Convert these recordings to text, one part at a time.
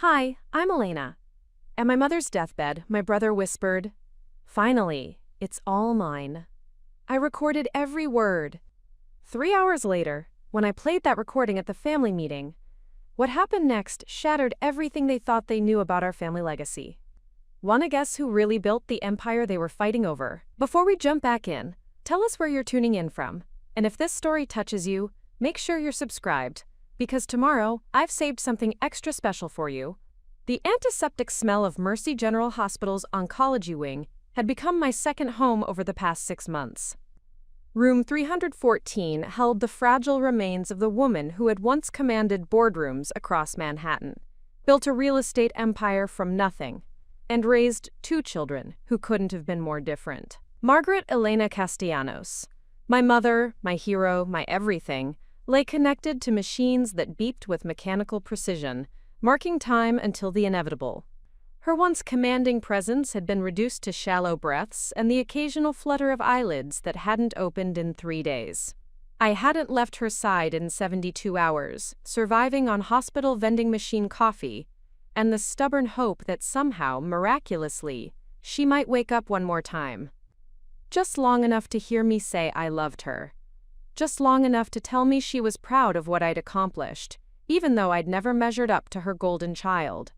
Hi, I'm Elena. At my mother's deathbed, my brother whispered, "Finally, it's all mine." I recorded every word. 3 hours later, when I played that recording at the family meeting, what happened next shattered everything they thought they knew about our family legacy. Wanna guess who really built the empire they were fighting over? Before we jump back in, tell us where you're tuning in from. And if this story touches you, make sure you're subscribed, because tomorrow, I've saved something extra special for you. The antiseptic smell of Mercy General Hospital's oncology wing had become my second home over the past 6 months. Room 314 held the fragile remains of the woman who had once commanded boardrooms across Manhattan, built a real estate empire from nothing, and raised 2 children who couldn't have been more different. Margaret Elena Castellanos, my mother, my hero, my everything, lay connected to machines that beeped with mechanical precision, marking time until the inevitable. Her once commanding presence had been reduced to shallow breaths and the occasional flutter of eyelids that hadn't opened in 3 days. I hadn't left her side in 72 hours, surviving on hospital vending machine coffee, and the stubborn hope that somehow, miraculously, she might wake up one more time. Just long enough to hear me say I loved her. Just long enough to tell me she was proud of what I'd accomplished, even though I'd never measured up to her golden child.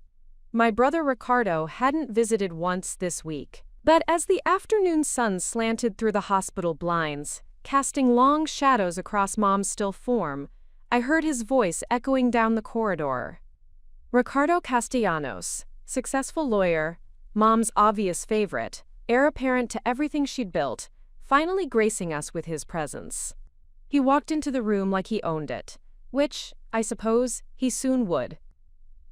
My brother Ricardo hadn't visited once this week, but as the afternoon sun slanted through the hospital blinds, casting long shadows across Mom's still form, I heard his voice echoing down the corridor. Ricardo Castellanos, successful lawyer, Mom's obvious favorite, heir apparent to everything she'd built, finally gracing us with his presence. He walked into the room like he owned it, which, I suppose, he soon would.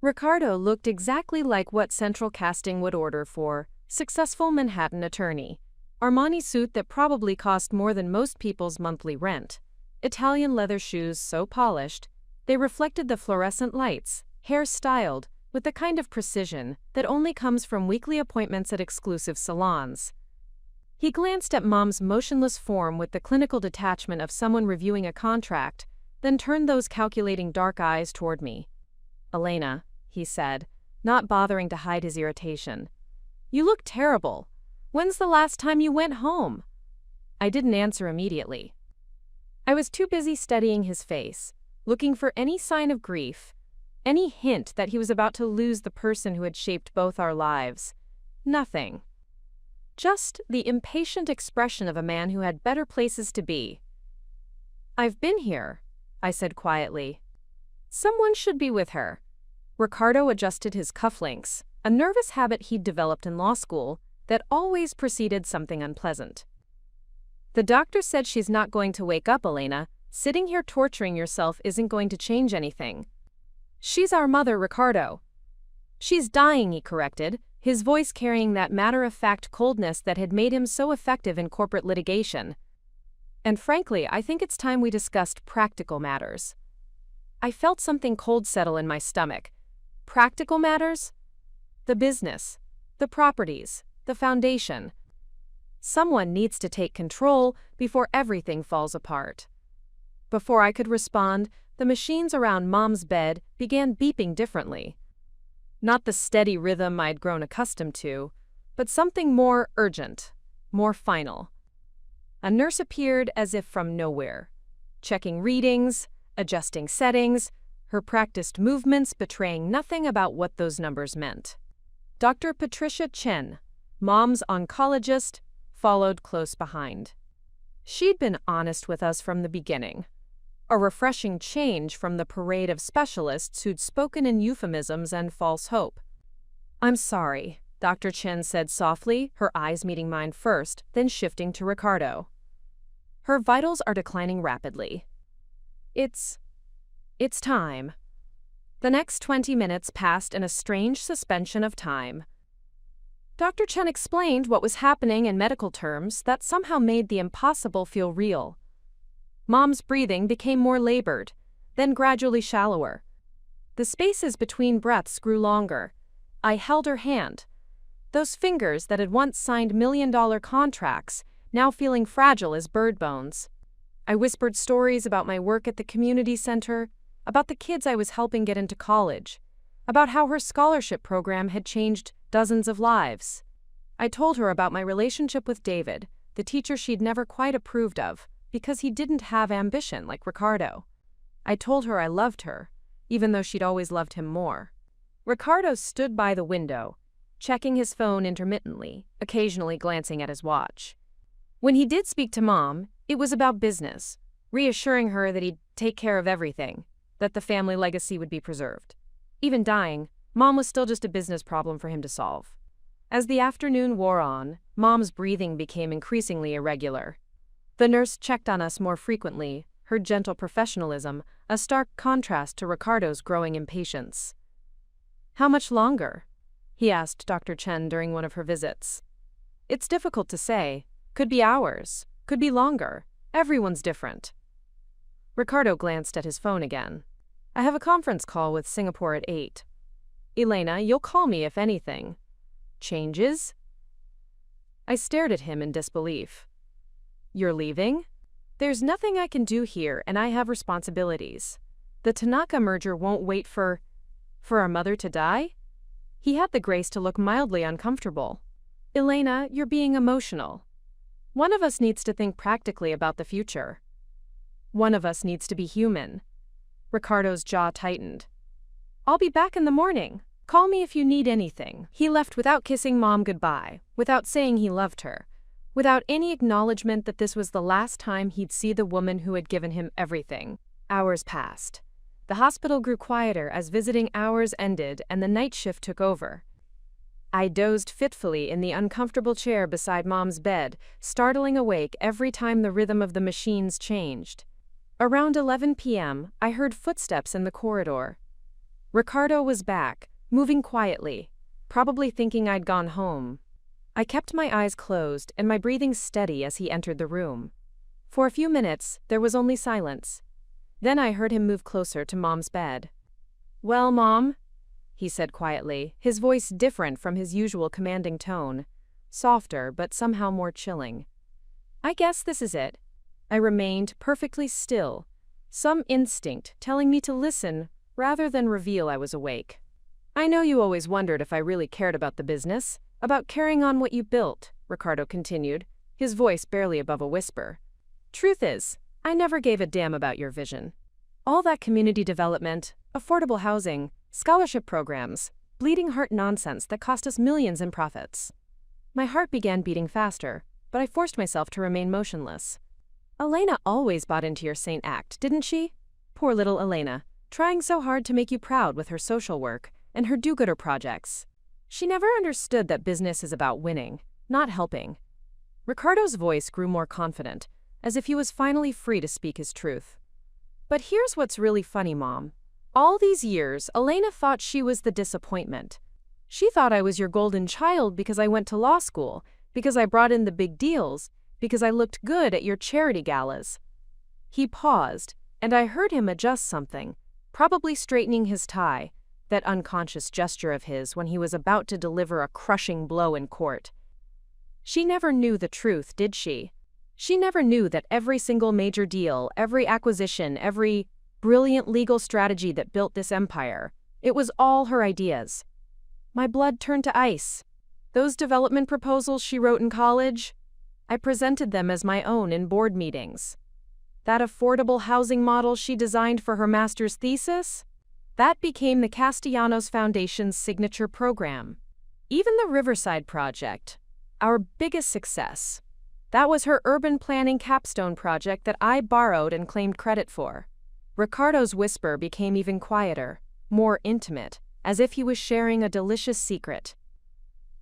Ricardo looked exactly like what Central Casting would order for successful Manhattan attorney. Armani suit that probably cost more than most people's monthly rent. Italian leather shoes so polished, they reflected the fluorescent lights, hair styled with the kind of precision that only comes from weekly appointments at exclusive salons. He glanced at Mom's motionless form with the clinical detachment of someone reviewing a contract, then turned those calculating dark eyes toward me. "Elena," he said, not bothering to hide his irritation. "You look terrible. When's the last time you went home?" I didn't answer immediately. I was too busy studying his face, looking for any sign of grief, any hint that he was about to lose the person who had shaped both our lives. Nothing. Just the impatient expression of a man who had better places to be. "I've been here," I said quietly. "Someone should be with her." Ricardo adjusted his cufflinks, a nervous habit he'd developed in law school that always preceded something unpleasant. "The doctor said she's not going to wake up, Elena. Sitting here torturing yourself isn't going to change anything." "She's our mother, Ricardo." "She's dying," he corrected, his voice carrying that matter-of-fact coldness that had made him so effective in corporate litigation. "And frankly, I think it's time we discussed practical matters." I felt something cold settle in my stomach. Practical matters? The business, the properties, the foundation. Someone needs to take control before everything falls apart. Before I could respond, the machines around Mom's bed began beeping differently. Not the steady rhythm I'd grown accustomed to, but something more urgent, more final. A nurse appeared as if from nowhere, checking readings, adjusting settings, her practiced movements betraying nothing about what those numbers meant. Dr. Patricia Chen, Mom's oncologist, followed close behind. She'd been honest with us from the beginning. A refreshing change from the parade of specialists who'd spoken in euphemisms and false hope. "I'm sorry," Dr. Chen said softly, her eyes meeting mine first, then shifting to Ricardo. "Her vitals are declining rapidly. It's time." The next 20 minutes passed in a strange suspension of time. Dr. Chen explained what was happening in medical terms that somehow made the impossible feel real. Mom's breathing became more labored, then gradually shallower. The spaces between breaths grew longer. I held her hand. Those fingers that had once signed million-dollar contracts, now feeling fragile as bird bones. I whispered stories about my work at the community center, about the kids I was helping get into college, about how her scholarship program had changed dozens of lives. I told her about my relationship with David, the teacher she'd never quite approved of, because he didn't have ambition like Ricardo. I told her I loved her, even though she'd always loved him more. Ricardo stood by the window, checking his phone intermittently, occasionally glancing at his watch. When he did speak to Mom, it was about business, reassuring her that he'd take care of everything, that the family legacy would be preserved. Even dying, Mom was still just a business problem for him to solve. As the afternoon wore on, Mom's breathing became increasingly irregular. The nurse checked on us more frequently, her gentle professionalism a stark contrast to Ricardo's growing impatience. "How much longer?" he asked Dr. Chen during one of her visits. "It's difficult to say. Could be hours, could be longer. Everyone's different." Ricardo glanced at his phone again. "I have a conference call with Singapore at 8. Elena, you'll call me if anything changes?" I stared at him in disbelief. "You're leaving?" "There's nothing I can do here, and I have responsibilities. The Tanaka merger won't wait for our mother to die?" He had the grace to look mildly uncomfortable. "Elena, you're being emotional. One of us needs to think practically about the future. One of us needs to be human." Ricardo's jaw tightened. "I'll be back in the morning. Call me if you need anything." He left without kissing Mom goodbye, without saying he loved her, without any acknowledgement that this was the last time he'd see the woman who had given him everything. Hours passed. The hospital grew quieter as visiting hours ended and the night shift took over. I dozed fitfully in the uncomfortable chair beside Mom's bed, startling awake every time the rhythm of the machines changed. Around 11 p.m., I heard footsteps in the corridor. Ricardo was back, moving quietly, probably thinking I'd gone home. I kept my eyes closed and my breathing steady as he entered the room. For a few minutes, there was only silence. Then I heard him move closer to Mom's bed. "Well, Mom," he said quietly, his voice different from his usual commanding tone, softer but somehow more chilling. "I guess this is it." I remained perfectly still, some instinct telling me to listen rather than reveal I was awake. "I know you always wondered if I really cared about the business, about carrying on what you built," Ricardo continued, his voice barely above a whisper. "Truth is, I never gave a damn about your vision. All that community development, affordable housing, scholarship programs, bleeding heart nonsense that cost us millions in profits." My heart began beating faster, but I forced myself to remain motionless. "Elena always bought into your saint act, didn't she? Poor little Elena, trying so hard to make you proud with her social work and her do-gooder projects. She never understood that business is about winning, not helping." Ricardo's voice grew more confident, as if he was finally free to speak his truth. "But here's what's really funny, Mom. All these years, Elena thought she was the disappointment. She thought I was your golden child because I went to law school, because I brought in the big deals, because I looked good at your charity galas." He paused, and I heard him adjust something, probably straightening his tie, that unconscious gesture of his when he was about to deliver a crushing blow in court. "She never knew the truth, did she? She never knew that every single major deal, every acquisition, every brilliant legal strategy that built this empire, it was all her ideas." My blood turned to ice. Those development proposals she wrote in college, I presented them as my own in board meetings. That affordable housing model she designed for her master's thesis, that became the Castellanos Foundation's signature program. Even the Riverside project, our biggest success, that was her urban planning capstone project that I borrowed and claimed credit for. Ricardo's whisper became even quieter, more intimate, as if he was sharing a delicious secret.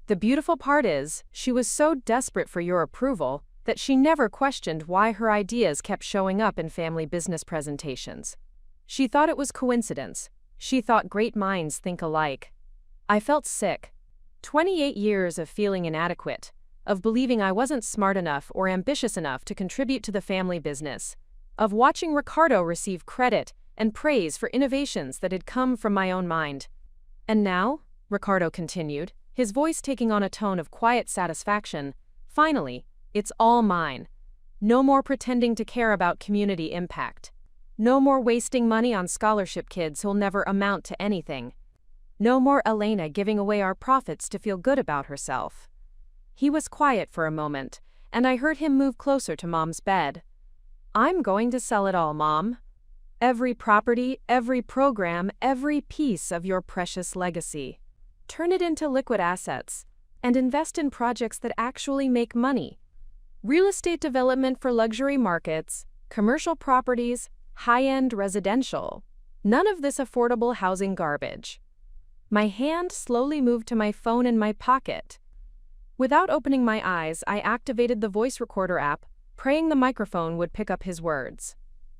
"The beautiful part is, she was so desperate for your approval that she never questioned why her ideas kept showing up in family business presentations. She thought it was coincidence. She thought great minds think alike." I felt sick. 28 years of feeling inadequate, of believing I wasn't smart enough or ambitious enough to contribute to the family business, of watching Ricardo receive credit and praise for innovations that had come from my own mind. "And now," Ricardo continued, his voice taking on a tone of quiet satisfaction, "finally, it's all mine. No more pretending to care about community impact. No more wasting money on scholarship kids who'll never amount to anything. No more Elena giving away our profits to feel good about herself. He was quiet for a moment, and I heard him move closer to Mom's bed. I'm going to sell it all, Mom. Every property, every program, every piece of your precious legacy. Turn it into liquid assets and invest in projects that actually make money. Real estate development for luxury markets, commercial properties, high-end residential. None of this affordable housing garbage. My hand slowly moved to my phone in my pocket. Without opening my eyes, I activated the voice recorder app, praying the microphone would pick up his words.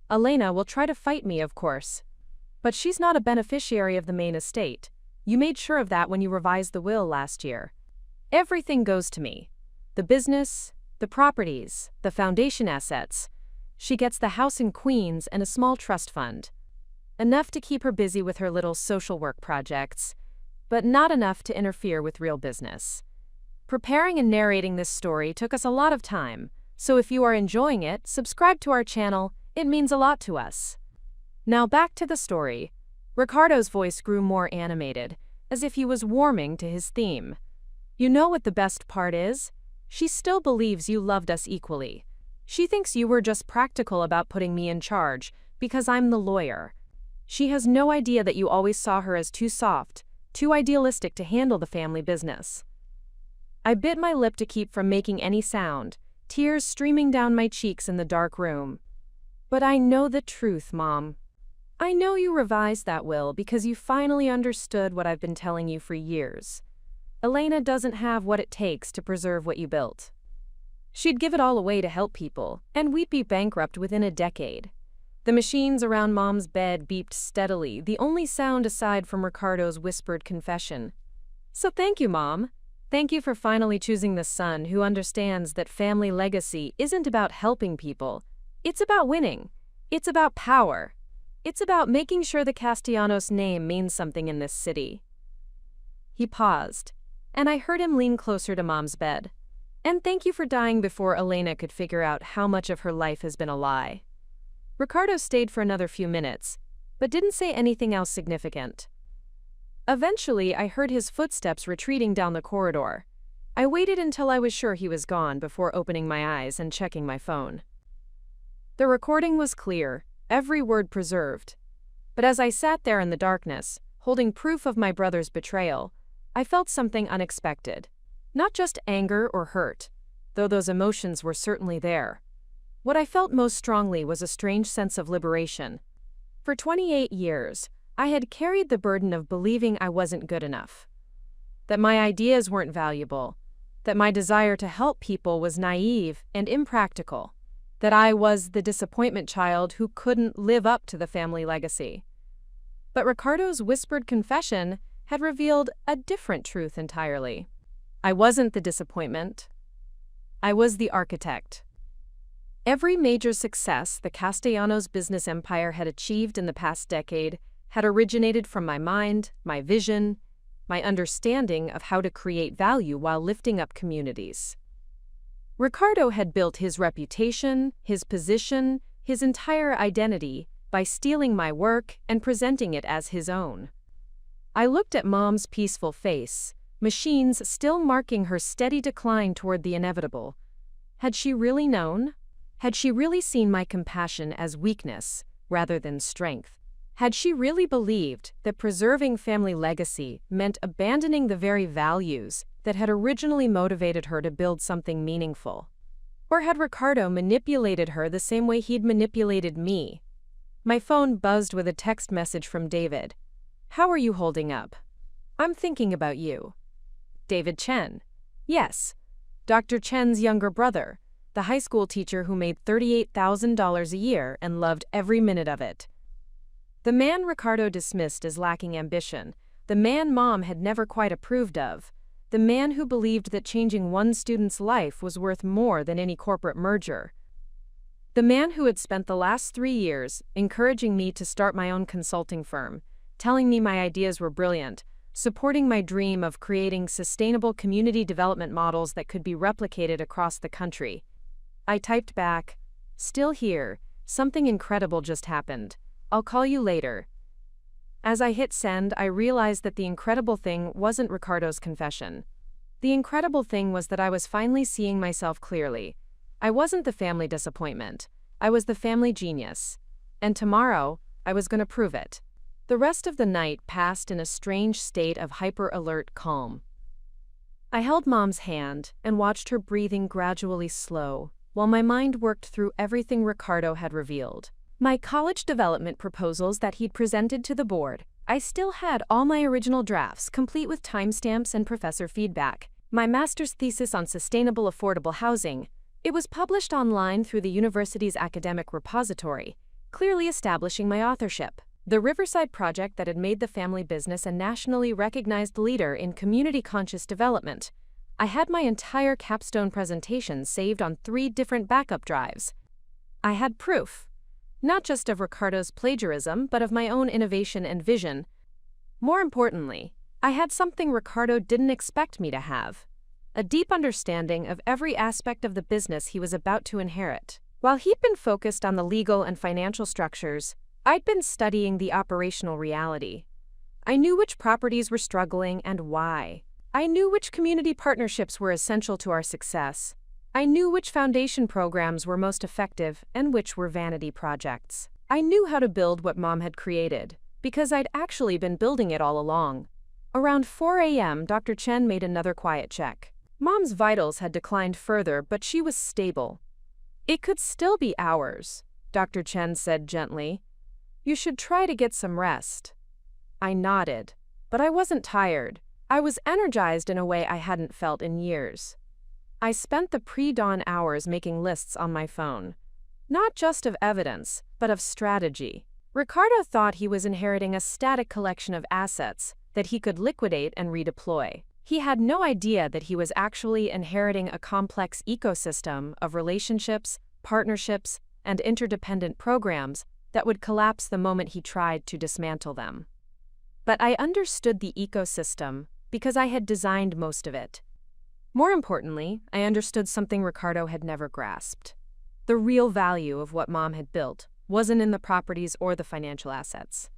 Elena will try to fight me, of course. But she's not a beneficiary of the main estate. You made sure of that when you revised the will last year. Everything goes to me. The business, the properties, the foundation assets. She gets the house in Queens and a small trust fund. Enough to keep her busy with her little social work projects, but not enough to interfere with real business. Preparing and narrating this story took us a lot of time, so if you are enjoying it, subscribe to our channel. It means a lot to us. Now back to the story. Ricardo's voice grew more animated, as if he was warming to his theme. You know what the best part is? She still believes you loved us equally. She thinks you were just practical about putting me in charge, because I'm the lawyer. She has no idea that you always saw her as too soft, too idealistic to handle the family business. I bit my lip to keep from making any sound, tears streaming down my cheeks in the dark room. But I know the truth, Mom. I know you revised that will because you finally understood what I've been telling you for years. Elena doesn't have what it takes to preserve what you built. She'd give it all away to help people, and we'd be bankrupt within a decade. The machines around Mom's bed beeped steadily, the only sound aside from Ricardo's whispered confession. So thank you, Mom. Thank you for finally choosing the son who understands that family legacy isn't about helping people. It's about winning. It's about power. It's about making sure the Castellanos name means something in this city. He paused, and I heard him lean closer to Mom's bed. And thank you for dying before Elena could figure out how much of her life has been a lie. Ricardo stayed for another few minutes, but didn't say anything else significant. Eventually, I heard his footsteps retreating down the corridor. I waited until I was sure he was gone before opening my eyes and checking my phone. The recording was clear, every word preserved. But as I sat there in the darkness, holding proof of my brother's betrayal, I felt something unexpected. Not just anger or hurt, though those emotions were certainly there. What I felt most strongly was a strange sense of liberation. For 28 years, I had carried the burden of believing I wasn't good enough. That my ideas weren't valuable. That my desire to help people was naive and impractical. That I was the disappointment child who couldn't live up to the family legacy. But Ricardo's whispered confession had revealed a different truth entirely. I wasn't the disappointment. I was the architect. Every major success the Castellanos business empire had achieved in the past decade had originated from my mind, my vision, my understanding of how to create value while lifting up communities. Ricardo had built his reputation, his position, his entire identity by stealing my work and presenting it as his own. I looked at Mom's peaceful face, machines still marking her steady decline toward the inevitable. Had she really known? Had she really seen my compassion as weakness rather than strength? Had she really believed that preserving family legacy meant abandoning the very values that had originally motivated her to build something meaningful? Or had Ricardo manipulated her the same way he'd manipulated me? My phone buzzed with a text message from David. How are you holding up? I'm thinking about you. David Chen. Yes, Dr. Chen's younger brother, the high school teacher who made $38,000 a year and loved every minute of it. The man Ricardo dismissed as lacking ambition, the man Mom had never quite approved of, the man who believed that changing one student's life was worth more than any corporate merger. The man who had spent the last 3 years encouraging me to start my own consulting firm, telling me my ideas were brilliant, supporting my dream of creating sustainable community development models that could be replicated across the country. I typed back, "Still here, something incredible just happened. I'll call you later." As I hit send, I realized that the incredible thing wasn't Ricardo's confession. The incredible thing was that I was finally seeing myself clearly. I wasn't the family disappointment. I was the family genius. And tomorrow, I was going to prove it. The rest of the night passed in a strange state of hyper-alert calm. I held Mom's hand and watched her breathing gradually slow, while my mind worked through everything Ricardo had revealed. My college development proposals that he'd presented to the board. I still had all my original drafts, complete with timestamps and professor feedback. My master's thesis on sustainable affordable housing. It was published online through the university's academic repository, clearly establishing my authorship. The Riverside project that had made the family business a nationally recognized leader in community-conscious development. I had my entire capstone presentation saved on 3 different backup drives. I had proof. Not just of Ricardo's plagiarism, but of my own innovation and vision. More importantly, I had something Ricardo didn't expect me to have: a deep understanding of every aspect of the business he was about to inherit. While he'd been focused on the legal and financial structures, I'd been studying the operational reality. I knew which properties were struggling and why. I knew which community partnerships were essential to our success. I knew which foundation programs were most effective and which were vanity projects. I knew how to build what Mom had created, because I'd actually been building it all along. Around 4 a.m., Dr. Chen made another quiet check. Mom's vitals had declined further, but she was stable. "It could still be hours," Dr. Chen said gently. "You should try to get some rest." I nodded, but I wasn't tired. I was energized in a way I hadn't felt in years. I spent the pre-dawn hours making lists on my phone. Not just of evidence, but of strategy. Ricardo thought he was inheriting a static collection of assets that he could liquidate and redeploy. He had no idea that he was actually inheriting a complex ecosystem of relationships, partnerships, and interdependent programs that would collapse the moment he tried to dismantle them. But I understood the ecosystem because I had designed most of it. More importantly, I understood something Ricardo had never grasped. The real value of what Mom had built wasn't in the properties or the financial assets.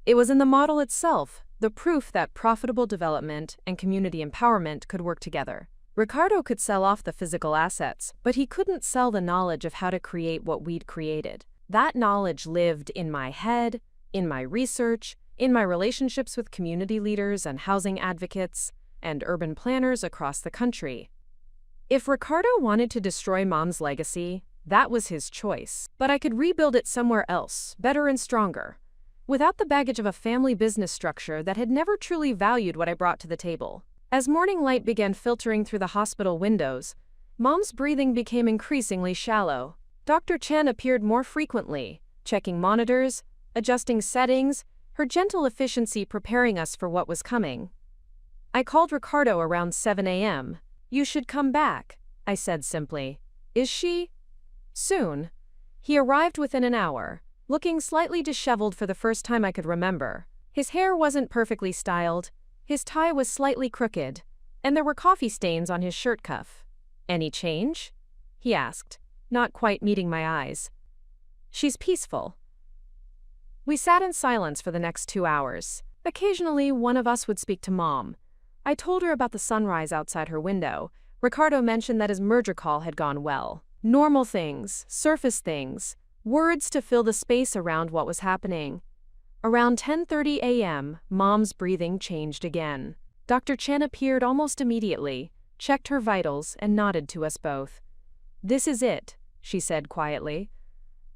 It was in the model itself, the proof that profitable development and community empowerment could work together. Ricardo could sell off the physical assets, but he couldn't sell the knowledge of how to create what we'd created. That knowledge lived in my head, in my research, in my relationships with community leaders and housing advocates, and urban planners across the country. If Ricardo wanted to destroy Mom's legacy, that was his choice. But I could rebuild it somewhere else, better and stronger, without the baggage of a family business structure that had never truly valued what I brought to the table. As morning light began filtering through the hospital windows, Mom's breathing became increasingly shallow. Dr. Chen appeared more frequently, checking monitors, adjusting settings, her gentle efficiency preparing us for what was coming. I called Ricardo around 7 a.m. "You should come back," I said simply. "Is she?" "Soon." He arrived within an hour, looking slightly disheveled for the first time I could remember. His hair wasn't perfectly styled, his tie was slightly crooked, and there were coffee stains on his shirt cuff. "Any change?" he asked, not quite meeting my eyes. "She's peaceful." We sat in silence for the next 2 hours. Occasionally, one of us would speak to Mom. I told her about the sunrise outside her window. Ricardo mentioned that his merger call had gone well. Normal things, surface things, words to fill the space around what was happening. Around 10:30 a.m., Mom's breathing changed again. Dr. Chen appeared almost immediately, checked her vitals, and nodded to us both. "This is it," she said quietly.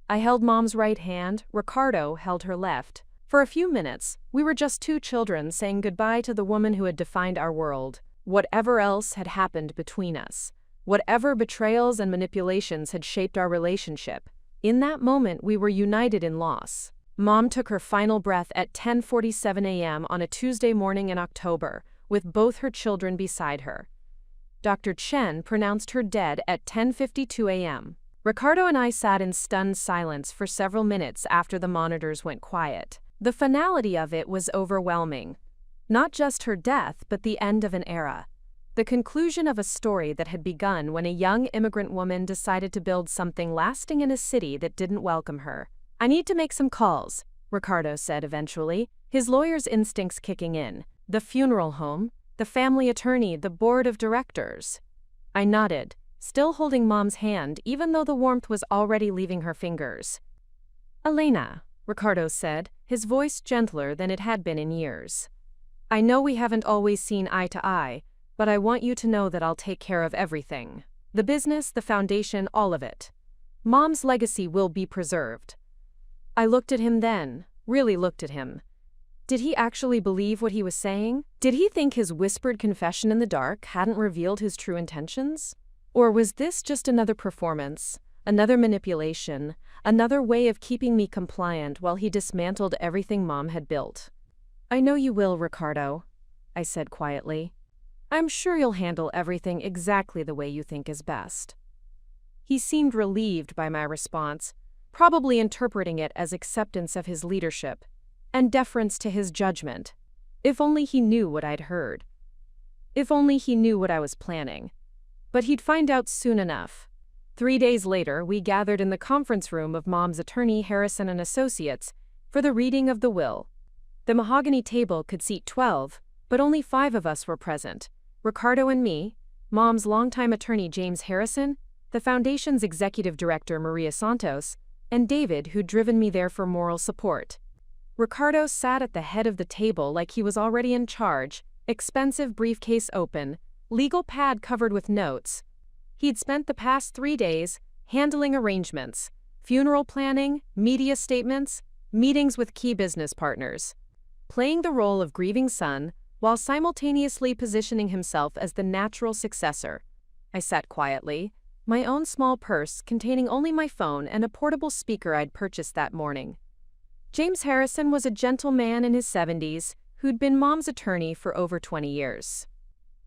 I held Mom's right hand, Ricardo held her left. For a few minutes, we were just 2 children saying goodbye to the woman who had defined our world. Whatever else had happened between us, whatever betrayals and manipulations had shaped our relationship, in that moment we were united in loss. Mom took her final breath at 10:47 a.m. on a Tuesday morning in October, with both her children beside her. Dr. Chen pronounced her dead at 10:52 a.m. Ricardo and I sat in stunned silence for several minutes after the monitors went quiet. The finality of it was overwhelming. Not just her death, but the end of an era. The conclusion of a story that had begun when a young immigrant woman decided to build something lasting in a city that didn't welcome her. "I need to make some calls," Ricardo said eventually. his lawyer's instincts kicking in. The funeral home, the family attorney, the board of directors. I nodded, still holding Mom's hand even though the warmth was already leaving her fingers. "Elena," Ricardo said, his voice gentler than it had been in years. "I know we haven't always seen eye to eye, but I want you to know that I'll take care of everything. The business, the foundation, all of it. Mom's legacy will be preserved." I looked at him then, really looked at him. Did he actually believe what he was saying? Did he think his whispered confession in the dark hadn't revealed his true intentions? Or was this just another performance, another manipulation, another way of keeping me compliant while he dismantled everything Mom had built? "I know you will, Ricardo," I said quietly. "I'm sure you'll handle everything exactly the way you think is best." He seemed relieved by my response, probably interpreting it as acceptance of his leadership and deference to his judgment. If only he knew what I'd heard. If only he knew what I was planning. But he'd find out soon enough. 3 days later, we gathered in the conference room of Mom's attorney, Harrison and Associates, for the reading of the will. The mahogany table could seat 12, but only 5 of us were present. Ricardo and me, Mom's longtime attorney James Harrison, the Foundation's executive director Maria Santos, and David, who'd driven me there for moral support. Ricardo sat at the head of the table like he was already in charge, expensive briefcase open, legal pad covered with notes. He'd spent the past 3 days handling arrangements, funeral planning, media statements, meetings with key business partners, playing the role of grieving son while simultaneously positioning himself as the natural successor. I sat quietly, my own small purse containing only my phone and a portable speaker I'd purchased that morning. James Harrison was a gentle man in his 70s who'd been Mom's attorney for over 20 years.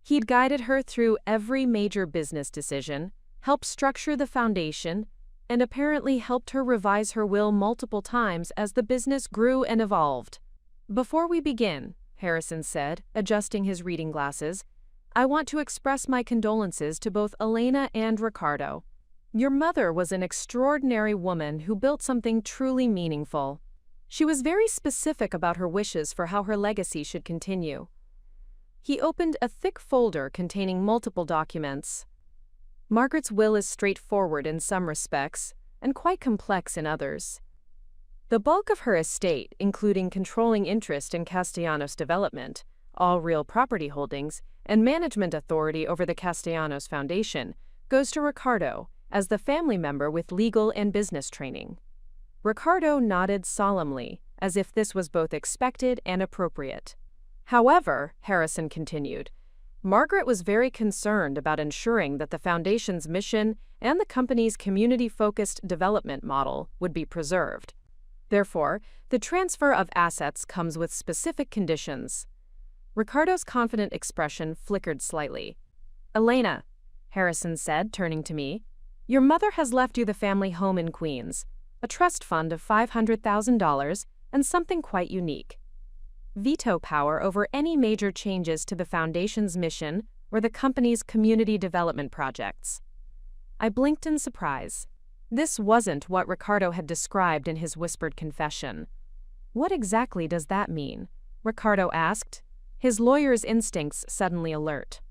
He'd guided her through every major business decision, helped structure the foundation, and apparently helped her revise her will multiple times as the business grew and evolved. "Before we begin," Harrison said, adjusting his reading glasses, "I want to express my condolences to both Elena and Ricardo. Your mother was an extraordinary woman who built something truly meaningful. She was very specific about her wishes for how her legacy should continue." He opened a thick folder containing multiple documents. Margaret's will is straightforward in some respects, and quite complex in others. The bulk of her estate, including controlling interest in Castellanos development, all real property holdings, and management authority over the Castellanos Foundation, goes to Ricardo as the family member with legal and business training. Ricardo nodded solemnly, as if this was both expected and appropriate. "However," Harrison continued, "Margaret was very concerned about ensuring that the Foundation's mission and the company's community-focused development model would be preserved. Therefore, the transfer of assets comes with specific conditions." Ricardo's confident expression flickered slightly. "Elena," Harrison said, turning to me, "your mother has left you the family home in Queens, a trust fund of $500,000, and something quite unique: veto power over any major changes to the Foundation's mission or the company's community development projects." I blinked in surprise. This wasn't what Ricardo had described in his whispered confession. "What exactly does that mean?" Ricardo asked, his lawyer's instincts suddenly alert.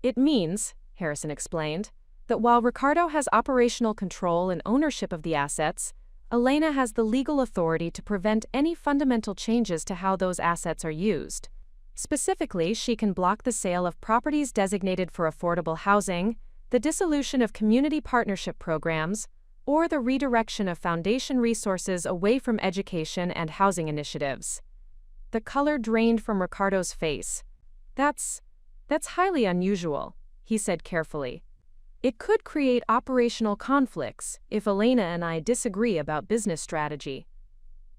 "It means," Harrison explained, "that while Ricardo has operational control and ownership of the assets, Elena has the legal authority to prevent any fundamental changes to how those assets are used. Specifically, she can block the sale of properties designated for affordable housing, the dissolution of community partnership programs, or the redirection of Foundation resources away from education and housing initiatives." The color drained from Ricardo's face. That's highly unusual," he said carefully. "It could create operational conflicts if Elena and I disagree about business strategy."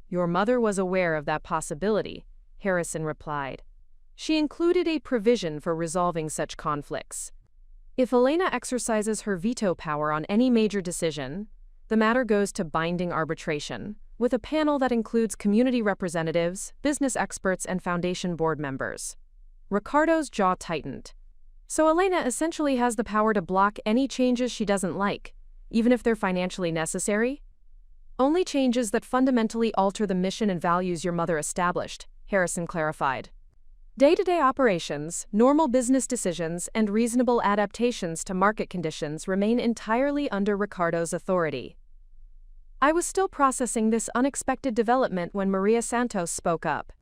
"Your mother was aware of that possibility," Harrison replied. "She included a provision for resolving such conflicts. If Elena exercises her veto power on any major decision, the matter goes to binding arbitration, with a panel that includes community representatives, business experts, and Foundation board members." Ricardo's jaw tightened. "So Elena essentially has the power to block any changes she doesn't like, even if they're financially necessary?" "Only changes that fundamentally alter the mission and values your mother established," Harrison clarified. Day-to-day operations, normal business decisions, and reasonable adaptations to market conditions remain entirely under Ricardo's authority. I was still processing this unexpected development when Maria Santos spoke up.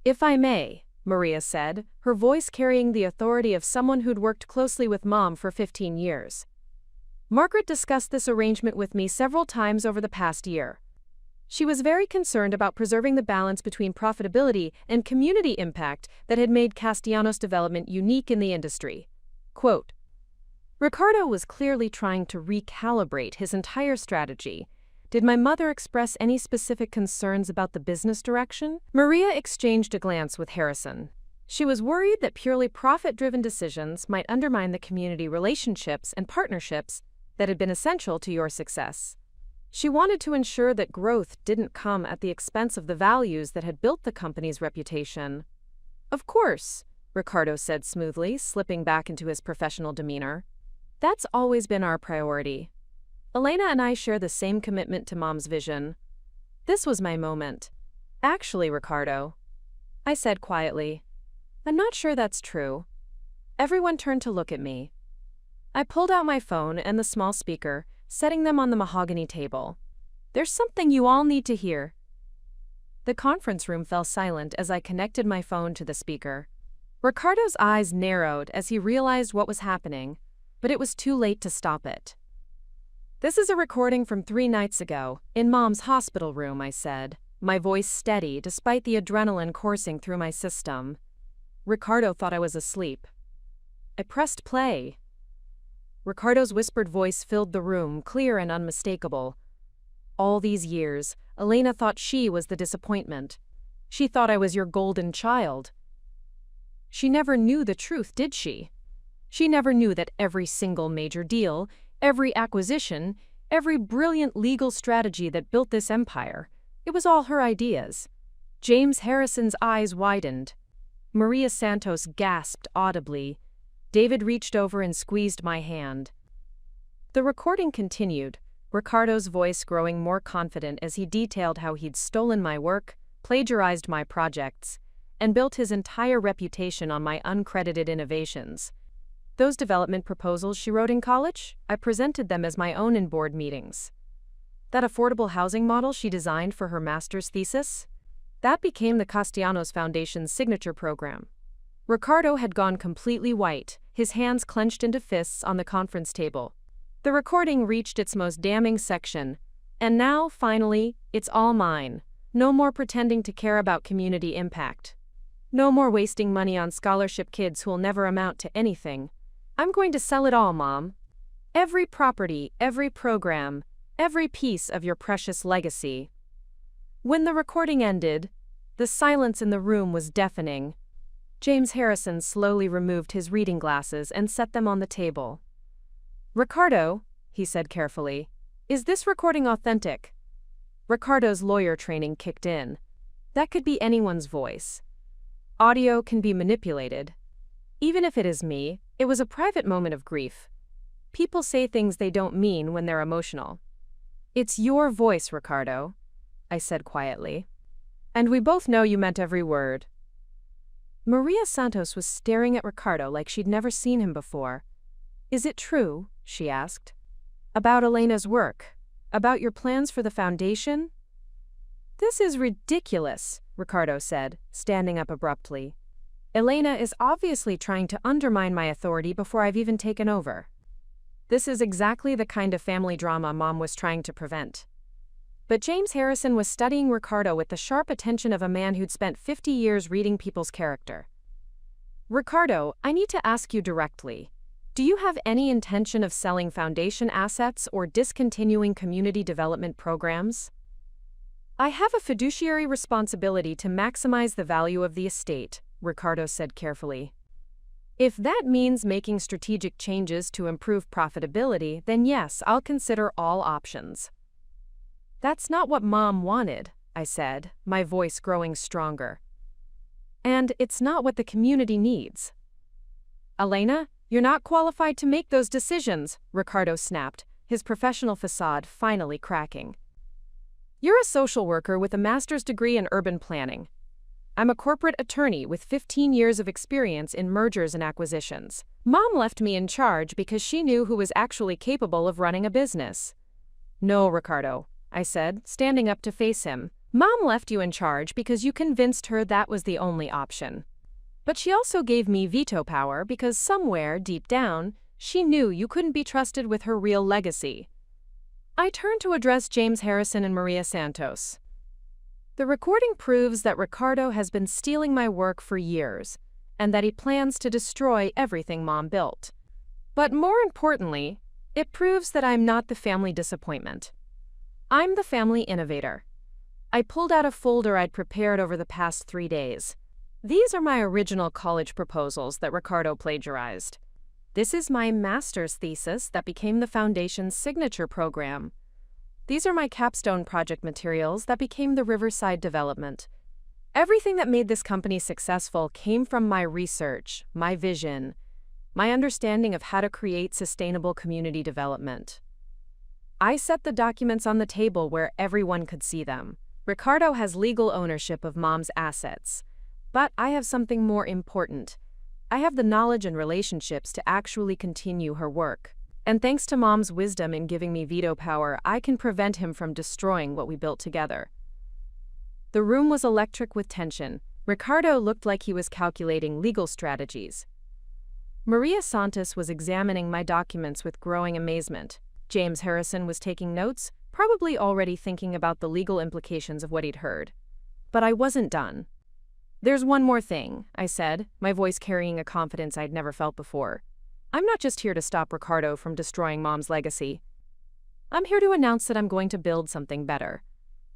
If I may, Maria said, her voice carrying the authority of someone who'd worked closely with Mom for 15 years. Margaret discussed this arrangement with me several times over the past year. She was very concerned about preserving the balance between profitability and community impact that had made Castellanos' development unique in the industry. Quote, Ricardo was clearly trying to recalibrate his entire strategy. Did my mother express any specific concerns about the business direction? Maria exchanged a glance with Harrison. She was worried that purely profit-driven decisions might undermine the community relationships and partnerships that had been essential to your success. She wanted to ensure that growth didn't come at the expense of the values that had built the company's reputation. Of course, Ricardo said smoothly, slipping back into his professional demeanor. That's always been our priority. Elena and I share the same commitment to Mom's vision. This was my moment. Actually, Ricardo, I said quietly, I'm not sure that's true. Everyone turned to look at me. I pulled out my phone and the small speaker, setting them on the mahogany table. There's something you all need to hear. The conference room fell silent as I connected my phone to the speaker. Ricardo's eyes narrowed as he realized what was happening, but it was too late to stop it. This is a recording from 3 nights ago, in Mom's hospital room, I said, my voice steady despite the adrenaline coursing through my system. Ricardo thought I was asleep. I pressed play. Ricardo's whispered voice filled the room, clear and unmistakable. All these years, Elena thought she was the disappointment. She thought I was your golden child. She never knew the truth, did she? She never knew that every single major deal, every acquisition, every brilliant legal strategy that built this empire, it was all her ideas. James Harrison's eyes widened. Maria Santos gasped audibly. David reached over and squeezed my hand. The recording continued, Ricardo's voice growing more confident as he detailed how he'd stolen my work, plagiarized my projects, and built his entire reputation on my uncredited innovations. Those development proposals she wrote in college, I presented them as my own in board meetings. That affordable housing model she designed for her master's thesis? That became the Castellanos Foundation's signature program. Ricardo had gone completely white, his hands clenched into fists on the conference table. The recording reached its most damning section. And now, finally, it's all mine. No more pretending to care about community impact. No more wasting money on scholarship kids who'll never amount to anything. I'm going to sell it all, Mom. Every property, every program, every piece of your precious legacy. When the recording ended, the silence in the room was deafening. James Harrison slowly removed his reading glasses and set them on the table. Ricardo, he said carefully, is this recording authentic? Ricardo's lawyer training kicked in. That could be anyone's voice. Audio can be manipulated. Even if it is me, it was a private moment of grief. People say things they don't mean when they're emotional. It's your voice, Ricardo, I said quietly. And we both know you meant every word. Maria Santos was staring at Ricardo like she'd never seen him before. Is it true? She asked. About Elena's work? About your plans for the foundation? This is ridiculous, Ricardo said, standing up abruptly. Elena is obviously trying to undermine my authority before I've even taken over. This is exactly the kind of family drama Mom was trying to prevent. But James Harrison was studying Ricardo with the sharp attention of a man who'd spent 50 years reading people's character. Ricardo, I need to ask you directly. Do you have any intention of selling foundation assets or discontinuing community development programs? I have a fiduciary responsibility to maximize the value of the estate, Ricardo said carefully. If that means making strategic changes to improve profitability, then yes, I'll consider all options. That's not what Mom wanted, I said, my voice growing stronger. And it's not what the community needs. Elena, you're not qualified to make those decisions, Ricardo snapped, his professional facade finally cracking. You're a social worker with a master's degree in urban planning. I'm a corporate attorney with 15 years of experience in mergers and acquisitions. Mom left me in charge because she knew who was actually capable of running a business. No, Ricardo, I said, standing up to face him. Mom left you in charge because you convinced her that was the only option. But she also gave me veto power because somewhere, deep down, she knew you couldn't be trusted with her real legacy. I turned to address James Harrison and Maria Santos. The recording proves that Ricardo has been stealing my work for years, and that he plans to destroy everything Mom built. But more importantly, it proves that I'm not the family disappointment. I'm the family innovator. I pulled out a folder I'd prepared over the past 3 days. These are my original college proposals that Ricardo plagiarized. This is my master's thesis that became the Foundation's signature program. These are my capstone project materials that became the Riverside development. Everything that made this company successful came from my research, my vision, my understanding of how to create sustainable community development. I set the documents on the table where everyone could see them. Ricardo has legal ownership of Mom's assets, but I have something more important. I have the knowledge and relationships to actually continue her work. And thanks to Mom's wisdom in giving me veto power, I can prevent him from destroying what we built together. The room was electric with tension. Ricardo looked like he was calculating legal strategies. Maria Santos was examining my documents with growing amazement. James Harrison was taking notes, probably already thinking about the legal implications of what he'd heard. But I wasn't done. There's one more thing, I said, my voice carrying a confidence I'd never felt before. I'm not just here to stop Ricardo from destroying Mom's legacy. I'm here to announce that I'm going to build something better.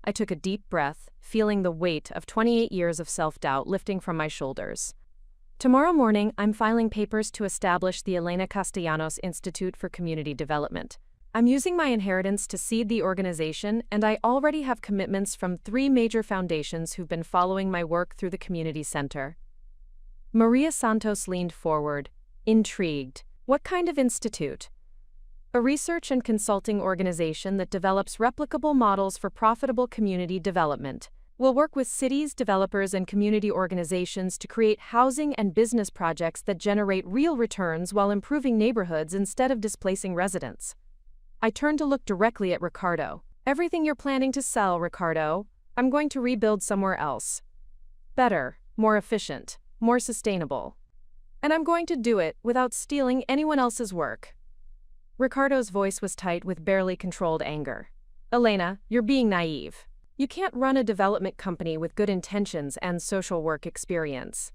I took a deep breath, feeling the weight of 28 years of self-doubt lifting from my shoulders. Tomorrow morning, I'm filing papers to establish the Elena Castellanos Institute for Community Development. I'm using my inheritance to seed the organization, and I already have commitments from 3 major foundations who've been following my work through the community center. Maria Santos leaned forward, intrigued. What kind of institute? A research and consulting organization that develops replicable models for profitable community development. We'll work with cities, developers, and community organizations to create housing and business projects that generate real returns while improving neighborhoods instead of displacing residents. I turned to look directly at Ricardo. Everything you're planning to sell, Ricardo, I'm going to rebuild somewhere else. Better, more efficient, more sustainable. And I'm going to do it without stealing anyone else's work. Ricardo's voice was tight with barely controlled anger. Elena, you're being naive. You can't run a development company with good intentions and social work experience.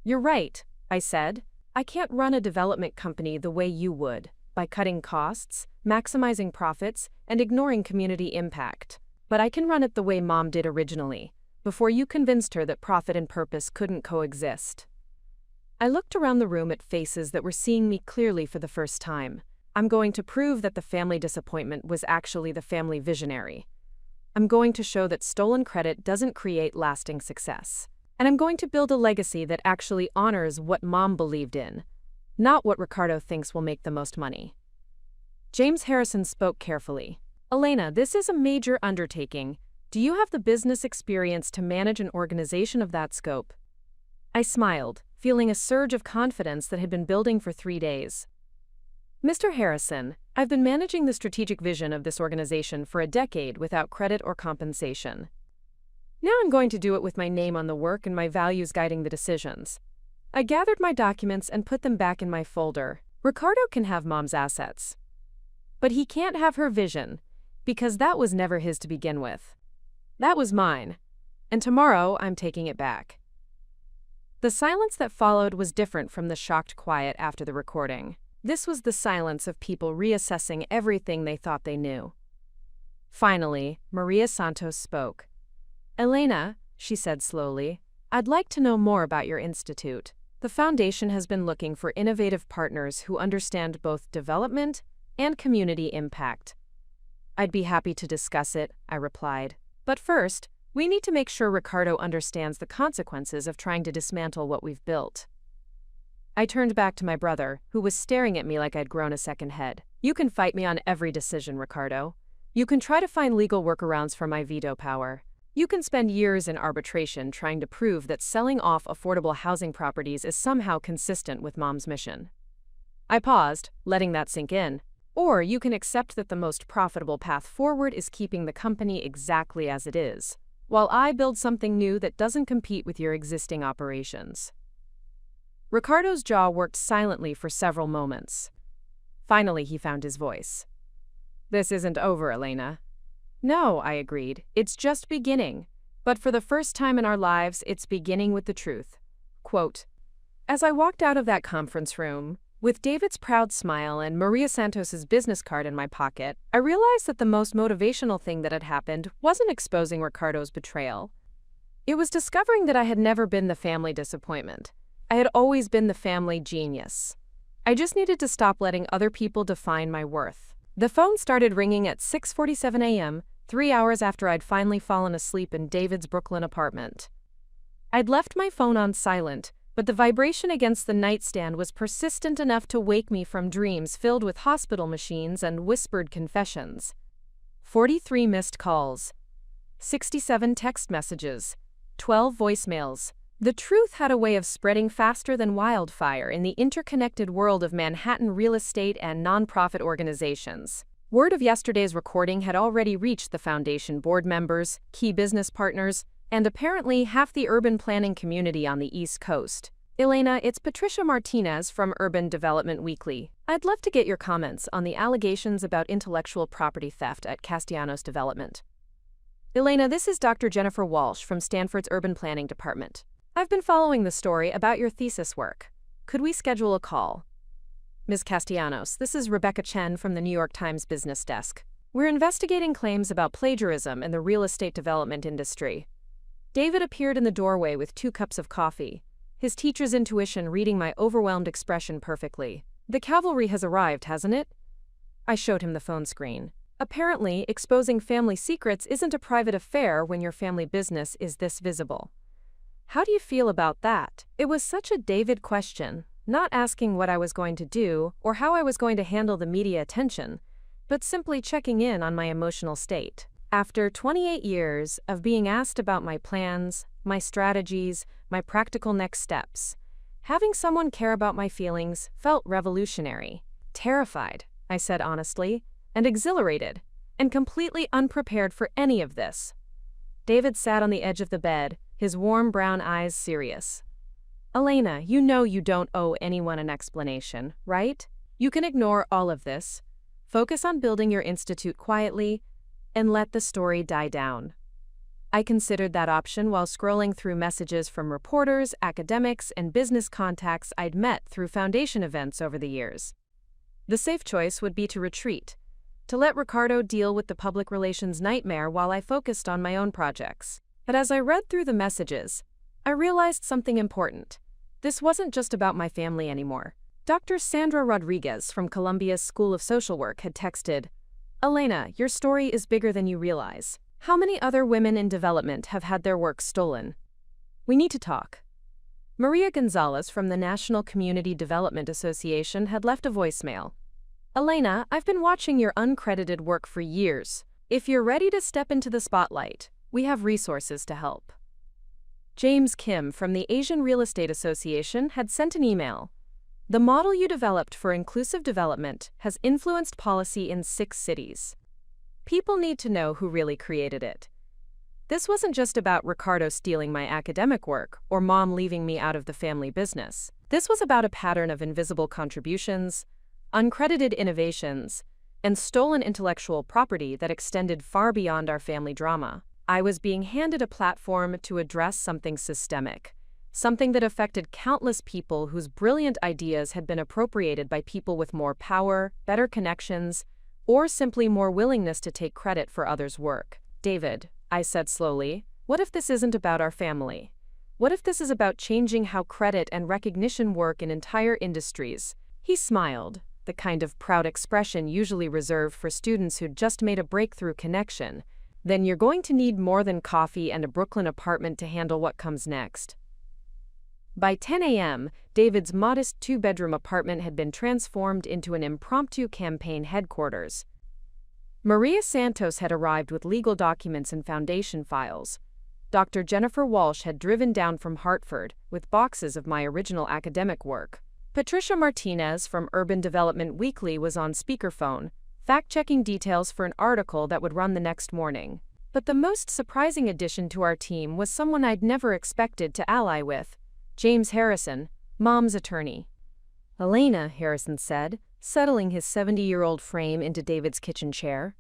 You're right, I said. I can't run a development company the way you would, by cutting costs, maximizing profits, and ignoring community impact. But I can run it the way Mom did originally, before you convinced her that profit and purpose couldn't coexist. I looked around the room at faces that were seeing me clearly for the first time. I'm going to prove that the family disappointment was actually the family visionary. I'm going to show that stolen credit doesn't create lasting success. And I'm going to build a legacy that actually honors what Mom believed in, not what Ricardo thinks will make the most money. James Harrison spoke carefully. Elena, this is a major undertaking. Do you have the business experience to manage an organization of that scope? I smiled, feeling a surge of confidence that had been building for 3 days. Mr. Harrison, I've been managing the strategic vision of this organization for a decade without credit or compensation. Now I'm going to do it with my name on the work and my values guiding the decisions. I gathered my documents and put them back in my folder. Ricardo can have Mom's assets. But he can't have her vision, because that was never his to begin with. That was mine, and tomorrow I'm taking it back. The silence that followed was different from the shocked quiet after the recording. This was the silence of people reassessing everything they thought they knew. Finally, Maria Santos spoke. Elena, she said slowly, I'd like to know more about your institute. The foundation has been looking for innovative partners who understand both development and community impact. I'd be happy to discuss it, I replied. But first, we need to make sure Ricardo understands the consequences of trying to dismantle what we've built. I turned back to my brother, who was staring at me like I'd grown a second head. You can fight me on every decision, Ricardo. You can try to find legal workarounds for my veto power. You can spend years in arbitration trying to prove that selling off affordable housing properties is somehow consistent with Mom's mission. I paused, letting that sink in. Or you can accept that the most profitable path forward is keeping the company exactly as it is, while I build something new that doesn't compete with your existing operations. Ricardo's jaw worked silently for several moments. Finally, he found his voice. This isn't over, Elena. No, I agreed. It's just beginning. But for the first time in our lives, it's beginning with the truth. Quote, as I walked out of that conference room, with David's proud smile and Maria Santos's business card in my pocket, I realized that the most motivational thing that had happened wasn't exposing Ricardo's betrayal. It was discovering that I had never been the family disappointment. I had always been the family genius. I just needed to stop letting other people define my worth. The phone started ringing at 6:47 a.m., 3 hours after I'd finally fallen asleep in David's Brooklyn apartment. I'd left my phone on silent, but the vibration against the nightstand was persistent enough to wake me from dreams filled with hospital machines and whispered confessions. 43 missed calls, 67 text messages, 12 voicemails. The truth had a way of spreading faster than wildfire in the interconnected world of Manhattan real estate and nonprofit organizations. Word of yesterday's recording had already reached the foundation board members, key business partners, and apparently half the urban planning community on the East Coast. Elena, it's Patricia Martinez from Urban Development Weekly. I'd love to get your comments on the allegations about intellectual property theft at Castellanos Development. Elena, this is Dr. Jennifer Walsh from Stanford's Urban Planning Department. I've been following the story about your thesis work. Could we schedule a call? Ms. Castellanos, this is Rebecca Chen from the New York Times Business Desk. We're investigating claims about plagiarism in the real estate development industry. David appeared in the doorway with 2 cups of coffee, his teacher's intuition reading my overwhelmed expression perfectly. The cavalry has arrived, hasn't it? I showed him the phone screen. Apparently, exposing family secrets isn't a private affair when your family business is this visible. How do you feel about that? It was such a David question, not asking what I was going to do or how I was going to handle the media attention, but simply checking in on my emotional state. After 28 years of being asked about my plans, my strategies, my practical next steps, having someone care about my feelings felt revolutionary. Terrified, I said honestly, and exhilarated, and completely unprepared for any of this. David sat on the edge of the bed, his warm brown eyes serious. Elena, you know you don't owe anyone an explanation, right? You can ignore all of this, focus on building your institute quietly, and let the story die down. I considered that option while scrolling through messages from reporters, academics, and business contacts I'd met through foundation events over the years. The safe choice would be to retreat, to let Ricardo deal with the public relations nightmare while I focused on my own projects. But as I read through the messages, I realized something important. This wasn't just about my family anymore. Dr. Sandra Rodriguez from Columbia's School of Social Work had texted, Elena, your story is bigger than you realize. How many other women in development have had their work stolen? We need to talk. Maria Gonzalez from the National Community Development Association had left a voicemail. Elena, I've been watching your uncredited work for years. If you're ready to step into the spotlight, we have resources to help. James Kim from the Asian Real Estate Association had sent an email. The model you developed for inclusive development has influenced policy in 6 cities. People need to know who really created it. This wasn't just about Ricardo stealing my academic work or Mom leaving me out of the family business. This was about a pattern of invisible contributions, uncredited innovations, and stolen intellectual property that extended far beyond our family drama. I was being handed a platform to address something systemic, something that affected countless people whose brilliant ideas had been appropriated by people with more power, better connections, or simply more willingness to take credit for others' work. David, I said slowly, what if this isn't about our family? What if this is about changing how credit and recognition work in entire industries? He smiled, the kind of proud expression usually reserved for students who'd just made a breakthrough connection. Then you're going to need more than coffee and a Brooklyn apartment to handle what comes next. By 10 a.m., David's modest 2-bedroom apartment had been transformed into an impromptu campaign headquarters. Maria Santos had arrived with legal documents and foundation files. Dr. Jennifer Walsh had driven down from Hartford with boxes of my original academic work. Patricia Martinez from Urban Development Weekly was on speakerphone, fact-checking details for an article that would run the next morning. But the most surprising addition to our team was someone I'd never expected to ally with, James Harrison, Mom's attorney. "Elena," Harrison said, settling his 70-year-old frame into David's kitchen chair,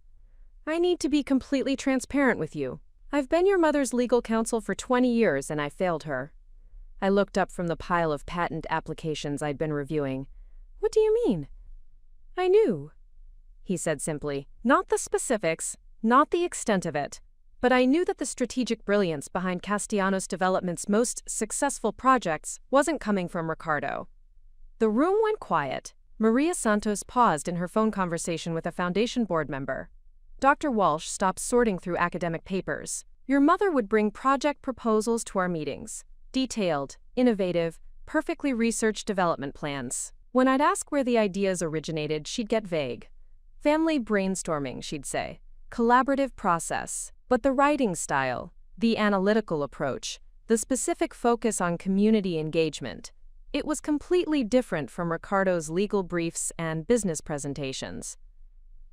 "I need to be completely transparent with you. I've been your mother's legal counsel for 20 years and I failed her." I looked up from the pile of patent applications I'd been reviewing. "What do you mean?" "I knew," he said simply. "Not the specifics, not the extent of it, but I knew that the strategic brilliance behind Castellanos Development's most successful projects wasn't coming from Ricardo." The room went quiet. Maria Santos paused in her phone conversation with a foundation board member. Dr. Walsh stopped sorting through academic papers. "Your mother would bring project proposals to our meetings. Detailed, innovative, perfectly researched development plans. When I'd ask where the ideas originated, she'd get vague. Family brainstorming, she'd say. Collaborative process. But the writing style, the analytical approach, the specific focus on community engagement, it was completely different from Ricardo's legal briefs and business presentations."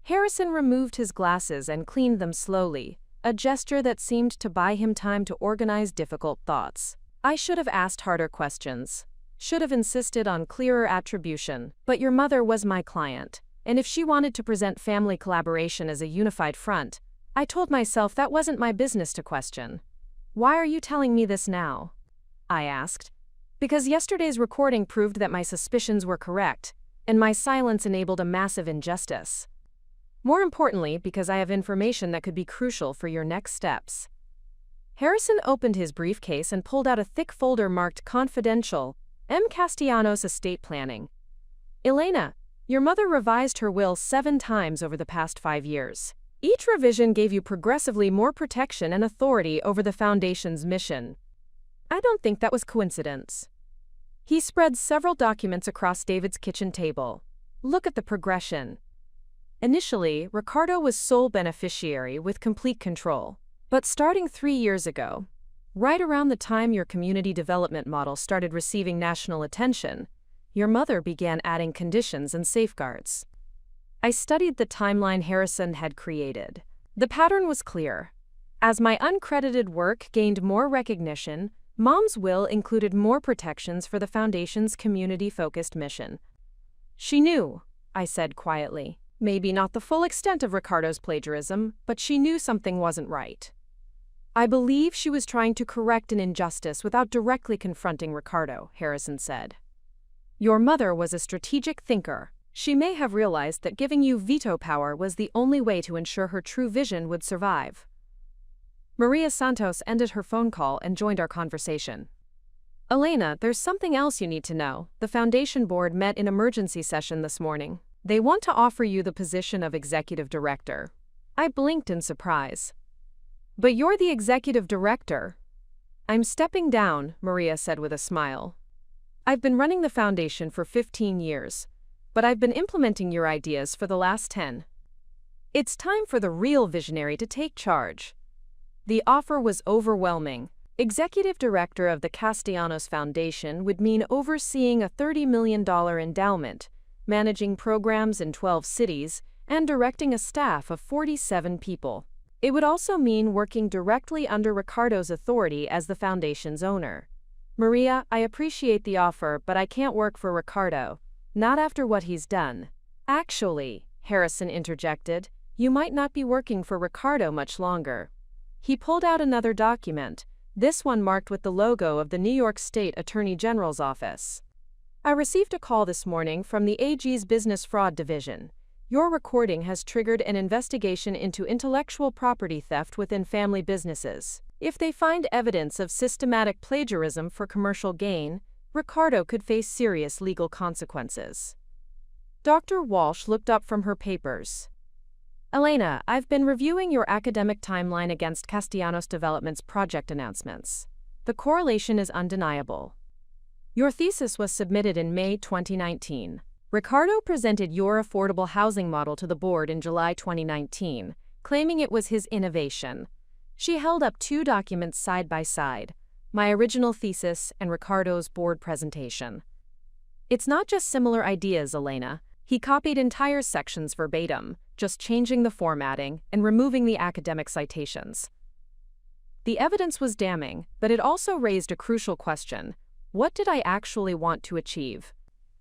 Harrison removed his glasses and cleaned them slowly, a gesture that seemed to buy him time to organize difficult thoughts. "I should have asked harder questions. Should have insisted on clearer attribution. But your mother was my client, and if she wanted to present family collaboration as a unified front, I told myself that wasn't my business to question." "Why are you telling me this now?" I asked. "Because yesterday's recording proved that my suspicions were correct, and my silence enabled a massive injustice. More importantly, because I have information that could be crucial for your next steps." Harrison opened his briefcase and pulled out a thick folder marked Confidential, M. Castellanos Estate Planning. "Elena, your mother revised her will 7 times over the past 5 years. Each revision gave you progressively more protection and authority over the Foundation's mission. I don't think that was coincidence." He spread several documents across David's kitchen table. "Look at the progression. Initially, Ricardo was sole beneficiary with complete control. But starting 3 years ago, right around the time your community development model started receiving national attention, your mother began adding conditions and safeguards." I studied the timeline Harrison had created. The pattern was clear. As my uncredited work gained more recognition, Mom's will included more protections for the Foundation's community-focused mission. "She knew," I said quietly. "Maybe not the full extent of Ricardo's plagiarism, but she knew something wasn't right." "I believe she was trying to correct an injustice without directly confronting Ricardo," Harrison said. "Your mother was a strategic thinker. She may have realized that giving you veto power was the only way to ensure her true vision would survive." Maria Santos ended her phone call and joined our conversation. "Elena, there's something else you need to know. The Foundation Board met in emergency session this morning. They want to offer you the position of executive director." I blinked in surprise. "But you're the executive director." "I'm stepping down," Maria said with a smile. "I've been running the foundation for 15 years, but I've been implementing your ideas for the last 10. It's time for the real visionary to take charge." The offer was overwhelming. Executive director of the Castellanos Foundation would mean overseeing a $30 million endowment, managing programs in 12 cities, and directing a staff of 47 people. It would also mean working directly under Ricardo's authority as the Foundation's owner. "Maria, I appreciate the offer, but I can't work for Ricardo. Not after what he's done." "Actually," Harrison interjected, "you might not be working for Ricardo much longer." He pulled out another document, this one marked with the logo of the New York State Attorney General's office. "I received a call this morning from the AG's Business Fraud Division. Your recording has triggered an investigation into intellectual property theft within family businesses. If they find evidence of systematic plagiarism for commercial gain, Ricardo could face serious legal consequences." Dr. Walsh looked up from her papers. "Elena, I've been reviewing your academic timeline against Castellanos Development's project announcements. The correlation is undeniable. Your thesis was submitted in May 2019. Ricardo presented your affordable housing model to the board in July 2019, claiming it was his innovation. She held up two documents side by side, my original thesis and Ricardo's board presentation. It's not just similar ideas, Elena. He copied entire sections verbatim, just changing the formatting and removing the academic citations. The evidence was damning, but it also raised a crucial question. What did I actually want to achieve?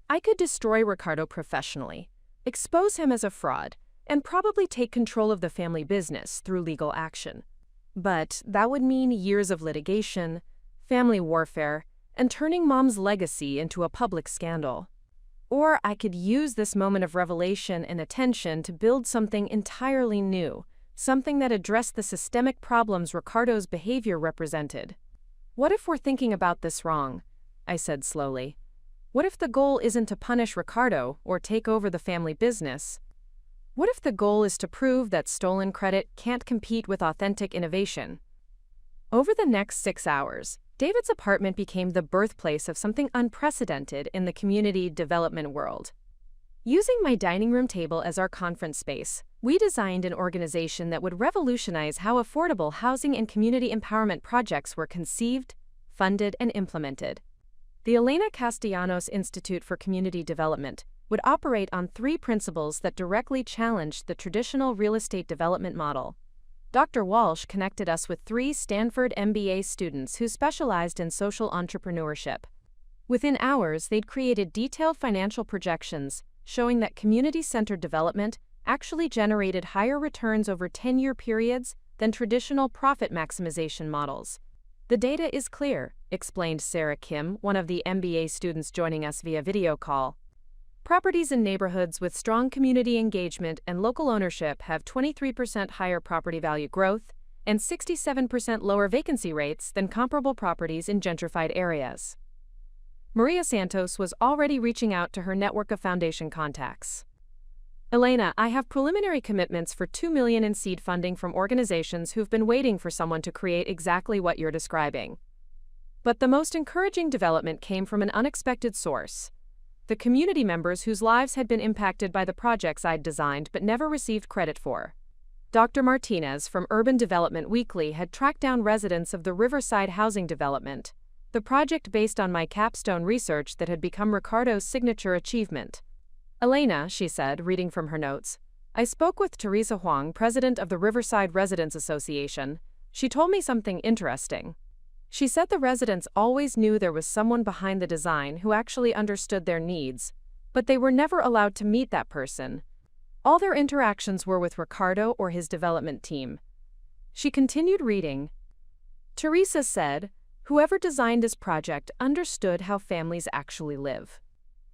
I could destroy Ricardo professionally, expose him as a fraud, and probably take control of the family business through legal action. But that would mean years of litigation, family warfare, and turning Mom's legacy into a public scandal. Or I could use this moment of revelation and attention to build something entirely new, something that addressed the systemic problems Ricardo's behavior represented. What if we're thinking about this wrong? I said slowly. What if the goal isn't to punish Ricardo or take over the family business? What if the goal is to prove that stolen credit can't compete with authentic innovation? Over the next 6 hours, David's apartment became the birthplace of something unprecedented in the community development world. Using my dining room table as our conference space, we designed an organization that would revolutionize how affordable housing and community empowerment projects were conceived, funded, and implemented. The Elena Castellanos Institute for Community Development would operate on 3 principles that directly challenged the traditional real estate development model. Dr. Walsh connected us with 3 Stanford MBA students who specialized in social entrepreneurship. Within hours, they'd created detailed financial projections showing that community-centered development actually generated higher returns over 10-year periods than traditional profit maximization models. The data is clear, explained Sarah Kim, one of the MBA students joining us via video call. Properties in neighborhoods with strong community engagement and local ownership have 23% higher property value growth and 67% lower vacancy rates than comparable properties in gentrified areas. Maria Santos was already reaching out to her network of foundation contacts. Elena, I have preliminary commitments for $2 million in seed funding from organizations who've been waiting for someone to create exactly what you're describing. But the most encouraging development came from an unexpected source. The community members whose lives had been impacted by the projects I'd designed but never received credit for. Dr. Martinez from Urban Development Weekly had tracked down residents of the Riverside housing development, the project based on my capstone research that had become Ricardo's signature achievement. Elena, she said, reading from her notes, I spoke with Teresa Huang, president of the Riverside Residents Association. She told me something interesting. She said the residents always knew there was someone behind the design who actually understood their needs, but they were never allowed to meet that person. All their interactions were with Ricardo or his development team. She continued reading. Teresa said, whoever designed this project understood how families actually live.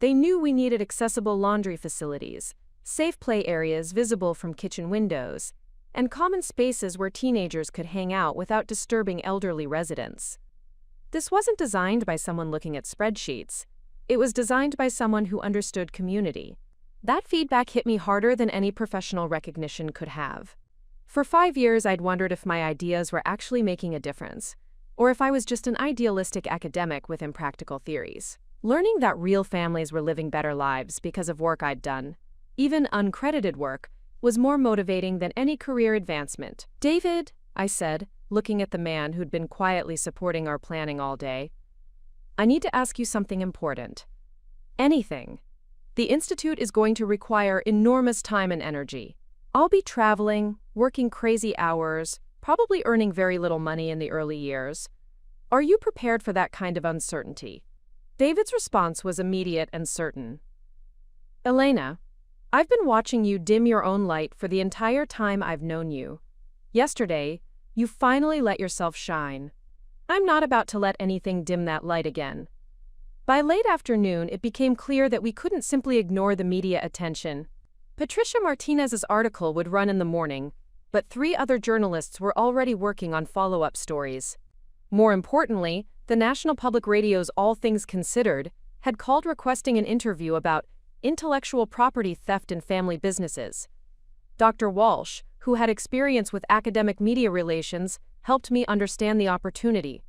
They knew we needed accessible laundry facilities, safe play areas visible from kitchen windows, and common spaces where teenagers could hang out without disturbing elderly residents. This wasn't designed by someone looking at spreadsheets. It was designed by someone who understood community. That feedback hit me harder than any professional recognition could have. For 5 years, I'd wondered if my ideas were actually making a difference, or if I was just an idealistic academic with impractical theories. Learning that real families were living better lives because of work I'd done, even uncredited work, was more motivating than any career advancement. David, I said, looking at the man who'd been quietly supporting our planning all day, I need to ask you something important. Anything. The Institute is going to require enormous time and energy. I'll be traveling, working crazy hours, probably earning very little money in the early years. Are you prepared for that kind of uncertainty? David's response was immediate and certain. Elena, I've been watching you dim your own light for the entire time I've known you. Yesterday, you finally let yourself shine. I'm not about to let anything dim that light again. By late afternoon, it became clear that we couldn't simply ignore the media attention. Patricia Martinez's article would run in the morning, but 3 other journalists were already working on follow-up stories. More importantly, the National Public Radio's All Things Considered had called requesting an interview about intellectual property theft in family businesses. Dr. Walsh, who had experience with academic media relations, helped me understand the opportunity.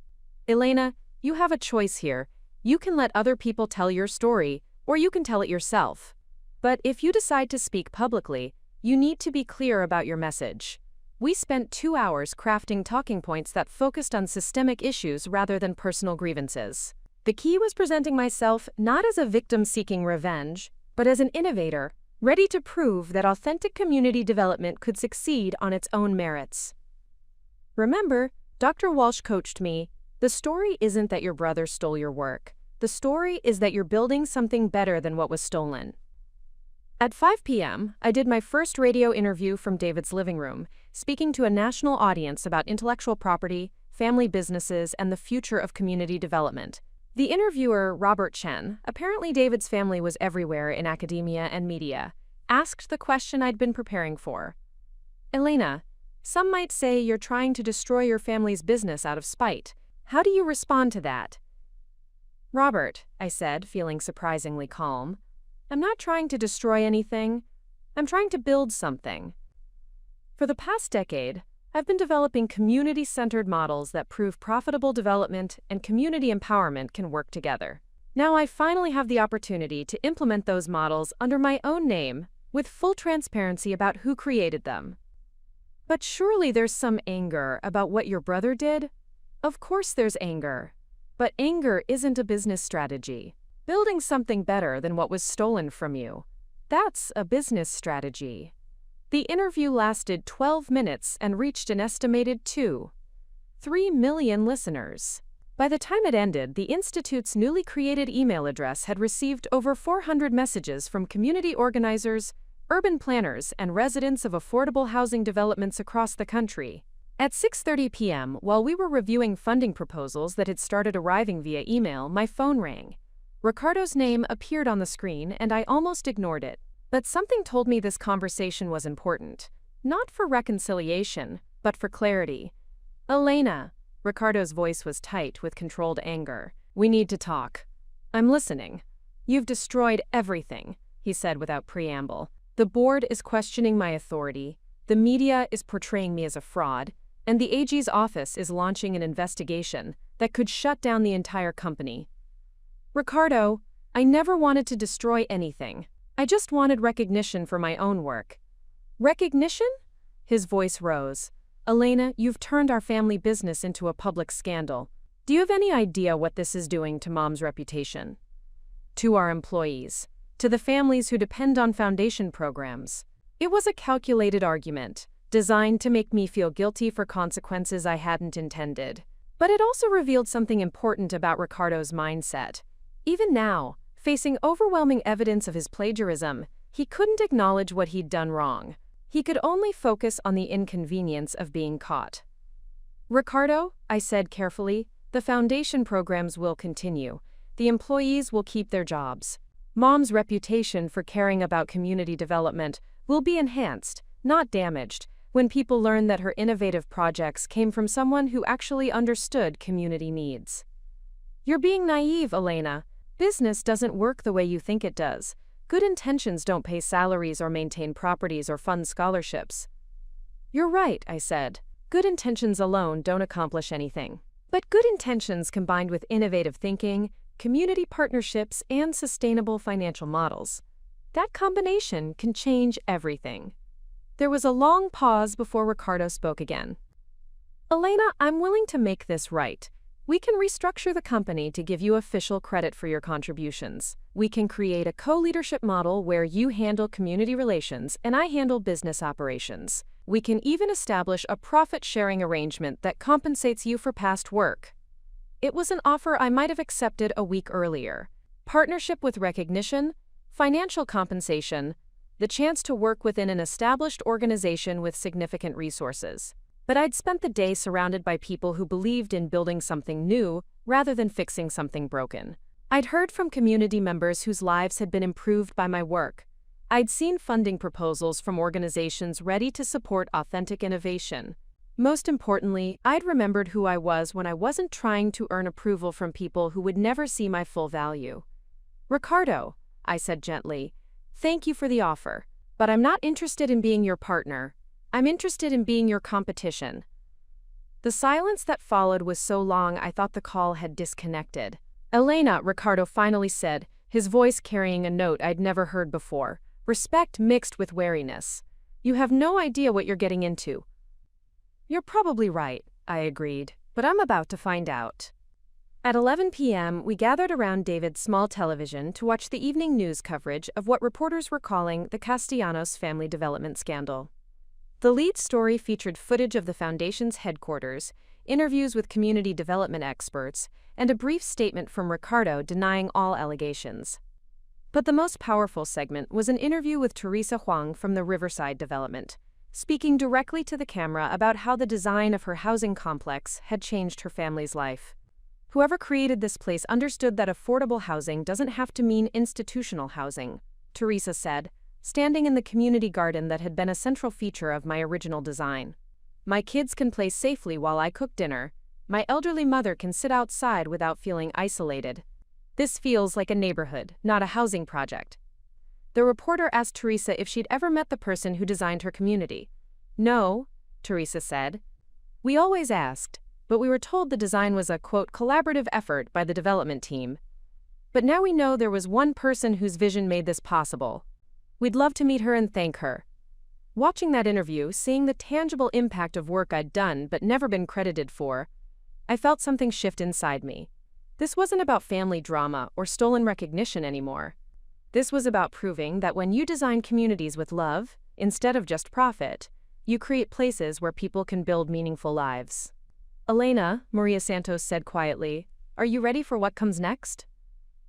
Elena, you have a choice here. You can let other people tell your story, or you can tell it yourself. But if you decide to speak publicly, you need to be clear about your message. We spent 2 hours crafting talking points that focused on systemic issues rather than personal grievances. The key was presenting myself not as a victim seeking revenge, but as an innovator, ready to prove that authentic community development could succeed on its own merits. Remember, Dr. Walsh coached me, the story isn't that your brother stole your work. The story is that you're building something better than what was stolen. At 5 p.m., I did my first radio interview from David's living room, speaking to a national audience about intellectual property, family businesses, and the future of community development. The interviewer, Robert Chen, apparently David's family was everywhere in academia and media, asked the question I'd been preparing for. Elena, some might say you're trying to destroy your family's business out of spite. How do you respond to that? Robert, I said, feeling surprisingly calm, I'm not trying to destroy anything. I'm trying to build something. For the past decade, I've been developing community-centered models that prove profitable development and community empowerment can work together. Now I finally have the opportunity to implement those models under my own name, with full transparency about who created them. But surely there's some anger about what your brother did? Of course there's anger. But anger isn't a business strategy. Building something better than what was stolen from you, that's a business strategy. The interview lasted 12 minutes and reached an estimated 2.3 million listeners. By the time it ended, the Institute's newly created email address had received over 400 messages from community organizers, urban planners, and residents of affordable housing developments across the country. At 6:30 p.m., while we were reviewing funding proposals that had started arriving via email, my phone rang. Ricardo's name appeared on the screen, and I almost ignored it. But something told me this conversation was important. Not for reconciliation, but for clarity. Elena, Ricardo's voice was tight with controlled anger. We need to talk. I'm listening. You've destroyed everything, he said without preamble. The board is questioning my authority, the media is portraying me as a fraud, and the AG's office is launching an investigation that could shut down the entire company. Ricardo, I never wanted to destroy anything. I just wanted recognition for my own work. Recognition? His voice rose. Elena, you've turned our family business into a public scandal. Do you have any idea what this is doing to Mom's reputation? To our employees. To the families who depend on foundation programs. It was a calculated argument, designed to make me feel guilty for consequences I hadn't intended. But it also revealed something important about Ricardo's mindset. Even now, facing overwhelming evidence of his plagiarism, he couldn't acknowledge what he'd done wrong. He could only focus on the inconvenience of being caught. Ricardo, I said carefully, the foundation programs will continue. The employees will keep their jobs. Mom's reputation for caring about community development will be enhanced, not damaged, when people learn that her innovative projects came from someone who actually understood community needs. You're being naive, Elena. Business doesn't work the way you think it does. Good intentions don't pay salaries or maintain properties or fund scholarships. You're right, I said. Good intentions alone don't accomplish anything. But good intentions combined with innovative thinking, community partnerships, and sustainable financial models. That combination can change everything. There was a long pause before Ricardo spoke again. Elena, I'm willing to make this right. We can restructure the company to give you official credit for your contributions. We can create a co-leadership model where you handle community relations and I handle business operations. We can even establish a profit-sharing arrangement that compensates you for past work. It was an offer I might have accepted a week earlier. Partnership with recognition, financial compensation, the chance to work within an established organization with significant resources. But I'd spent the day surrounded by people who believed in building something new rather than fixing something broken. I'd heard from community members whose lives had been improved by my work. I'd seen funding proposals from organizations ready to support authentic innovation. Most importantly, I'd remembered who I was when I wasn't trying to earn approval from people who would never see my full value. Ricardo, I said gently, thank you for the offer, but I'm not interested in being your partner. I'm interested in being your competition. The silence that followed was so long I thought the call had disconnected. Elena, Ricardo finally said, his voice carrying a note I'd never heard before, respect mixed with wariness. "You have no idea what you're getting into." "You're probably right," I agreed, "but I'm about to find out." At 11 p.m., we gathered around David's small television to watch the evening news coverage of what reporters were calling the Castellanos family development scandal. The lead story featured footage of the foundation's headquarters, interviews with community development experts, and a brief statement from Ricardo denying all allegations. But the most powerful segment was an interview with Teresa Huang from the Riverside development, speaking directly to the camera about how the design of her housing complex had changed her family's life. "Whoever created this place understood that affordable housing doesn't have to mean institutional housing," Teresa said, standing in the community garden that had been a central feature of my original design. "My kids can play safely while I cook dinner. My elderly mother can sit outside without feeling isolated. This feels like a neighborhood, not a housing project." The reporter asked Teresa if she'd ever met the person who designed her community. "No," Teresa said. "We always asked, but we were told the design was a, quote, collaborative effort by the development team. But now we know there was one person whose vision made this possible. We'd love to meet her and thank her." Watching that interview, seeing the tangible impact of work I'd done but never been credited for, I felt something shift inside me. This wasn't about family drama or stolen recognition anymore. This was about proving that when you design communities with love, instead of just profit, you create places where people can build meaningful lives. "Elena," Maria Santos said quietly, "are you ready for what comes next?"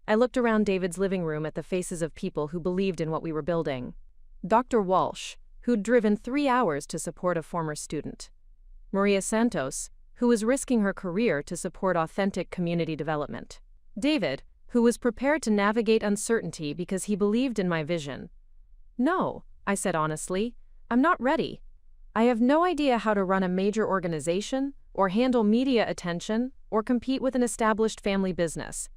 I looked around David's living room at the faces of people who believed in what we were building. Dr. Walsh, who'd driven 3 hours to support a former student. Maria Santos, who was risking her career to support authentic community development. David, who was prepared to navigate uncertainty because he believed in my vision. "No," I said honestly, "I'm not ready. I have no idea how to run a major organization, or handle media attention, or compete with an established family business."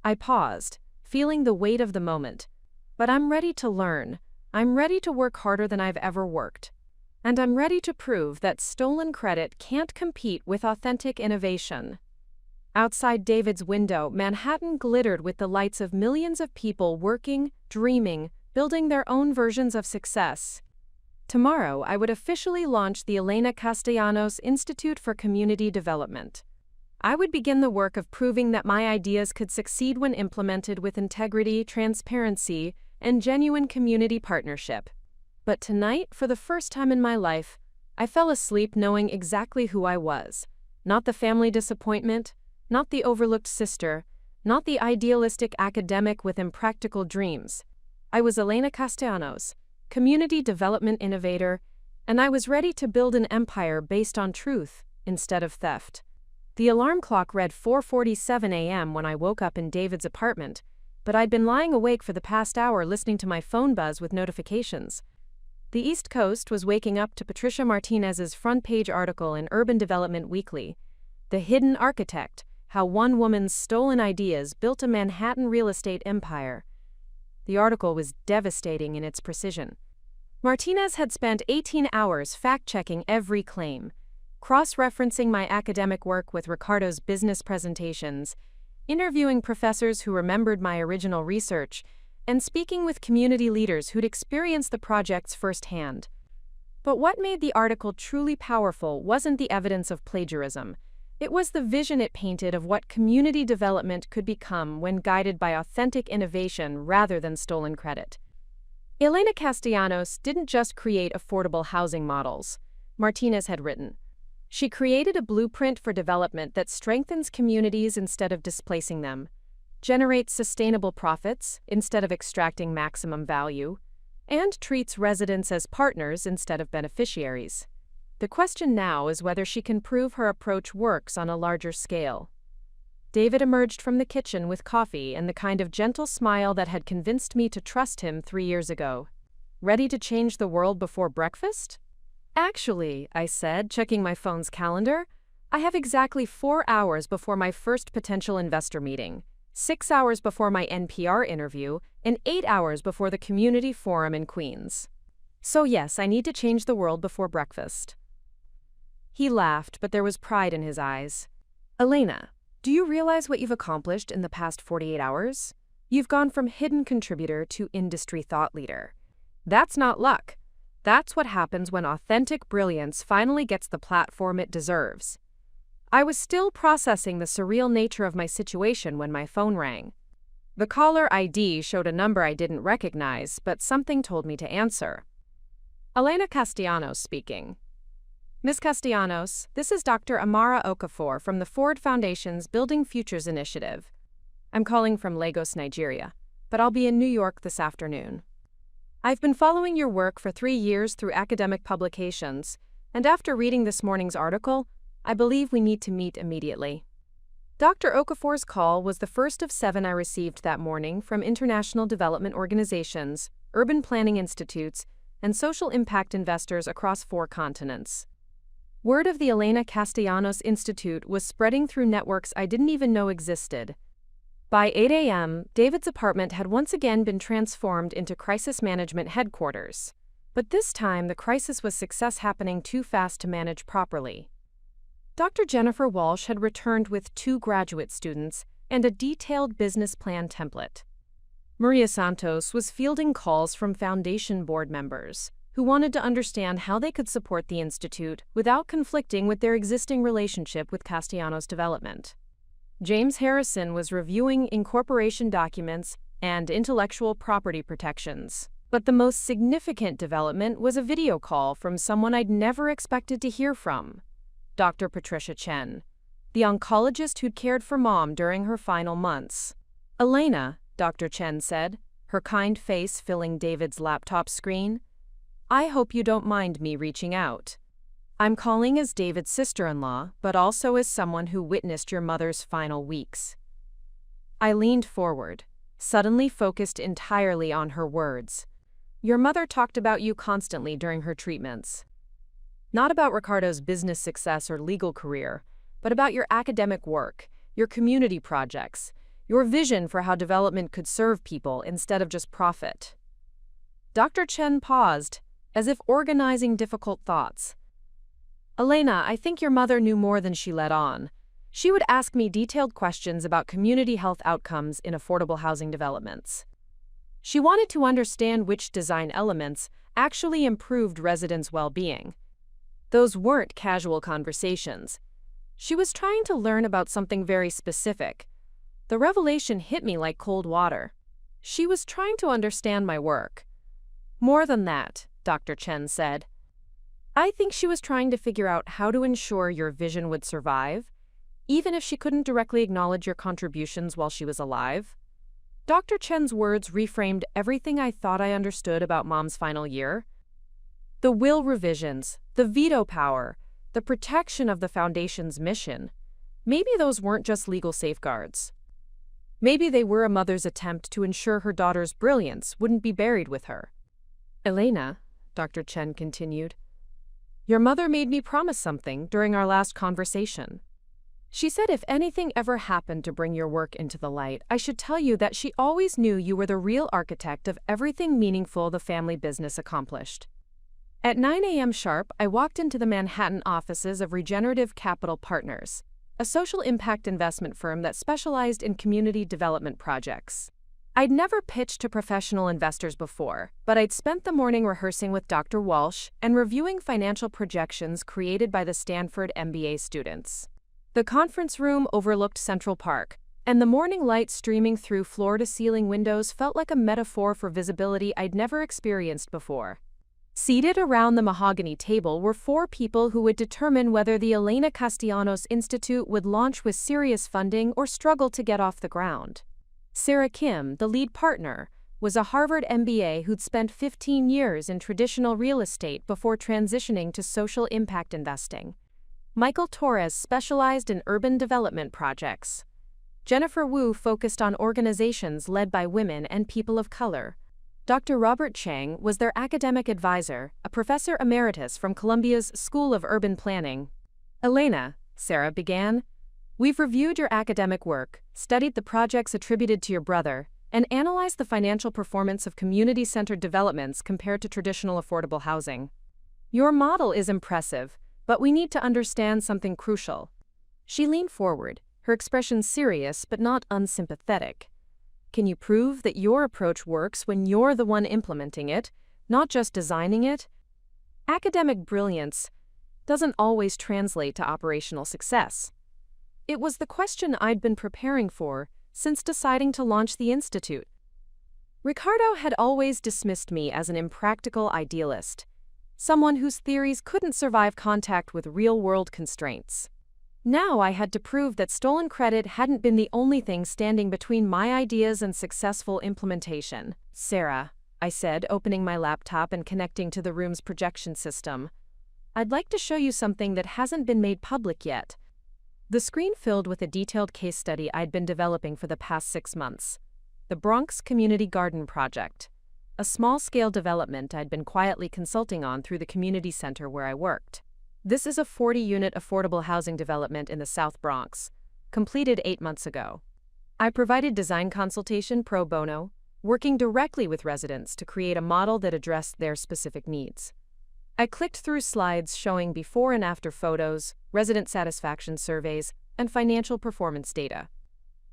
I paused, feeling the weight of the moment. "But I'm ready to learn. I'm ready to work harder than I've ever worked. And I'm ready to prove that stolen credit can't compete with authentic innovation." Outside David's window, Manhattan glittered with the lights of millions of people working, dreaming, building their own versions of success. Tomorrow, I would officially launch the Elena Castellanos Institute for Community Development. I would begin the work of proving that my ideas could succeed when implemented with integrity, transparency, and genuine community partnership. But tonight, for the first time in my life, I fell asleep knowing exactly who I was. Not the family disappointment, not the overlooked sister, not the idealistic academic with impractical dreams. I was Elena Castellanos, community development innovator, and I was ready to build an empire based on truth instead of theft. The alarm clock read 4:47 a.m. when I woke up in David's apartment, but I'd been lying awake for the past hour listening to my phone buzz with notifications. The East Coast was waking up to Patricia Martinez's front-page article in Urban Development Weekly, "The Hidden Architect: How One Woman's Stolen Ideas Built a Manhattan Real Estate Empire." The article was devastating in its precision. Martinez had spent 18 hours fact-checking every claim, cross-referencing my academic work with Ricardo's business presentations, interviewing professors who remembered my original research, and speaking with community leaders who'd experienced the projects firsthand. But what made the article truly powerful wasn't the evidence of plagiarism. It was the vision it painted of what community development could become when guided by authentic innovation rather than stolen credit. Elena Castellanos didn't just create affordable housing models, Martinez had written. She created a blueprint for development that strengthens communities instead of displacing them, generates sustainable profits instead of extracting maximum value, and treats residents as partners instead of beneficiaries. The question now is whether she can prove her approach works on a larger scale. David emerged from the kitchen with coffee and the kind of gentle smile that had convinced me to trust him 3 years ago. "Ready to change the world before breakfast?" "Actually," I said, checking my phone's calendar, "I have exactly 4 hours before my first potential investor meeting, 6 hours before my NPR interview, and 8 hours before the community forum in Queens. So yes, I need to change the world before breakfast." He laughed, but there was pride in his eyes. "Elena, do you realize what you've accomplished in the past 48 hours? You've gone from hidden contributor to industry thought leader. That's not luck. That's what happens when authentic brilliance finally gets the platform it deserves. I was still processing the surreal nature of my situation when my phone rang. The caller ID showed a number I didn't recognize, but something told me to answer. Elena Castellanos speaking. Ms. Castellanos, this is Dr. Amara Okafor from the Ford Foundation's Building Futures Initiative. I'm calling from Lagos, Nigeria, but I'll be in New York this afternoon. I've been following your work for 3 years through academic publications, and after reading this morning's article, I believe we need to meet immediately. Dr. Okafor's call was the first of 7 I received that morning from international development organizations, urban planning institutes, and social impact investors across 4 continents. Word of the Elena Castellanos Institute was spreading through networks I didn't even know existed. By 8 a.m., David's apartment had once again been transformed into crisis management headquarters. But this time, the crisis was success happening too fast to manage properly. Dr. Jennifer Walsh had returned with 2 graduate students and a detailed business plan template. Maria Santos was fielding calls from Foundation board members who wanted to understand how they could support the Institute without conflicting with their existing relationship with Castellanos Development. James Harrison was reviewing incorporation documents and intellectual property protections. But the most significant development was a video call from someone I'd never expected to hear from. Dr. Patricia Chen, the oncologist who'd cared for Mom during her final months. Elena, Dr. Chen said, her kind face filling David's laptop screen, I hope you don't mind me reaching out. I'm calling as David's sister-in-law, but also as someone who witnessed your mother's final weeks. I leaned forward, suddenly focused entirely on her words. Your mother talked about you constantly during her treatments. Not about Ricardo's business success or legal career, but about your academic work, your community projects, your vision for how development could serve people instead of just profit. Dr. Chen paused, as if organizing difficult thoughts. Elena, I think your mother knew more than she let on. She would ask me detailed questions about community health outcomes in affordable housing developments. She wanted to understand which design elements actually improved residents' well-being. Those weren't casual conversations. She was trying to learn about something very specific. The revelation hit me like cold water. She was trying to understand my work. More than that, Dr. Chen said. I think she was trying to figure out how to ensure your vision would survive, even if she couldn't directly acknowledge your contributions while she was alive. Dr. Chen's words reframed everything I thought I understood about Mom's final year. The will revisions, the veto power, the protection of the Foundation's mission. Maybe those weren't just legal safeguards. Maybe they were a mother's attempt to ensure her daughter's brilliance wouldn't be buried with her. Elena, Dr. Chen continued, your mother made me promise something during our last conversation. She said if anything ever happened to bring your work into the light, I should tell you that she always knew you were the real architect of everything meaningful the family business accomplished. At 9 a.m. sharp, I walked into the Manhattan offices of Regenerative Capital Partners, a social impact investment firm that specialized in community development projects. I'd never pitched to professional investors before, but I'd spent the morning rehearsing with Dr. Walsh and reviewing financial projections created by the Stanford MBA students. The conference room overlooked Central Park, and the morning light streaming through floor-to-ceiling windows felt like a metaphor for visibility I'd never experienced before. Seated around the mahogany table were 4 people who would determine whether the Elena Castellanos Institute would launch with serious funding or struggle to get off the ground. Sarah Kim, the lead partner, was a Harvard MBA who'd spent 15 years in traditional real estate before transitioning to social impact investing. Michael Torres specialized in urban development projects. Jennifer Wu focused on organizations led by women and people of color. Dr. Robert Chang was their academic advisor, a professor emeritus from Columbia's School of Urban Planning. Elena, Sarah began, we've reviewed your academic work, studied the projects attributed to your brother, and analyzed the financial performance of community-centered developments compared to traditional affordable housing. Your model is impressive, but we need to understand something crucial. She leaned forward, her expression serious but not unsympathetic. Can you prove that your approach works when you're the one implementing it, not just designing it? Academic brilliance doesn't always translate to operational success. It was the question I'd been preparing for since deciding to launch the Institute. Ricardo had always dismissed me as an impractical idealist, someone whose theories couldn't survive contact with real-world constraints. Now I had to prove that stolen credit hadn't been the only thing standing between my ideas and successful implementation. "Sarah," I said, opening my laptop and connecting to the room's projection system, "I'd like to show you something that hasn't been made public yet." The screen filled with a detailed case study I'd been developing for the past 6 months. The Bronx Community Garden Project, a small-scale development I'd been quietly consulting on through the community center where I worked. This is a 40-unit affordable housing development in the South Bronx, completed 8 months ago. I provided design consultation pro bono, working directly with residents to create a model that addressed their specific needs. I clicked through slides showing before and after photos, resident satisfaction surveys, and financial performance data.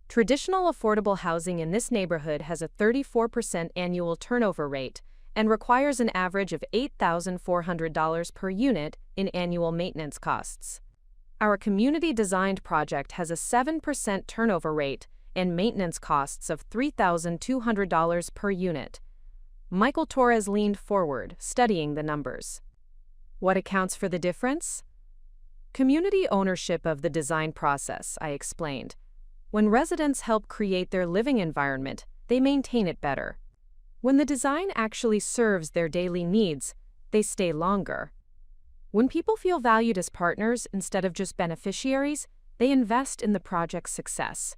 Traditional affordable housing in this neighborhood has a 34% annual turnover rate and requires an average of $8,400 per unit in annual maintenance costs. Our community-designed project has a 7% turnover rate and maintenance costs of $3,200 per unit. Michael Torres leaned forward, studying the numbers. What accounts for the difference? Community ownership of the design process, I explained. When residents help create their living environment, they maintain it better. When the design actually serves their daily needs, they stay longer. When people feel valued as partners instead of just beneficiaries, they invest in the project's success.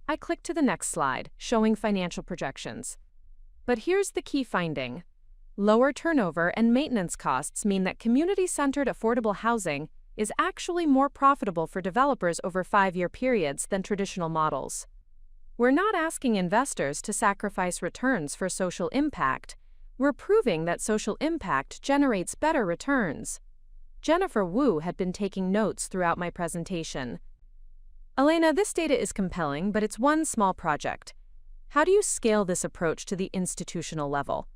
I clicked to the next slide, showing financial projections. But here's the key finding. Lower turnover and maintenance costs mean that community-centered affordable housing is actually more profitable for developers over 5-year periods than traditional models. We're not asking investors to sacrifice returns for social impact. We're proving that social impact generates better returns. Jennifer Wu had been taking notes throughout my presentation. "Elena, this data is compelling, but it's one small project. How do you scale this approach to the institutional level?"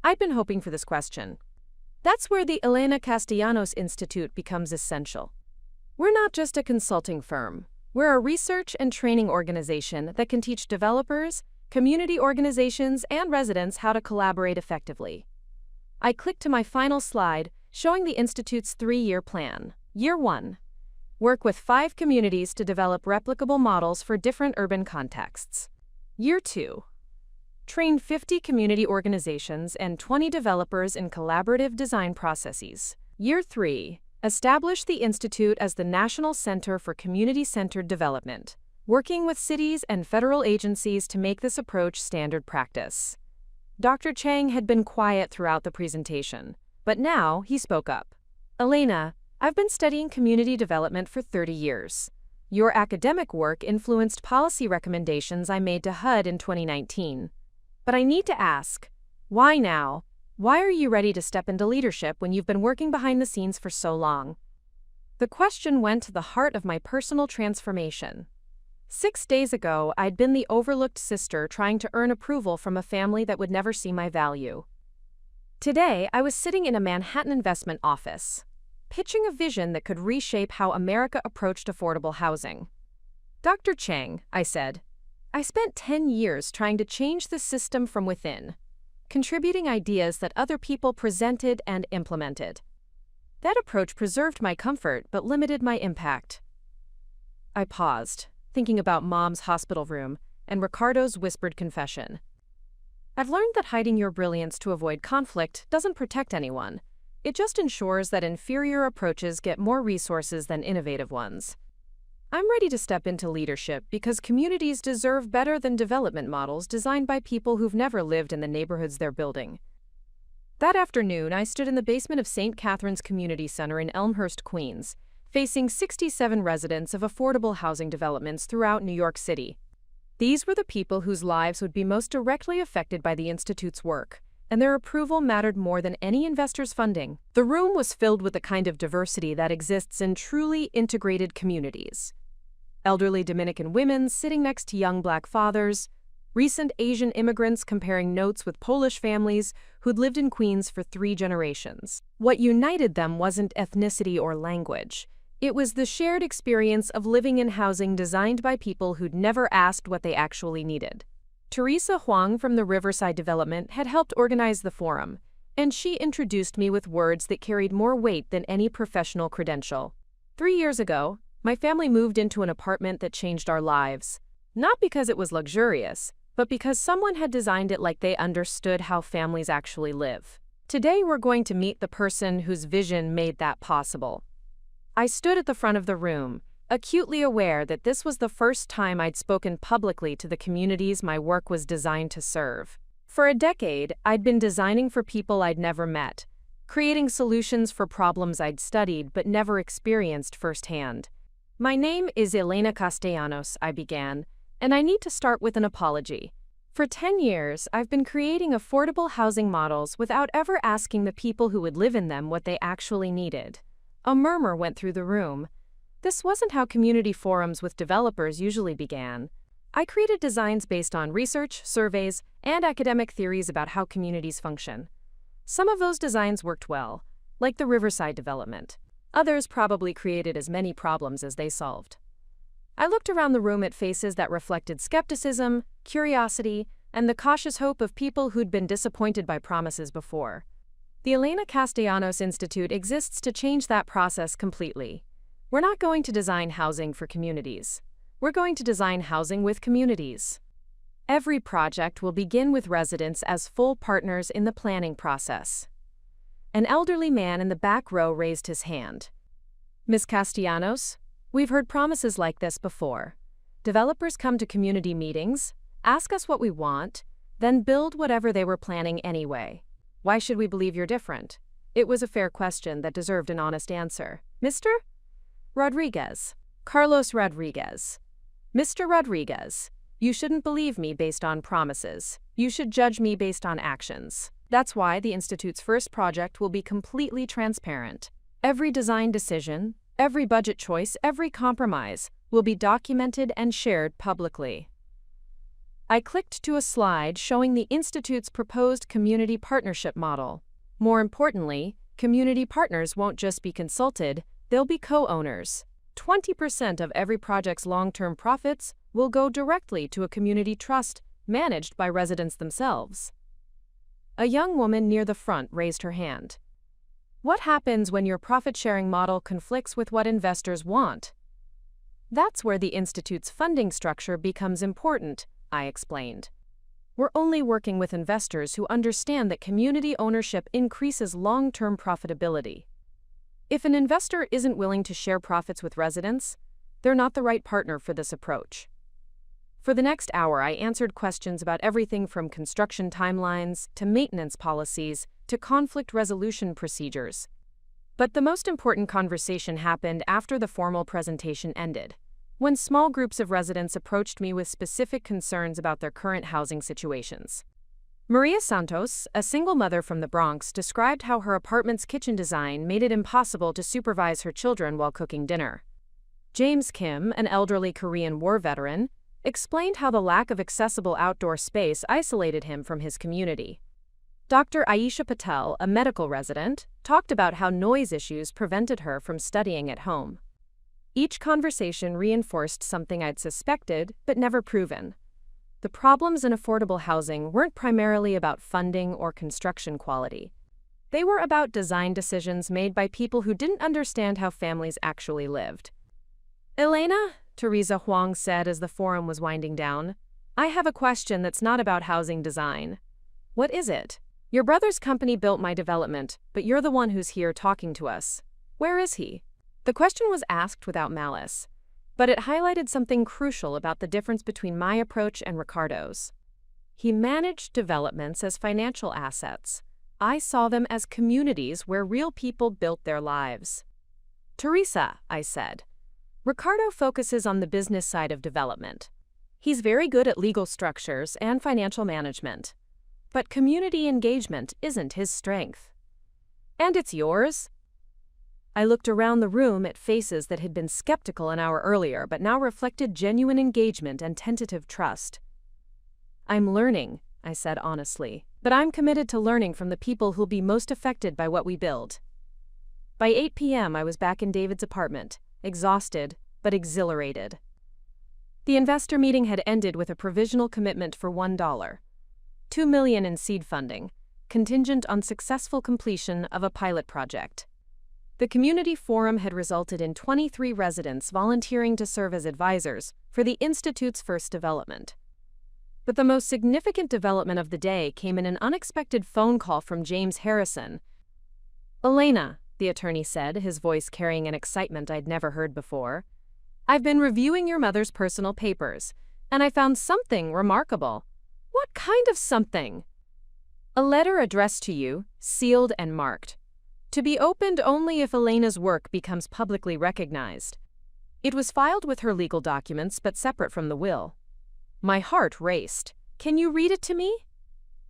I'd been hoping for this question. That's where the Elena Castellanos Institute becomes essential. We're not just a consulting firm. We're a research and training organization that can teach developers, community organizations, and residents how to collaborate effectively. I clicked to my final slide, showing the Institute's 3-year plan. Year 1. Work with 5 communities to develop replicable models for different urban contexts. Year 2. Train 50 community organizations and 20 developers in collaborative design processes. Year 3. Establish the Institute as the National Center for Community-Centered Development, working with cities and federal agencies to make this approach standard practice. Dr. Chang had been quiet throughout the presentation, but now he spoke up. "Elena, I've been studying community development for 30 years. Your academic work influenced policy recommendations I made to HUD in 2019. But I need to ask, why now? Why are you ready to step into leadership when you've been working behind the scenes for so long?" The question went to the heart of my personal transformation. 6 days ago, I'd been the overlooked sister trying to earn approval from a family that would never see my value. Today, I was sitting in a Manhattan investment office, pitching a vision that could reshape how America approached affordable housing. "Dr. Chang," I said, "I spent 10 years trying to change the system from within, contributing ideas that other people presented and implemented. That approach preserved my comfort but limited my impact." I paused, thinking about Mom's hospital room and Ricardo's whispered confession. "I've learned that hiding your brilliance to avoid conflict doesn't protect anyone. It just ensures that inferior approaches get more resources than innovative ones. I'm ready to step into leadership because communities deserve better than development models designed by people who've never lived in the neighborhoods they're building." That afternoon, I stood in the basement of St. Catherine's Community Center in Elmhurst, Queens, facing 67 residents of affordable housing developments throughout New York City. These were the people whose lives would be most directly affected by the Institute's work, and their approval mattered more than any investor's funding. The room was filled with the kind of diversity that exists in truly integrated communities. Elderly Dominican women sitting next to young Black fathers, Recent Asian immigrants comparing notes with Polish families who'd lived in Queens for 3 generations. What united them wasn't ethnicity or language. It was the shared experience of living in housing designed by people who'd never asked what they actually needed. Teresa Huang from the Riverside Development had helped organize the forum, and she introduced me with words that carried more weight than any professional credential. 3 years ago, my family moved into an apartment that changed our lives. Not because it was luxurious, but because someone had designed it like they understood how families actually live. Today we're going to meet the person whose vision made that possible. I stood at the front of the room, acutely aware that this was the first time I'd spoken publicly to the communities my work was designed to serve. For a decade, I'd been designing for people I'd never met, creating solutions for problems I'd studied but never experienced firsthand. My name is Elena Castellanos, I began, and I need to start with an apology. For 10 years, I've been creating affordable housing models without ever asking the people who would live in them what they actually needed. A murmur went through the room. This wasn't how community forums with developers usually began. I created designs based on research, surveys, and academic theories about how communities function. Some of those designs worked well, like the Riverside Development. Others probably created as many problems as they solved. I looked around the room at faces that reflected skepticism, curiosity, and the cautious hope of people who'd been disappointed by promises before. The Elena Castellanos Institute exists to change that process completely. We're not going to design housing for communities. We're going to design housing with communities. Every project will begin with residents as full partners in the planning process. An elderly man in the back row raised his hand. Ms. Castellanos, we've heard promises like this before. Developers come to community meetings, ask us what we want, then build whatever they were planning anyway. Why should we believe you're different? It was a fair question that deserved an honest answer. Mr. Rodriguez. Carlos Rodriguez. Mr. Rodriguez, you shouldn't believe me based on promises. You should judge me based on actions. That's why the Institute's first project will be completely transparent. Every design decision, every budget choice, every compromise will be documented and shared publicly. I clicked to a slide showing the Institute's proposed community partnership model. More importantly, community partners won't just be consulted, they'll be co-owners. 20% of every project's long-term profits will go directly to a community trust managed by residents themselves. A young woman near the front raised her hand. What happens when your profit-sharing model conflicts with what investors want? That's where the Institute's funding structure becomes important, I explained. We're only working with investors who understand that community ownership increases long-term profitability. If an investor isn't willing to share profits with residents, they're not the right partner for this approach. For the next hour, I answered questions about everything from construction timelines to maintenance policies to conflict resolution procedures. But the most important conversation happened after the formal presentation ended, when small groups of residents approached me with specific concerns about their current housing situations. Maria Santos, a single mother from the Bronx, described how her apartment's kitchen design made it impossible to supervise her children while cooking dinner. James Kim, an elderly Korean War veteran, explained how the lack of accessible outdoor space isolated him from his community. Dr. Aisha Patel, a medical resident, talked about how noise issues prevented her from studying at home. Each conversation reinforced something I'd suspected but never proven. The problems in affordable housing weren't primarily about funding or construction quality. They were about design decisions made by people who didn't understand how families actually lived. Elena, Teresa Huang said as the forum was winding down, I have a question that's not about housing design. What is it? Your brother's company built my development, but you're the one who's here talking to us. Where is he? The question was asked without malice, but it highlighted something crucial about the difference between my approach and Ricardo's. He managed developments as financial assets. I saw them as communities where real people built their lives. Teresa, I said, Ricardo focuses on the business side of development. He's very good at legal structures and financial management. But community engagement isn't his strength. And it's yours? I looked around the room at faces that had been skeptical an hour earlier but now reflected genuine engagement and tentative trust. I'm learning, I said honestly, but I'm committed to learning from the people who'll be most affected by what we build. By 8 p.m., I was back in David's apartment, exhausted but exhilarated. The investor meeting had ended with a provisional commitment for $1, $2 million in seed funding, contingent on successful completion of a pilot project. The community forum had resulted in 23 residents volunteering to serve as advisors for the Institute's first development. But the most significant development of the day came in an unexpected phone call from James Harrison. "Elena," the attorney said, his voice carrying an excitement I'd never heard before, "I've been reviewing your mother's personal papers, and I found something remarkable." "What kind of something?" "A letter addressed to you, sealed and marked, to be opened only if Elena's work becomes publicly recognized. It was filed with her legal documents but separate from the will." My heart raced. "Can you read it to me?"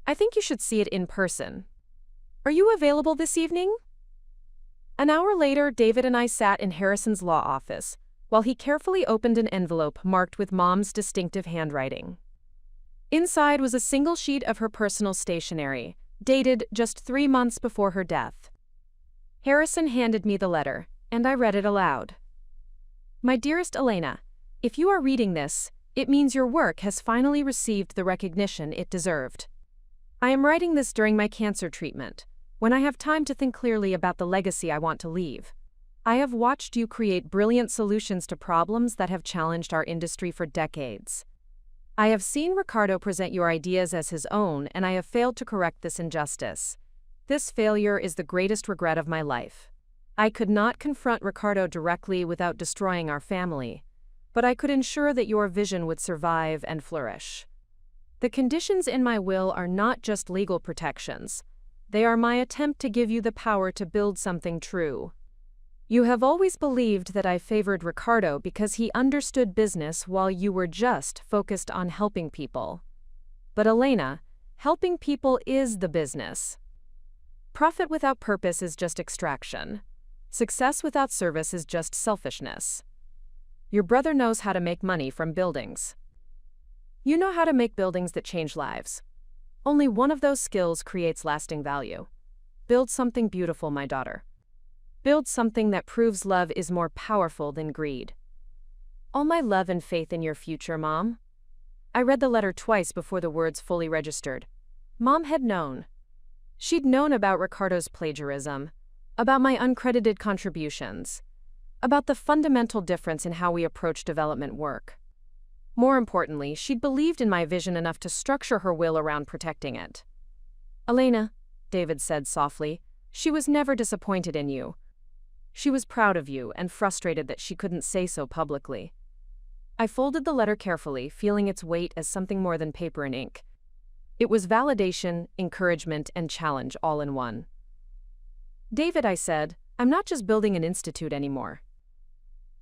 "I think you should see it in person." "Are you available this evening?" An hour later, David and I sat in Harrison's law office, while he carefully opened an envelope marked with Mom's distinctive handwriting. Inside was a single sheet of her personal stationery, dated just 3 months before her death. Harrison handed me the letter, and I read it aloud. "My dearest Elena, if you are reading this, it means your work has finally received the recognition it deserved. I am writing this during my cancer treatment, when I have time to think clearly about the legacy I want to leave. I have watched you create brilliant solutions to problems that have challenged our industry for decades. I have seen Ricardo present your ideas as his own, and I have failed to correct this injustice. This failure is the greatest regret of my life. I could not confront Ricardo directly without destroying our family, but I could ensure that your vision would survive and flourish. The conditions in my will are not just legal protections. They are my attempt to give you the power to build something true. You have always believed that I favored Ricardo because he understood business while you were just focused on helping people. But Elena, helping people is the business. Profit without purpose is just extraction. Success without service is just selfishness. Your brother knows how to make money from buildings. You know how to make buildings that change lives. Only one of those skills creates lasting value. Build something beautiful, my daughter. Build something that proves love is more powerful than greed. All my love and faith in your future, Mom." I read the letter twice before the words fully registered. Mom had known. She'd known about Ricardo's plagiarism, about my uncredited contributions, about the fundamental difference in how we approach development work. More importantly, she'd believed in my vision enough to structure her will around protecting it. "Elena," David said softly, "she was never disappointed in you. She was proud of you and frustrated that she couldn't say so publicly." I folded the letter carefully, feeling its weight as something more than paper and ink. It was validation, encouragement, and challenge all in one. "David," I said, "I'm not just building an institute anymore.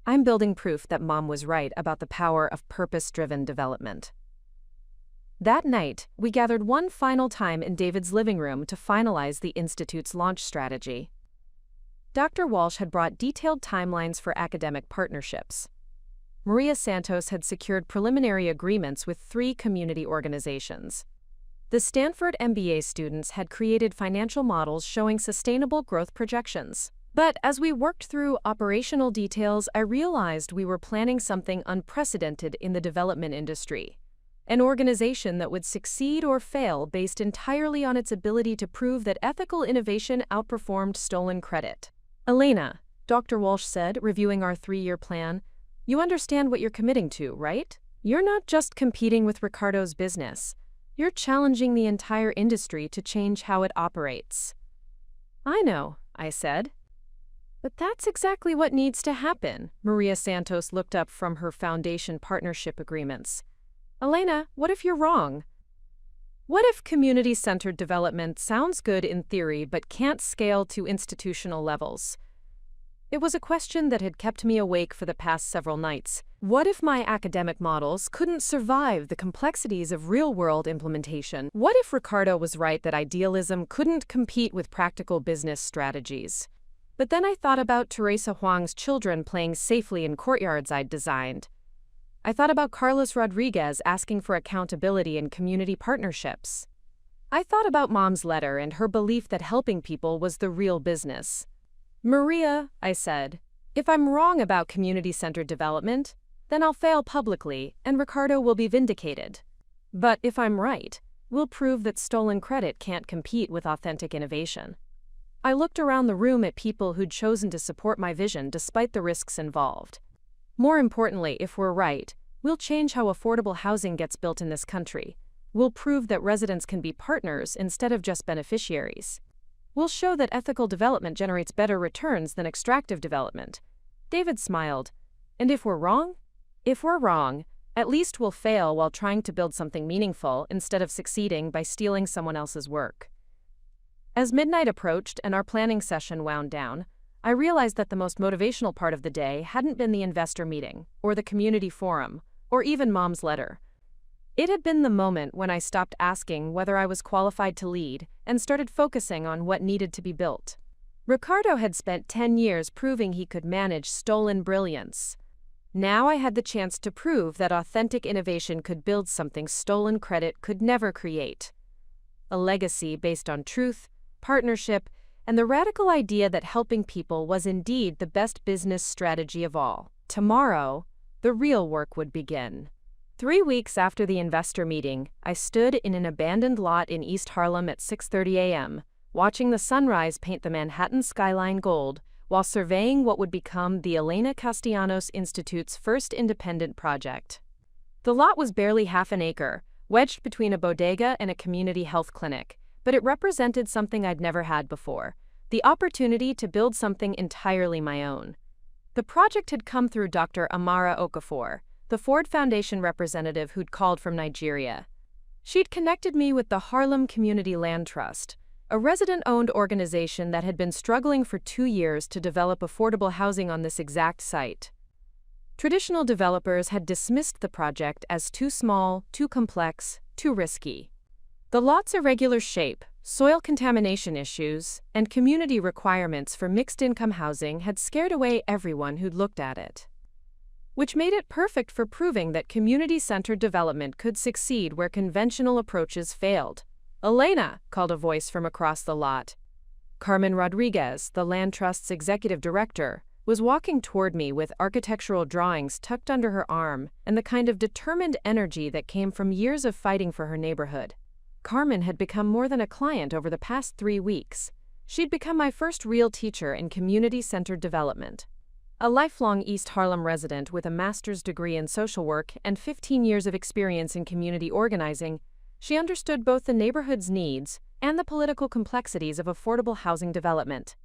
I'm building proof that Mom was right about the power of purpose-driven development." That night, we gathered one final time in David's living room to finalize the Institute's launch strategy. Dr. Walsh had brought detailed timelines for academic partnerships. Maria Santos had secured preliminary agreements with 3 community organizations. The Stanford MBA students had created financial models showing sustainable growth projections. But as we worked through operational details, I realized we were planning something unprecedented in the development industry. An organization that would succeed or fail based entirely on its ability to prove that ethical innovation outperformed stolen credit. "Elena," Dr. Walsh said, reviewing our 3-year plan, "you understand what you're committing to, right? You're not just competing with Ricardo's business. You're challenging the entire industry to change how it operates." "I know," I said. "But that's exactly what needs to happen." Maria Santos looked up from her foundation partnership agreements. "Elena, what if you're wrong? What if community-centered development sounds good in theory but can't scale to institutional levels?" It was a question that had kept me awake for the past several nights. What if my academic models couldn't survive the complexities of real-world implementation? What if Ricardo was right that idealism couldn't compete with practical business strategies? But then I thought about Teresa Huang's children playing safely in courtyards I'd designed. I thought about Carlos Rodriguez asking for accountability in community partnerships. I thought about Mom's letter and her belief that helping people was the real business. Maria, I said, if I'm wrong about community-centered development, then I'll fail publicly and Ricardo will be vindicated. But if I'm right, we'll prove that stolen credit can't compete with authentic innovation. I looked around the room at people who'd chosen to support my vision despite the risks involved. More importantly, if we're right, we'll change how affordable housing gets built in this country. We'll prove that residents can be partners instead of just beneficiaries. We'll show that ethical development generates better returns than extractive development. David smiled. And if we're wrong? If we're wrong, at least we'll fail while trying to build something meaningful instead of succeeding by stealing someone else's work. As midnight approached and our planning session wound down, I realized that the most motivational part of the day hadn't been the investor meeting, or the community forum, or even Mom's letter. It had been the moment when I stopped asking whether I was qualified to lead and started focusing on what needed to be built. Ricardo had spent 10 years proving he could manage stolen brilliance. Now I had the chance to prove that authentic innovation could build something stolen credit could never create. A legacy based on truth, partnership, and the radical idea that helping people was indeed the best business strategy of all. Tomorrow, the real work would begin. 3 weeks after the investor meeting, I stood in an abandoned lot in East Harlem at 6:30 a.m., watching the sunrise paint the Manhattan skyline gold while surveying what would become the Elena Castellanos Institute's first independent project. The lot was barely half an acre, wedged between a bodega and a community health clinic, but it represented something I'd never had before, the opportunity to build something entirely my own. The project had come through Dr. Amara Okafor, the Ford Foundation representative who'd called from Nigeria. She'd connected me with the Harlem Community Land Trust, a resident-owned organization that had been struggling for 2 years to develop affordable housing on this exact site. Traditional developers had dismissed the project as too small, too complex, too risky. The lot's irregular shape, soil contamination issues, and community requirements for mixed-income housing had scared away everyone who'd looked at it, which made it perfect for proving that community-centered development could succeed where conventional approaches failed. "Elena," called a voice from across the lot. Carmen Rodriguez, the Land Trust's executive director, was walking toward me with architectural drawings tucked under her arm and the kind of determined energy that came from years of fighting for her neighborhood. Carmen had become more than a client over the past 3 weeks. She'd become my first real teacher in community-centered development. A lifelong East Harlem resident with a master's degree in social work and 15 years of experience in community organizing, she understood both the neighborhood's needs and the political complexities of affordable housing development.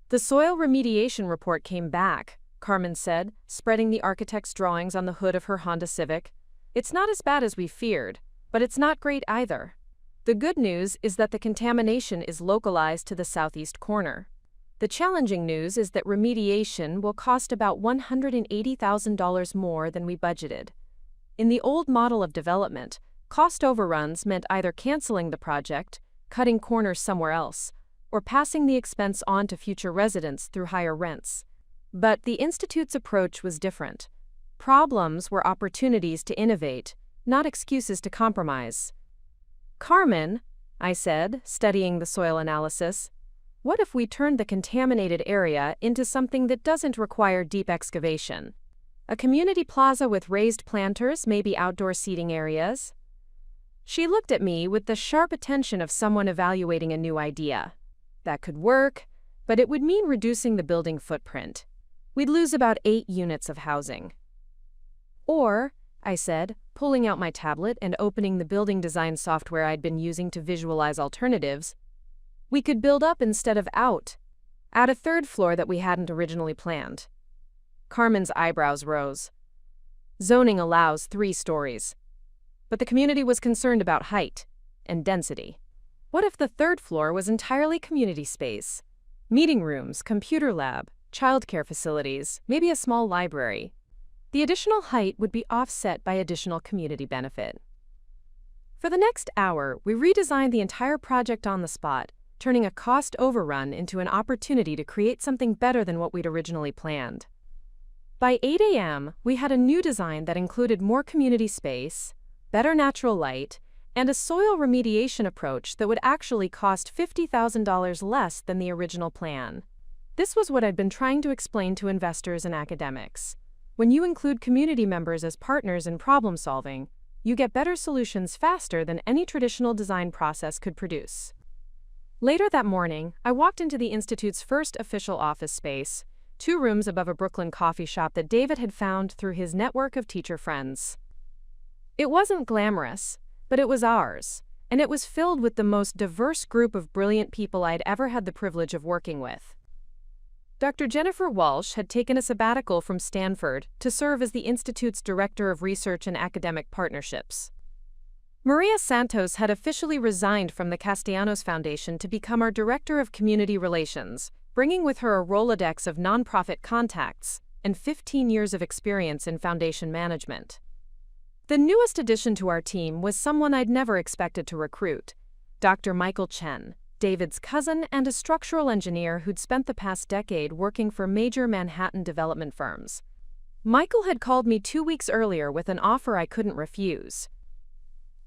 "The soil remediation report came back," Carmen said, spreading the architect's drawings on the hood of her Honda Civic. "It's not as bad as we feared, but it's not great either. The good news is that the contamination is localized to the southeast corner. The challenging news is that remediation will cost about $180,000 more than we budgeted. In the old model of development, cost overruns meant either canceling the project, cutting corners somewhere else, or passing the expense on to future residents through higher rents. But the Institute's approach was different. Problems were opportunities to innovate, not excuses to compromise. "Carmen," I said, studying the soil analysis, "what if we turned the contaminated area into something that doesn't require deep excavation? A community plaza with raised planters, maybe outdoor seating areas?" She looked at me with the sharp attention of someone evaluating a new idea. "That could work, but it would mean reducing the building footprint. We'd lose about 8 units of housing." "Or," I said, pulling out my tablet and opening the building design software I'd been using to visualize alternatives, "we could build up instead of out. Add a 3rd floor that we hadn't originally planned." Carmen's eyebrows rose. "Zoning allows 3 stories. But the community was concerned about height and density. What if the 3rd floor was entirely community space? Meeting rooms, computer lab, childcare facilities, maybe a small library. The additional height would be offset by additional community benefit." For the next hour, we redesigned the entire project on the spot, turning a cost overrun into an opportunity to create something better than what we'd originally planned. By 8 a.m., we had a new design that included more community space, better natural light, and a soil remediation approach that would actually cost $50,000 less than the original plan. This was what I'd been trying to explain to investors and academics. When you include community members as partners in problem solving, you get better solutions faster than any traditional design process could produce. Later that morning, I walked into the Institute's first official office space, 2 rooms above a Brooklyn coffee shop that David had found through his network of teacher friends. It wasn't glamorous, but it was ours, and it was filled with the most diverse group of brilliant people I'd ever had the privilege of working with. Dr. Jennifer Walsh had taken a sabbatical from Stanford to serve as the Institute's Director of Research and Academic Partnerships. Maria Santos had officially resigned from the Castellanos Foundation to become our Director of Community Relations, bringing with her a Rolodex of nonprofit contacts and 15 years of experience in foundation management. The newest addition to our team was someone I'd never expected to recruit, Dr. Michael Chen, David's cousin and a structural engineer who'd spent the past decade working for major Manhattan development firms. Michael had called me 2 weeks earlier with an offer I couldn't refuse.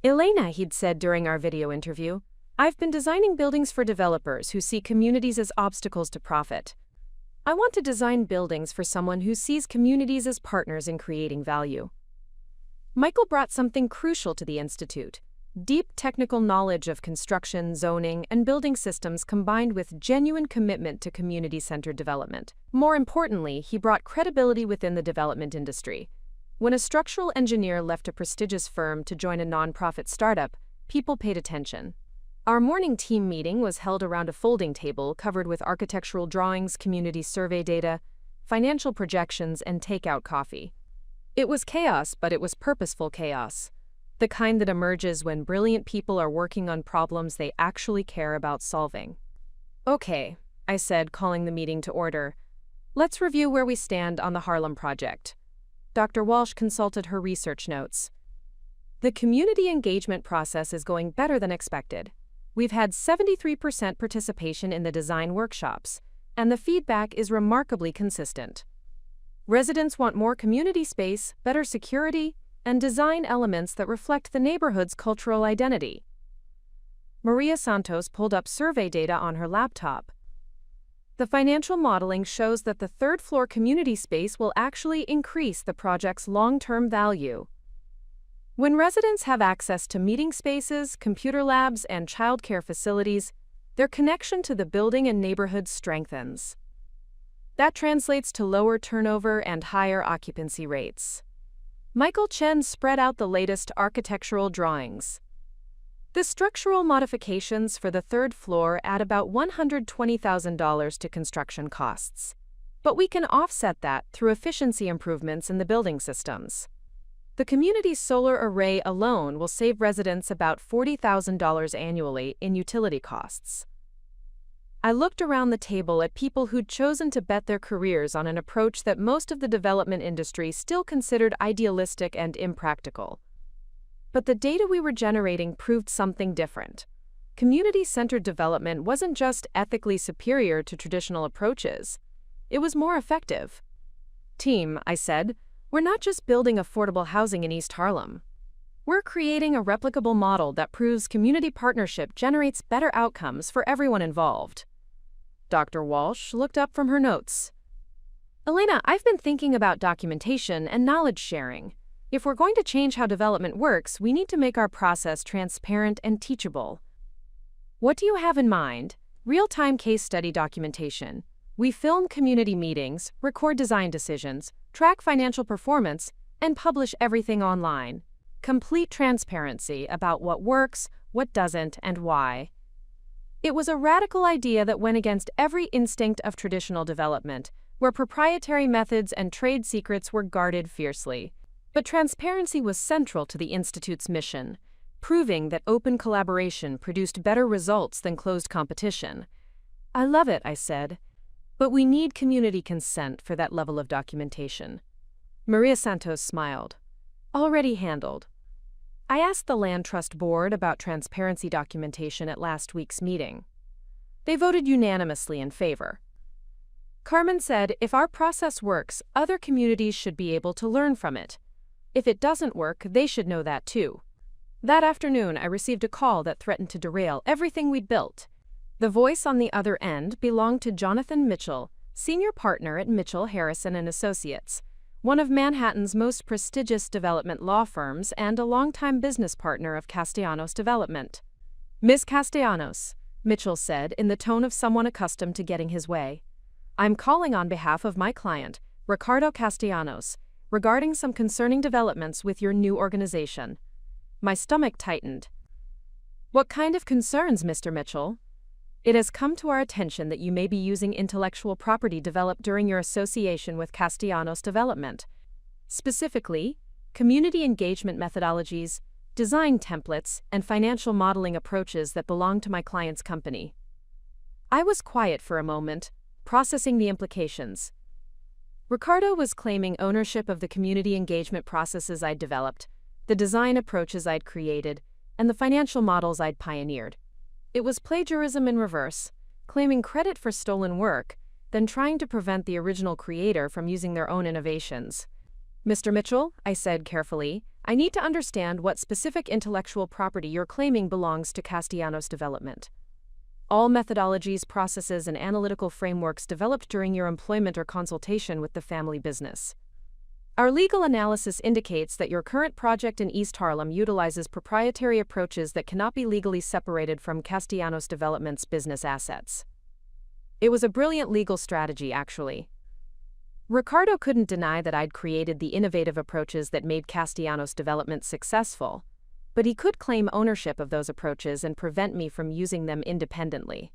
"Elena," he'd said during our video interview, "I've been designing buildings for developers who see communities as obstacles to profit. I want to design buildings for someone who sees communities as partners in creating value." Michael brought something crucial to the Institute: deep technical knowledge of construction, zoning, and building systems combined with genuine commitment to community-centered development. More importantly, he brought credibility within the development industry. When a structural engineer left a prestigious firm to join a nonprofit startup, people paid attention. Our morning team meeting was held around a folding table covered with architectural drawings, community survey data, financial projections, and takeout coffee. It was chaos, but it was purposeful chaos. The kind that emerges when brilliant people are working on problems they actually care about solving. "Okay," I said, calling the meeting to order. "Let's review where we stand on the Harlem project." Dr. Walsh consulted her research notes. "The community engagement process is going better than expected. We've had 73% participation in the design workshops, and the feedback is remarkably consistent. Residents want more community space, better security, and design elements that reflect the neighborhood's cultural identity." Maria Santos pulled up survey data on her laptop. "The financial modeling shows that the third-floor community space will actually increase the project's long-term value. When residents have access to meeting spaces, computer labs, and childcare facilities, their connection to the building and neighborhood strengthens. That translates to lower turnover and higher occupancy rates." Michael Chen spread out the latest architectural drawings. "The structural modifications for the third floor add about $120,000 to construction costs. But we can offset that through efficiency improvements in the building systems. The community's solar array alone will save residents about $40,000 annually in utility costs." I looked around the table at people who'd chosen to bet their careers on an approach that most of the development industry still considered idealistic and impractical. But the data we were generating proved something different. Community-centered development wasn't just ethically superior to traditional approaches. It was more effective. "Team," I said, "we're not just building affordable housing in East Harlem. We're creating a replicable model that proves community partnership generates better outcomes for everyone involved." Dr. Walsh looked up from her notes. "Elena, I've been thinking about documentation and knowledge sharing. If we're going to change how development works, we need to make our process transparent and teachable." "What do you have in mind?" "Real-time case study documentation. We film community meetings, record design decisions, track financial performance, and publish everything online. Complete transparency about what works, what doesn't, and why." It was a radical idea that went against every instinct of traditional development, where proprietary methods and trade secrets were guarded fiercely. But transparency was central to the Institute's mission, proving that open collaboration produced better results than closed competition. "I love it," I said, "but we need community consent for that level of documentation." Maria Santos smiled. "Already handled." I asked the Land Trust Board about transparency documentation at last week's meeting. They voted unanimously in favor. Carmen said if our process works, other communities should be able to learn from it. If it doesn't work, they should know that too. That afternoon, I received a call that threatened to derail everything we'd built. The voice on the other end belonged to Jonathan Mitchell, senior partner at Mitchell, Harrison & Associates, one of Manhattan's most prestigious development law firms and a longtime business partner of Castellanos Development. "Ms. Castellanos," Mitchell said in the tone of someone accustomed to getting his way, "I'm calling on behalf of my client, Ricardo Castellanos, regarding some concerning developments with your new organization." My stomach tightened. "What kind of concerns, Mr. Mitchell?" "It has come to our attention that you may be using intellectual property developed during your association with Castellanos Development. Specifically, community engagement methodologies, design templates, and financial modeling approaches that belong to my client's company." I was quiet for a moment, processing the implications. Ricardo was claiming ownership of the community engagement processes I'd developed, the design approaches I'd created, and the financial models I'd pioneered. It was plagiarism in reverse, claiming credit for stolen work, then trying to prevent the original creator from using their own innovations. "Mr. Mitchell," I said carefully, "I need to understand what specific intellectual property you're claiming belongs to Castellanos Development." "All methodologies, processes, and analytical frameworks developed during your employment or consultation with the family business. Our legal analysis indicates that your current project in East Harlem utilizes proprietary approaches that cannot be legally separated from Castellanos Development's business assets." It was a brilliant legal strategy, actually. Ricardo couldn't deny that I'd created the innovative approaches that made Castellanos Development successful, but he could claim ownership of those approaches and prevent me from using them independently.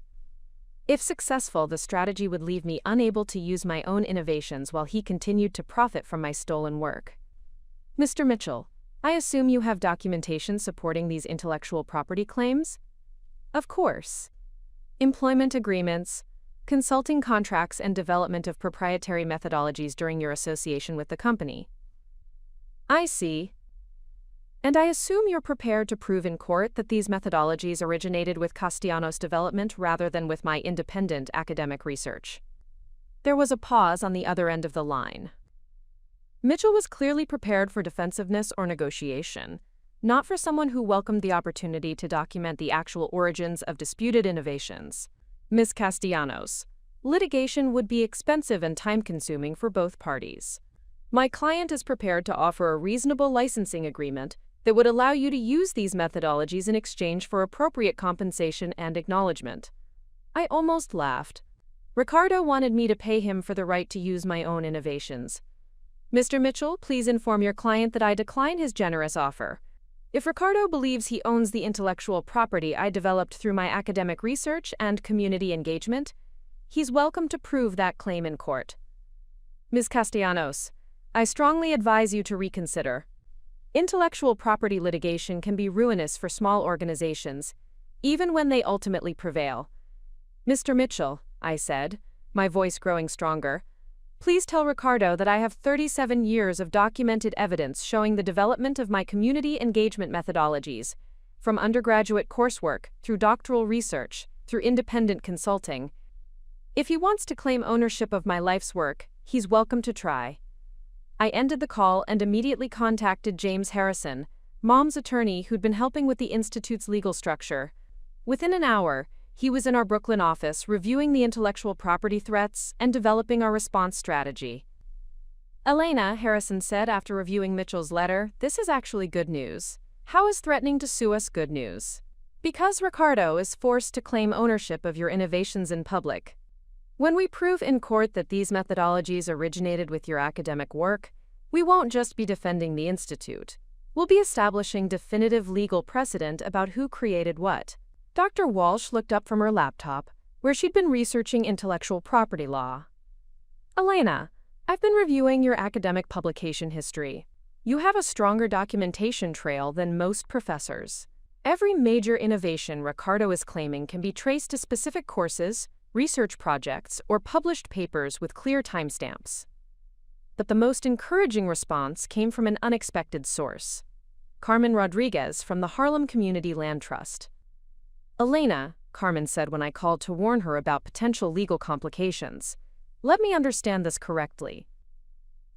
If successful, the strategy would leave me unable to use my own innovations while he continued to profit from my stolen work. "Mr. Mitchell, I assume you have documentation supporting these intellectual property claims?" "Of course. Employment agreements, consulting contracts, and development of proprietary methodologies during your association with the company." "I see. And I assume you're prepared to prove in court that these methodologies originated with Castellanos Development rather than with my independent academic research." There was a pause on the other end of the line. Mitchell was clearly prepared for defensiveness or negotiation, not for someone who welcomed the opportunity to document the actual origins of disputed innovations. "Ms. Castellanos, litigation would be expensive and time-consuming for both parties. My client is prepared to offer a reasonable licensing agreement that would allow you to use these methodologies in exchange for appropriate compensation and acknowledgement." I almost laughed. Ricardo wanted me to pay him for the right to use my own innovations. "Mr. Mitchell, please inform your client that I decline his generous offer. If Ricardo believes he owns the intellectual property I developed through my academic research and community engagement, he's welcome to prove that claim in court." "Ms. Castellanos, I strongly advise you to reconsider. Intellectual property litigation can be ruinous for small organizations, even when they ultimately prevail." "Mr. Mitchell," I said, my voice growing stronger, "please tell Ricardo that I have 37 years of documented evidence showing the development of my community engagement methodologies, from undergraduate coursework, through doctoral research, through independent consulting. If he wants to claim ownership of my life's work, he's welcome to try." I ended the call and immediately contacted James Harrison, Mom's attorney who'd been helping with the Institute's legal structure. Within an hour, he was in our Brooklyn office reviewing the intellectual property threats and developing our response strategy. "Elena," Harrison said after reviewing Mitchell's letter, "this is actually good news." "How is threatening to sue us good news?" "Because Ricardo is forced to claim ownership of your innovations in public. When we prove in court that these methodologies originated with your academic work, we won't just be defending the Institute. We'll be establishing definitive legal precedent about who created what." Dr. Walsh looked up from her laptop, where she'd been researching intellectual property law. "Elena, I've been reviewing your academic publication history. You have a stronger documentation trail than most professors. Every major innovation Ricardo is claiming can be traced to specific courses, research projects, or published papers with clear timestamps. But the most encouraging response came from an unexpected source. Carmen Rodriguez from the Harlem Community Land Trust. "Elena," Carmen said when I called to warn her about potential legal complications, Let me understand this correctly.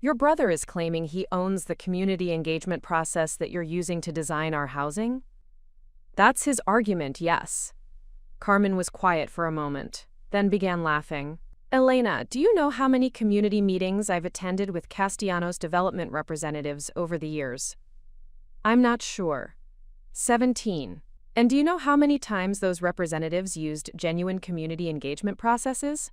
Your brother is claiming he owns the community engagement process that you're using to design our housing? That's his argument, yes. Carmen was quiet for a moment, then began laughing. Elena, do you know how many community meetings I've attended with Castellanos development representatives over the years? I'm not sure. 17. And do you know how many times those representatives used genuine community engagement processes?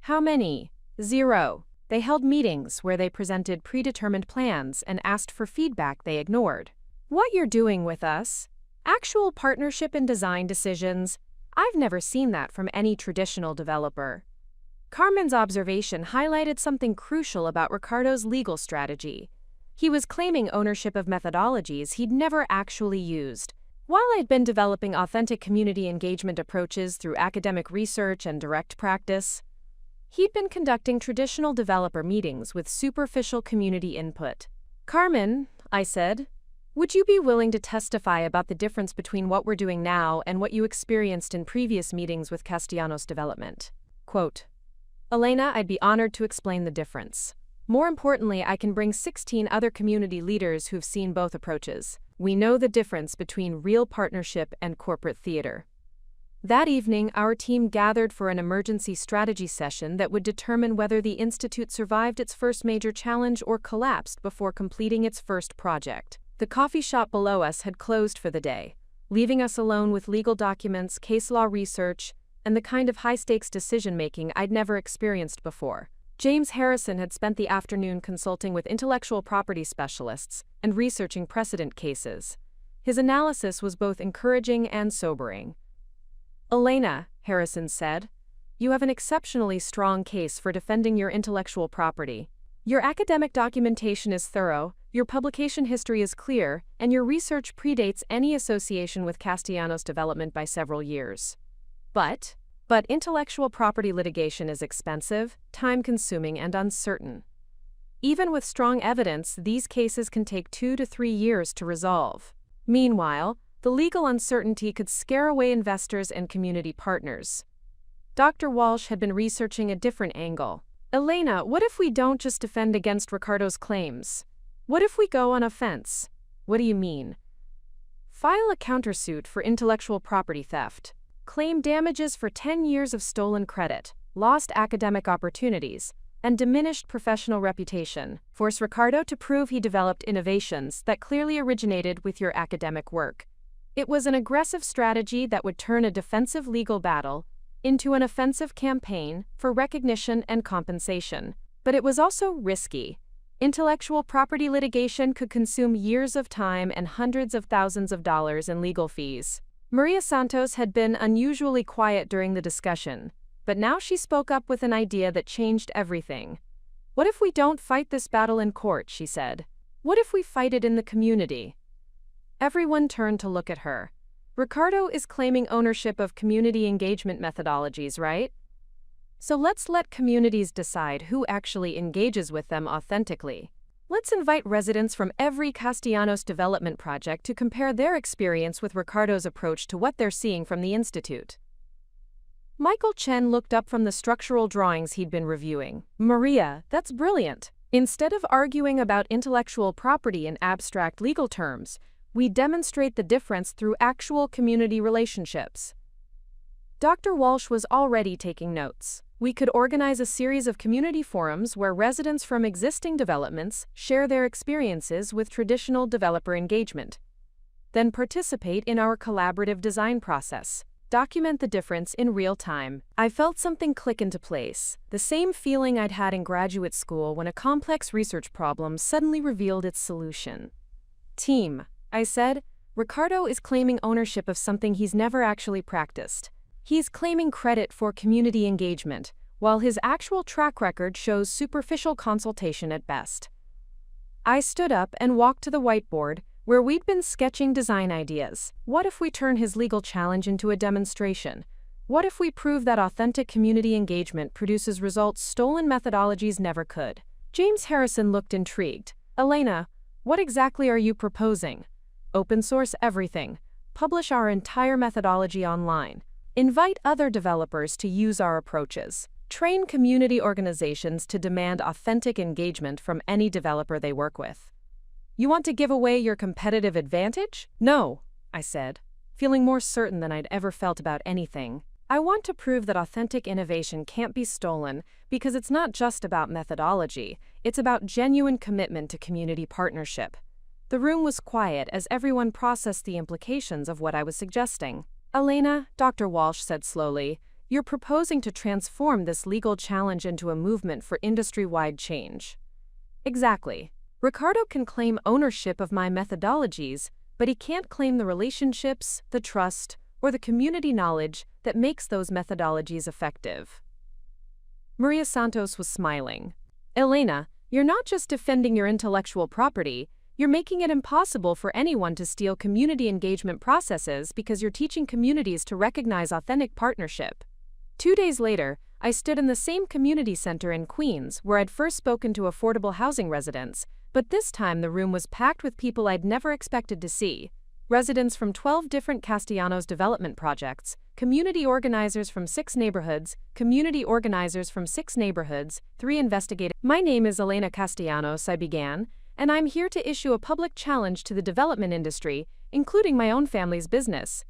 How many? 0. They held meetings where they presented predetermined plans and asked for feedback they ignored. What you're doing with us? Actual partnership and design decisions? I've never seen that from any traditional developer. Carmen's observation highlighted something crucial about Ricardo's legal strategy. He was claiming ownership of methodologies he'd never actually used. While I'd been developing authentic community engagement approaches through academic research and direct practice, he'd been conducting traditional developer meetings with superficial community input. Carmen, I said, would you be willing to testify about the difference between what we're doing now and what you experienced in previous meetings with Castellanos Development? Quote, Elena, I'd be honored to explain the difference. More importantly, I can bring 16 other community leaders who've seen both approaches. We know the difference between real partnership and corporate theater. That evening, our team gathered for an emergency strategy session that would determine whether the Institute survived its first major challenge or collapsed before completing its first project. The coffee shop below us had closed for the day, leaving us alone with legal documents, case law research, and the kind of high-stakes decision-making I'd never experienced before. James Harrison had spent the afternoon consulting with intellectual property specialists and researching precedent cases. His analysis was both encouraging and sobering. Elena, Harrison said, you have an exceptionally strong case for defending your intellectual property. Your academic documentation is thorough, your publication history is clear, and your research predates any association with Castellanos Development by several years. But intellectual property litigation is expensive, time-consuming, and uncertain. Even with strong evidence, these cases can take 2 to 3 years to resolve. Meanwhile, the legal uncertainty could scare away investors and community partners. Dr. Walsh had been researching a different angle. Elena, what if we don't just defend against Ricardo's claims? What if we go on offense? What do you mean? File a countersuit for intellectual property theft. Claim damages for 10 years of stolen credit, lost academic opportunities, and diminished professional reputation. Force Ricardo to prove he developed innovations that clearly originated with your academic work. It was an aggressive strategy that would turn a defensive legal battle into an offensive campaign for recognition and compensation. But it was also risky. Intellectual property litigation could consume years of time and hundreds of thousands of dollars in legal fees. Maria Santos had been unusually quiet during the discussion, but now she spoke up with an idea that changed everything. What if we don't fight this battle in court, she said. What if we fight it in the community? Everyone turned to look at her. Ricardo is claiming ownership of community engagement methodologies, right? So let's let communities decide who actually engages with them authentically. Let's invite residents from every Castellanos development project to compare their experience with Ricardo's approach to what they're seeing from the Institute. Michael Chen looked up from the structural drawings he'd been reviewing. Maria, that's brilliant. Instead of arguing about intellectual property in abstract legal terms, we demonstrate the difference through actual community relationships. Dr. Walsh was already taking notes. We could organize a series of community forums where residents from existing developments share their experiences with traditional developer engagement. Then participate in our collaborative design process. Document the difference in real time. I felt something click into place, the same feeling I'd had in graduate school when a complex research problem suddenly revealed its solution. Team, I said, Ricardo is claiming ownership of something he's never actually practiced. He's claiming credit for community engagement, while his actual track record shows superficial consultation at best. I stood up and walked to the whiteboard, where we'd been sketching design ideas. What if we turn his legal challenge into a demonstration? What if we prove that authentic community engagement produces results stolen methodologies never could? James Harrison looked intrigued. Elena, what exactly are you proposing? Open source everything. Publish our entire methodology online. Invite other developers to use our approaches. train community organizations to demand authentic engagement from any developer they work with. You want to give away your competitive advantage? No, I said, feeling more certain than I'd ever felt about anything. I want to prove that authentic innovation can't be stolen because it's not just about methodology, it's about genuine commitment to community partnership. The room was quiet as everyone processed the implications of what I was suggesting. Elena, Dr. Walsh said slowly, you're proposing to transform this legal challenge into a movement for industry-wide change. Exactly. Ricardo can claim ownership of my methodologies, but he can't claim the relationships, the trust, or the community knowledge that makes those methodologies effective. Maria Santos was smiling. Elena, you're not just defending your intellectual property, you're making it impossible for anyone to steal community engagement processes because you're teaching communities to recognize authentic partnership. 2 days later, I stood in the same community center in Queens where I'd first spoken to affordable housing residents, but this time the room was packed with people I'd never expected to see. Residents from 12 different Castellanos development projects, community organizers from 6 neighborhoods, 3 investigators. My name is Elena Castellanos, I began, and I'm here to issue a public challenge to the development industry, including my own family's business.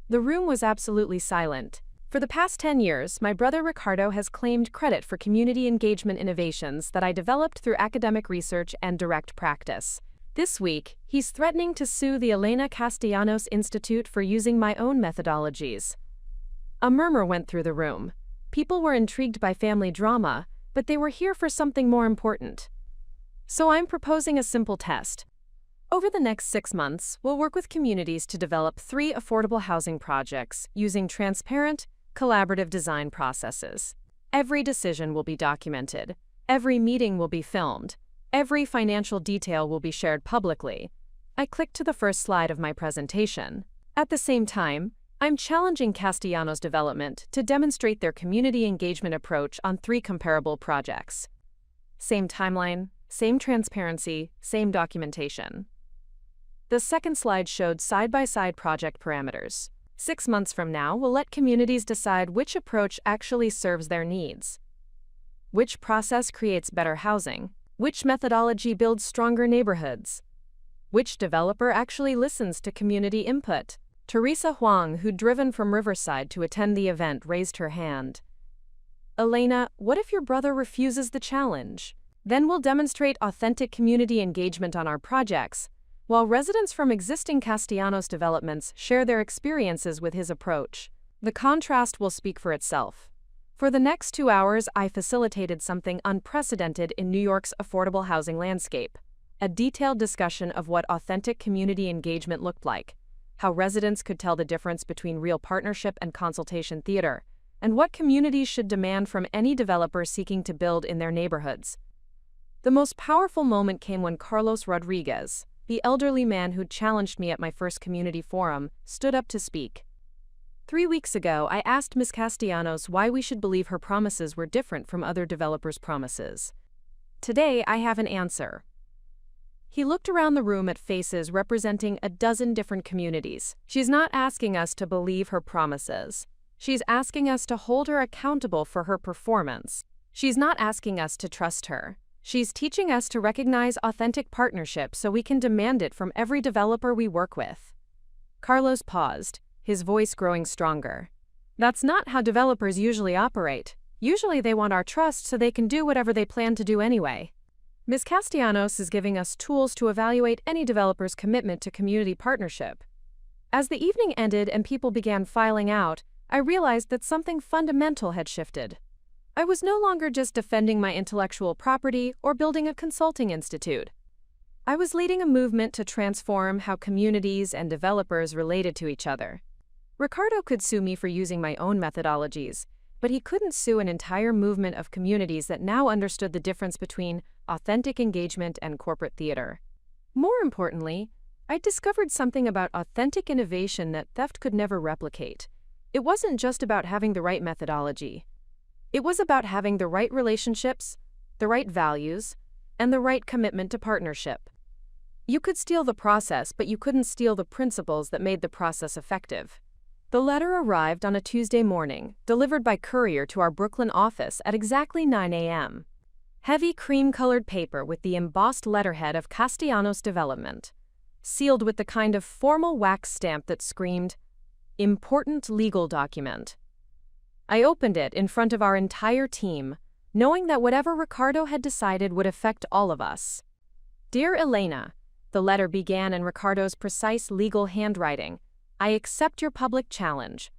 The room was absolutely silent. For the past 10 years, my brother Ricardo has claimed credit for community engagement innovations that I developed through academic research and direct practice. This week, he's threatening to sue the Elena Castellanos Institute for using my own methodologies. A murmur went through the room. People were intrigued by family drama, but they were here for something more important. So I'm proposing a simple test. Over the next 6 months, we'll work with communities to develop 3 affordable housing projects using transparent, collaborative design processes. Every decision will be documented. Every meeting will be filmed. Every financial detail will be shared publicly. I clicked to the first slide of my presentation. At the same time, I'm challenging Castellanos Development to demonstrate their community engagement approach on 3 comparable projects. Same timeline, same transparency, same documentation. The second slide showed side-by-side project parameters. 6 months from now, we'll let communities decide which approach actually serves their needs. Which process creates better housing? Which methodology builds stronger neighborhoods? Which developer actually listens to community input? Teresa Huang, who'd driven from Riverside to attend the event, raised her hand. Elena, what if your brother refuses the challenge? Then we'll demonstrate authentic community engagement on our projects, while residents from existing Castellanos developments share their experiences with his approach. The contrast will speak for itself. For the next 2 hours, I facilitated something unprecedented in New York's affordable housing landscape. A detailed discussion of what authentic community engagement looked like, how residents could tell the difference between real partnership and consultation theater, and what communities should demand from any developer seeking to build in their neighborhoods. The most powerful moment came when Carlos Rodriguez, the elderly man who'd challenged me at my first community forum, stood up to speak. 3 weeks ago, I asked Ms. Castellanos why we should believe her promises were different from other developers' promises. Today, I have an answer. He looked around the room at faces representing a dozen different communities. She's not asking us to believe her promises. She's asking us to hold her accountable for her performance. She's not asking us to trust her. She's teaching us to recognize authentic partnership so we can demand it from every developer we work with. Carlos paused, his voice growing stronger. That's not how developers usually operate. Usually they want our trust so they can do whatever they plan to do anyway. Ms. Castellanos is giving us tools to evaluate any developer's commitment to community partnership. As the evening ended and people began filing out, I realized that something fundamental had shifted. I was no longer just defending my intellectual property or building a consulting institute. I was leading a movement to transform how communities and developers related to each other. Ricardo could sue me for using my own methodologies, but he couldn't sue an entire movement of communities that now understood the difference between authentic engagement and corporate theater. More importantly, I discovered something about authentic innovation that theft could never replicate. It wasn't just about having the right methodology. It was about having the right relationships, the right values, and the right commitment to partnership. You could steal the process, but you couldn't steal the principles that made the process effective. The letter arrived on a Tuesday morning, delivered by courier to our Brooklyn office at exactly 9 a.m. Heavy cream-colored paper with the embossed letterhead of Castellanos Development, sealed with the kind of formal wax stamp that screamed, "Important legal document." I opened it in front of our entire team, knowing that whatever Ricardo had decided would affect all of us. "Dear Elena," the letter began in Ricardo's precise legal handwriting, "I accept your public challenge."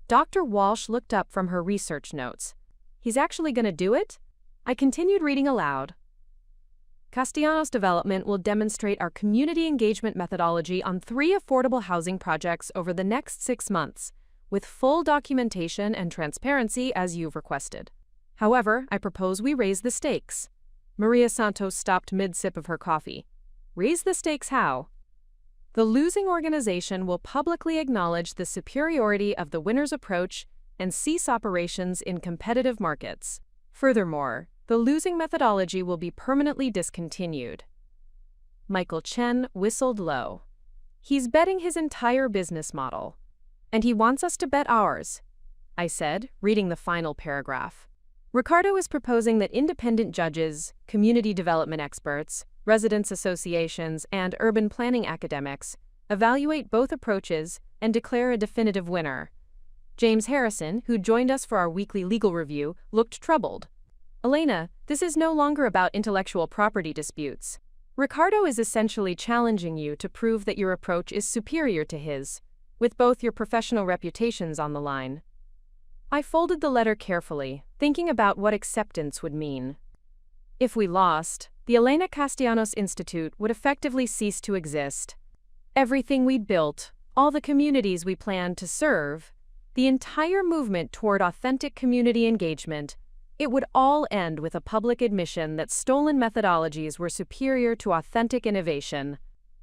Dr. Walsh looked up from her research notes. "He's actually going to do it?" I continued reading aloud. Castellanos Development will demonstrate our community engagement methodology on 3 affordable housing projects over the next 6 months, with full documentation and transparency as you've requested. However, I propose we raise the stakes. Maria Santos stopped mid-sip of her coffee. Raise the stakes how? The losing organization will publicly acknowledge the superiority of the winner's approach and cease operations in competitive markets. Furthermore, the losing methodology will be permanently discontinued. Michael Chen whistled low. He's betting his entire business model. And he wants us to bet ours, I said, reading the final paragraph. Ricardo is proposing that independent judges, community development experts, residents associations, and urban planning academics evaluate both approaches and declare a definitive winner. James Harrison, who joined us for our weekly legal review, looked troubled. Elena, this is no longer about intellectual property disputes. Ricardo is essentially challenging you to prove that your approach is superior to his, with both your professional reputations on the line. I folded the letter carefully, thinking about what acceptance would mean. If we lost, the Elena Castellanos Institute would effectively cease to exist. Everything we'd built, all the communities we planned to serve, the entire movement toward authentic community engagement, it would all end with a public admission that stolen methodologies were superior to authentic innovation.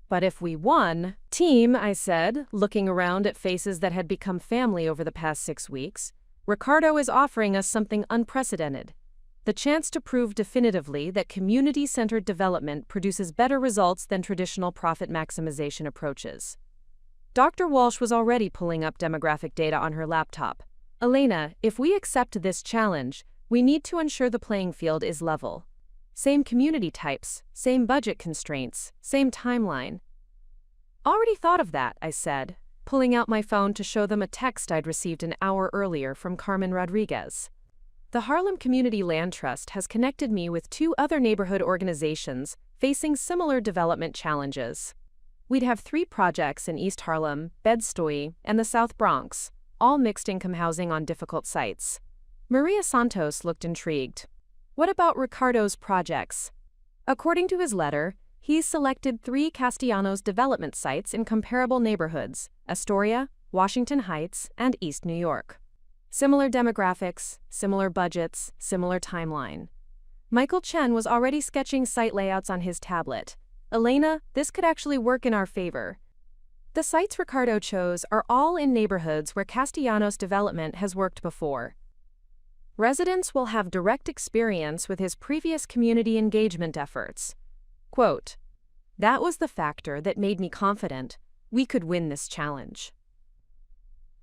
But if we won, team, I said, looking around at faces that had become family over the past 6 weeks, Ricardo is offering us something unprecedented. The chance to prove definitively that community-centered development produces better results than traditional profit maximization approaches. Dr. Walsh was already pulling up demographic data on her laptop. Elena, if we accept this challenge, we need to ensure the playing field is level. Same community types, same budget constraints, same timeline. Already thought of that, I said, pulling out my phone to show them a text I'd received an hour earlier from Carmen Rodriguez. The Harlem Community Land Trust has connected me with 2 other neighborhood organizations facing similar development challenges. We'd have 3 projects in East Harlem, Bed-Stuy, and the South Bronx, all mixed-income housing on difficult sites. Maria Santos looked intrigued. What about Ricardo's projects? According to his letter, he's selected 3 Castellanos development sites in comparable neighborhoods, Astoria, Washington Heights, and East New York. Similar demographics, similar budgets, similar timeline. Michael Chen was already sketching site layouts on his tablet. Elena, this could actually work in our favor. The sites Ricardo chose are all in neighborhoods where Castellanos Development has worked before. Residents will have direct experience with his previous community engagement efforts. Quote, "That was the factor that made me confident we could win this challenge."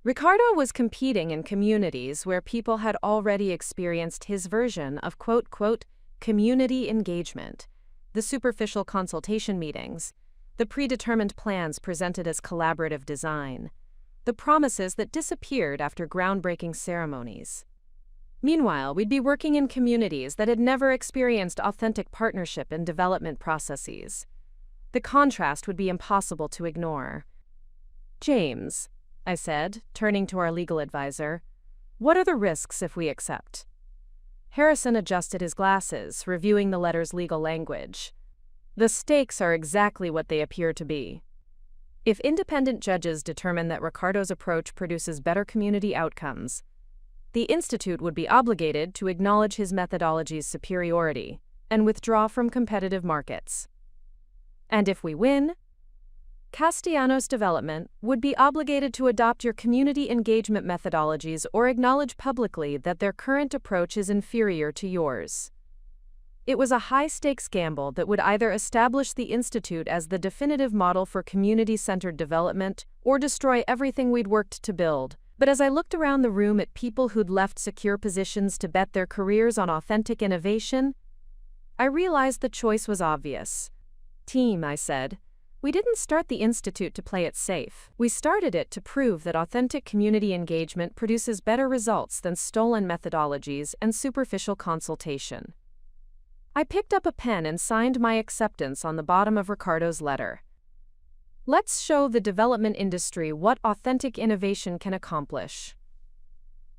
Ricardo was competing in communities where people had already experienced his version of quote, community engagement, the superficial consultation meetings, the predetermined plans presented as collaborative design, the promises that disappeared after groundbreaking ceremonies. Meanwhile, we'd be working in communities that had never experienced authentic partnership and development processes. The contrast would be impossible to ignore. "James," I said, turning to our legal advisor, "what are the risks if we accept?" Harrison adjusted his glasses, reviewing the letter's legal language. "The stakes are exactly what they appear to be. If independent judges determine that Ricardo's approach produces better community outcomes, the Institute would be obligated to acknowledge his methodology's superiority and withdraw from competitive markets. And if we win, Castellanos Development would be obligated to adopt your community engagement methodologies or acknowledge publicly that their current approach is inferior to yours." It was a high-stakes gamble that would either establish the Institute as the definitive model for community-centered development or destroy everything we'd worked to build. But as I looked around the room at people who'd left secure positions to bet their careers on authentic innovation, I realized the choice was obvious. Team, I said. We didn't start the Institute to play it safe. We started it to prove that authentic community engagement produces better results than stolen methodologies and superficial consultation. I picked up a pen and signed my acceptance on the bottom of Ricardo's letter. Let's show the development industry what authentic innovation can accomplish.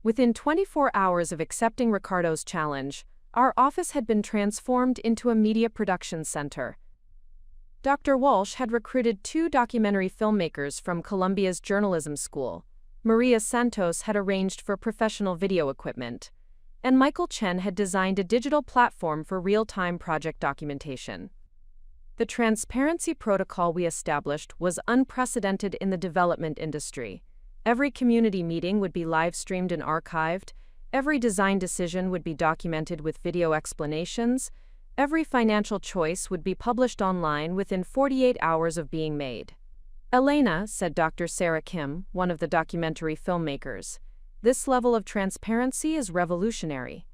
Within 24 hours of accepting Ricardo's challenge, our office had been transformed into a media production center. Dr. Walsh had recruited 2 documentary filmmakers from Columbia's journalism school. Maria Santos had arranged for professional video equipment, and Michael Chen had designed a digital platform for real-time project documentation. The transparency protocol we established was unprecedented in the development industry. Every community meeting would be live-streamed and archived. Every design decision would be documented with video explanations. Every financial choice would be published online within 48 hours of being made. Elena, said Dr. Sarah Kim, one of the documentary filmmakers, this level of transparency is revolutionary.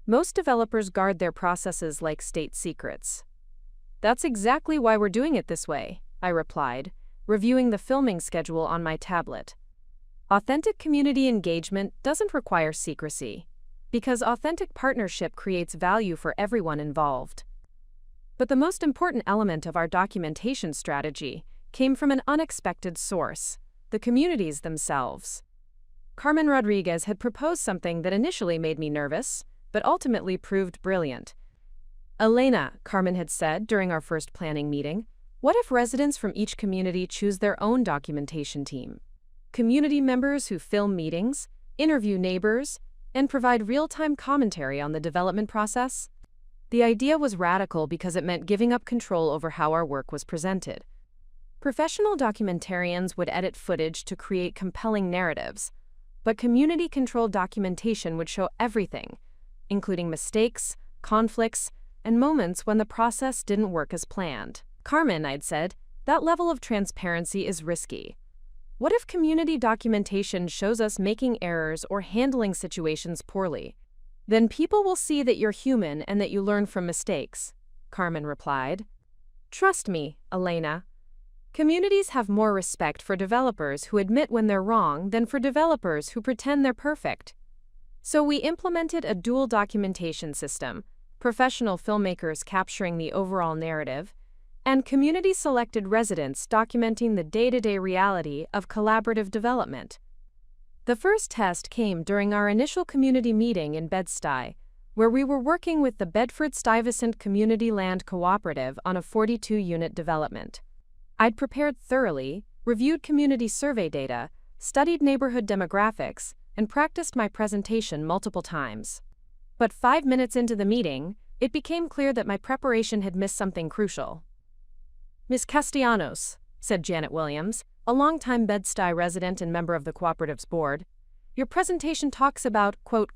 Most developers guard their processes like state secrets. That's exactly why we're doing it this way, I replied, reviewing the filming schedule on my tablet. Authentic community engagement doesn't require secrecy, because authentic partnership creates value for everyone involved. But the most important element of our documentation strategy came from an unexpected source: the communities themselves. Carmen Rodriguez had proposed something that initially made me nervous, but ultimately proved brilliant. Elena, Carmen had said during our first planning meeting, what if residents from each community choose their own documentation team? Community members who film meetings, interview neighbors, and provide real-time commentary on the development process? The idea was radical because it meant giving up control over how our work was presented. Professional documentarians would edit footage to create compelling narratives, but community-controlled documentation would show everything, including mistakes, conflicts, and moments when the process didn't work as planned. Carmen, I'd said, that level of transparency is risky. What if community documentation shows us making errors or handling situations poorly? Then people will see that you're human and that you learn from mistakes, Carmen replied. Trust me, Elena. Communities have more respect for developers who admit when they're wrong than for developers who pretend they're perfect. So we implemented a dual documentation system, professional filmmakers capturing the overall narrative, and community-selected residents documenting the day-to-day reality of collaborative development. The first test came during our initial community meeting in Bed-Stuy, where we were working with the Bedford-Stuyvesant Community Land Cooperative on a 42-unit development. I'd prepared thoroughly, reviewed community survey data, studied neighborhood demographics, and practiced my presentation multiple times. But 5 minutes into the meeting, it became clear that my preparation had missed something crucial. Ms. Castellanos, said Janet Williams, a longtime Bed-Stuy resident and member of the cooperative's board, your presentation talks about, quote,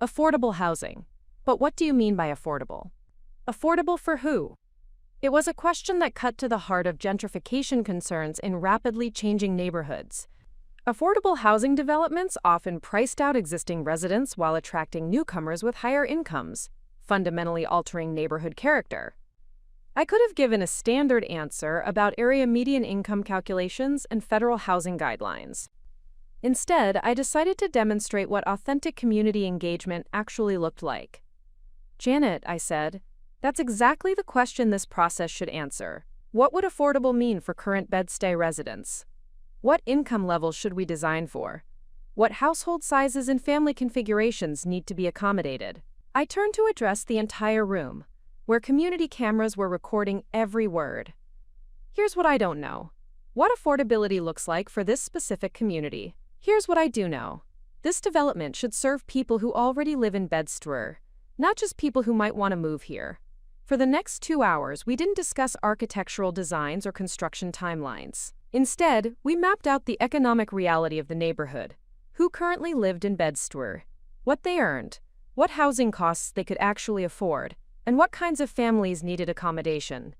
affordable housing. But what do you mean by affordable? Affordable for who? It was a question that cut to the heart of gentrification concerns in rapidly changing neighborhoods. Affordable housing developments often priced out existing residents while attracting newcomers with higher incomes, fundamentally altering neighborhood character. I could have given a standard answer about area median income calculations and federal housing guidelines. Instead, I decided to demonstrate what authentic community engagement actually looked like. Janet, I said, that's exactly the question this process should answer. What would affordable mean for current Bed-Stuy residents? What income levels should we design for? What household sizes and family configurations need to be accommodated? I turned to address the entire room, where community cameras were recording every word. Here's what I don't know. What affordability looks like for this specific community. Here's what I do know. This development should serve people who already live in Bed-Stuy, not just people who might want to move here. For the next 2 hours, we didn't discuss architectural designs or construction timelines. Instead, we mapped out the economic reality of the neighborhood, who currently lived in Bed-Stuy, what they earned, what housing costs they could actually afford, and what kinds of families needed accommodation.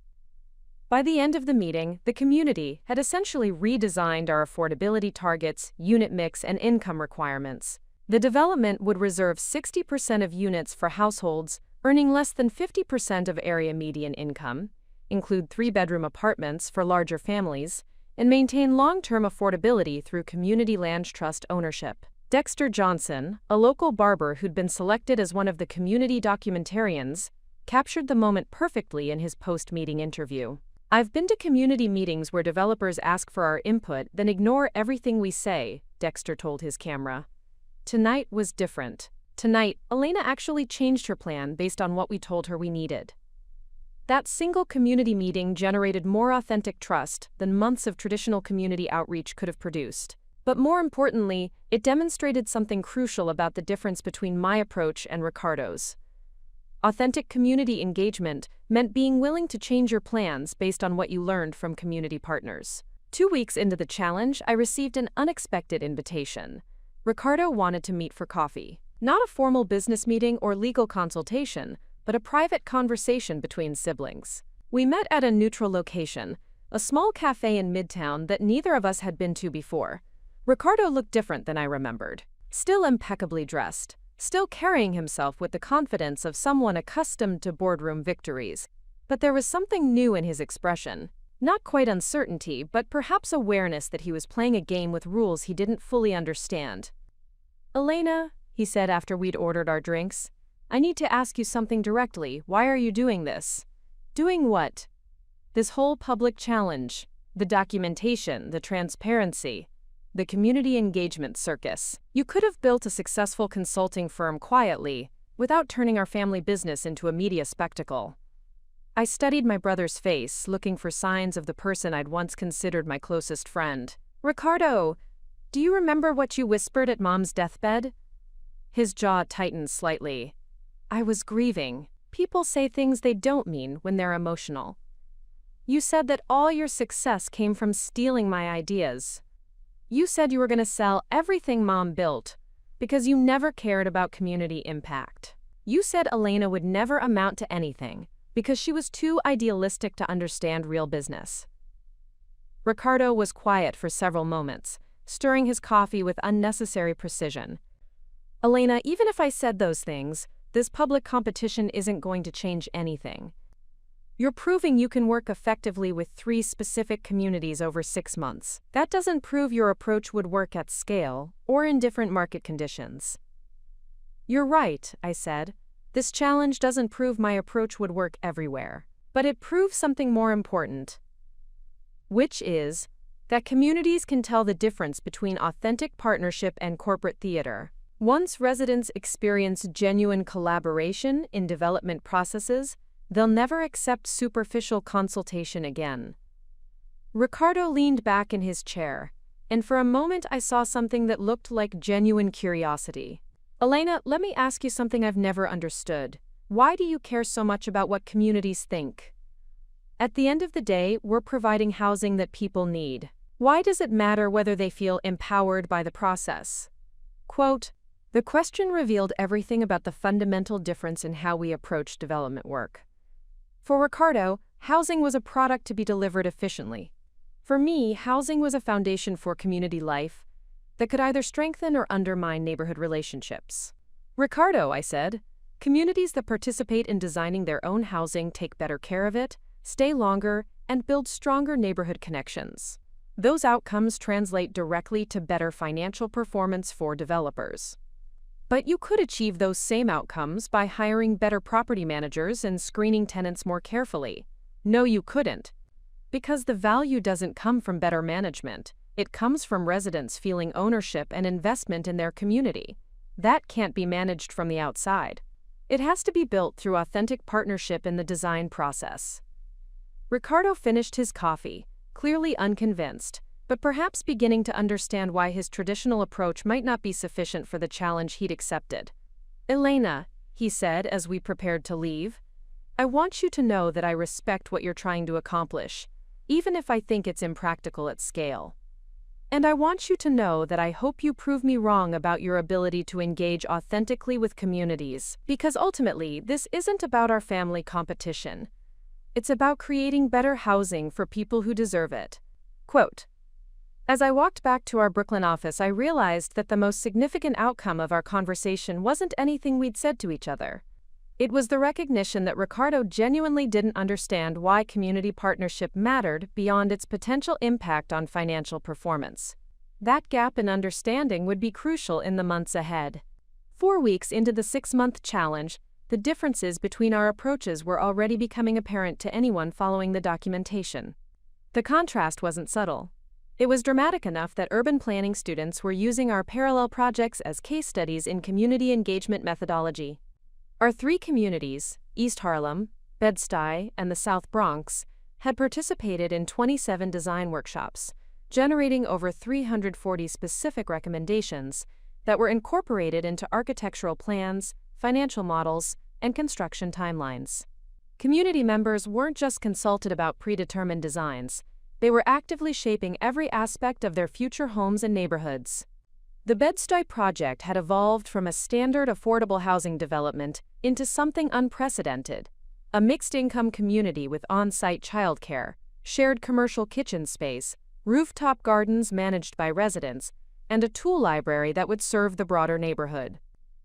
By the end of the meeting, the community had essentially redesigned our affordability targets, unit mix, and income requirements. The development would reserve 60% of units for households earning less than 50% of area median income, include 3-bedroom apartments for larger families, and maintain long-term affordability through community land trust ownership. Dexter Johnson, a local barber who'd been selected as one of the community documentarians, captured the moment perfectly in his post-meeting interview. "I've been to community meetings where developers ask for our input, then ignore everything we say," Dexter told his camera. "Tonight was different. Tonight, Elena actually changed her plan based on what we told her we needed." That single community meeting generated more authentic trust than months of traditional community outreach could have produced. But more importantly, it demonstrated something crucial about the difference between my approach and Ricardo's. Authentic community engagement meant being willing to change your plans based on what you learned from community partners. 2 weeks into the challenge, I received an unexpected invitation. Ricardo wanted to meet for coffee. Not a formal business meeting or legal consultation, but a private conversation between siblings. We met at a neutral location, a small cafe in Midtown that neither of us had been to before. Ricardo looked different than I remembered. Still impeccably dressed, still carrying himself with the confidence of someone accustomed to boardroom victories. But there was something new in his expression. Not quite uncertainty, but perhaps awareness that he was playing a game with rules he didn't fully understand. "Elena," he said after we'd ordered our drinks, "I need to ask you something directly. Why are you doing this?" "Doing what?" "This whole public challenge. The documentation, the transparency, the community engagement circus. You could have built a successful consulting firm quietly, without turning our family business into a media spectacle." I studied my brother's face, looking for signs of the person I'd once considered my closest friend. "Ricardo, do you remember what you whispered at Mom's deathbed?" His jaw tightened slightly. "I was grieving. People say things they don't mean when they're emotional. You said that all your success came from stealing my ideas. You said you were going to sell everything Mom built because you never cared about community impact. You said Elena would never amount to anything because she was too idealistic to understand real business." Ricardo was quiet for several moments, stirring his coffee with unnecessary precision. "Elena, even if I said those things, this public competition isn't going to change anything. You're proving you can work effectively with 3 specific communities over 6 months. That doesn't prove your approach would work at scale or in different market conditions." "You're right," I said. "This challenge doesn't prove my approach would work everywhere. But it proves something more important, which is that communities can tell the difference between authentic partnership and corporate theater. Once residents experience genuine collaboration in development processes, they'll never accept superficial consultation again." Ricardo leaned back in his chair, and for a moment I saw something that looked like genuine curiosity. "Elena, let me ask you something I've never understood. Why do you care so much about what communities think? At the end of the day, we're providing housing that people need. Why does it matter whether they feel empowered by the process?" Quote, "The question revealed everything about the fundamental difference in how we approach development work. For Ricardo, housing was a product to be delivered efficiently. For me, housing was a foundation for community life that could either strengthen or undermine neighborhood relationships." "Ricardo," I said, "communities that participate in designing their own housing take better care of it, stay longer, and build stronger neighborhood connections. Those outcomes translate directly to better financial performance for developers. But you could achieve those same outcomes by hiring better property managers and screening tenants more carefully." "No, you couldn't. Because the value doesn't come from better management. It comes from residents feeling ownership and investment in their community. That can't be managed from the outside. It has to be built through authentic partnership in the design process." Ricardo finished his coffee, clearly unconvinced, but perhaps beginning to understand why his traditional approach might not be sufficient for the challenge he'd accepted. "Elena," he said as we prepared to leave, "I want you to know that I respect what you're trying to accomplish, even if I think it's impractical at scale. And I want you to know that I hope you prove me wrong about your ability to engage authentically with communities, because ultimately, this isn't about our family competition. It's about creating better housing for people who deserve it. Quote, as I walked back to our Brooklyn office, I realized that the most significant outcome of our conversation wasn't anything we'd said to each other. It was the recognition that Ricardo genuinely didn't understand why community partnership mattered beyond its potential impact on financial performance. That gap in understanding would be crucial in the months ahead. 4 weeks into the 6-month challenge, the differences between our approaches were already becoming apparent to anyone following the documentation. The contrast wasn't subtle. It was dramatic enough that urban planning students were using our parallel projects as case studies in community engagement methodology. Our 3 communities, East Harlem, Bed-Stuy, and the South Bronx, had participated in 27 design workshops, generating over 340 specific recommendations that were incorporated into architectural plans, financial models, and construction timelines. Community members weren't just consulted about predetermined designs, they were actively shaping every aspect of their future homes and neighborhoods. The Bed-Stuy project had evolved from a standard affordable housing development into something unprecedented, a mixed-income community with on-site childcare, shared commercial kitchen space, rooftop gardens managed by residents, and a tool library that would serve the broader neighborhood.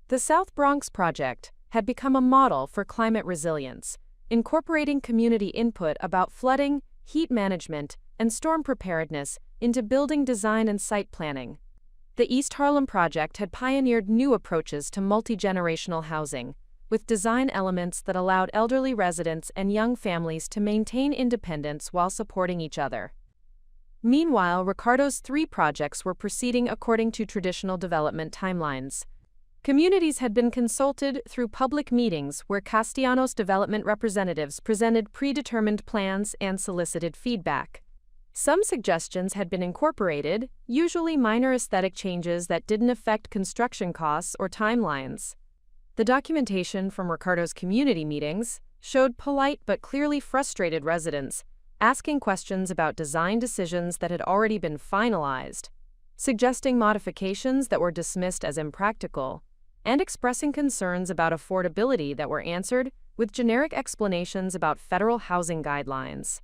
The South Bronx project had become a model for climate resilience, incorporating community input about flooding, heat management, and storm preparedness into building design and site planning. The East Harlem project had pioneered new approaches to multi-generational housing, with design elements that allowed elderly residents and young families to maintain independence while supporting each other. Meanwhile, Ricardo's 3 projects were proceeding according to traditional development timelines. Communities had been consulted through public meetings where Castellanos development representatives presented predetermined plans and solicited feedback. Some suggestions had been incorporated, usually minor aesthetic changes that didn't affect construction costs or timelines. The documentation from Ricardo's community meetings showed polite but clearly frustrated residents asking questions about design decisions that had already been finalized, suggesting modifications that were dismissed as impractical, and expressing concerns about affordability that were answered with generic explanations about federal housing guidelines.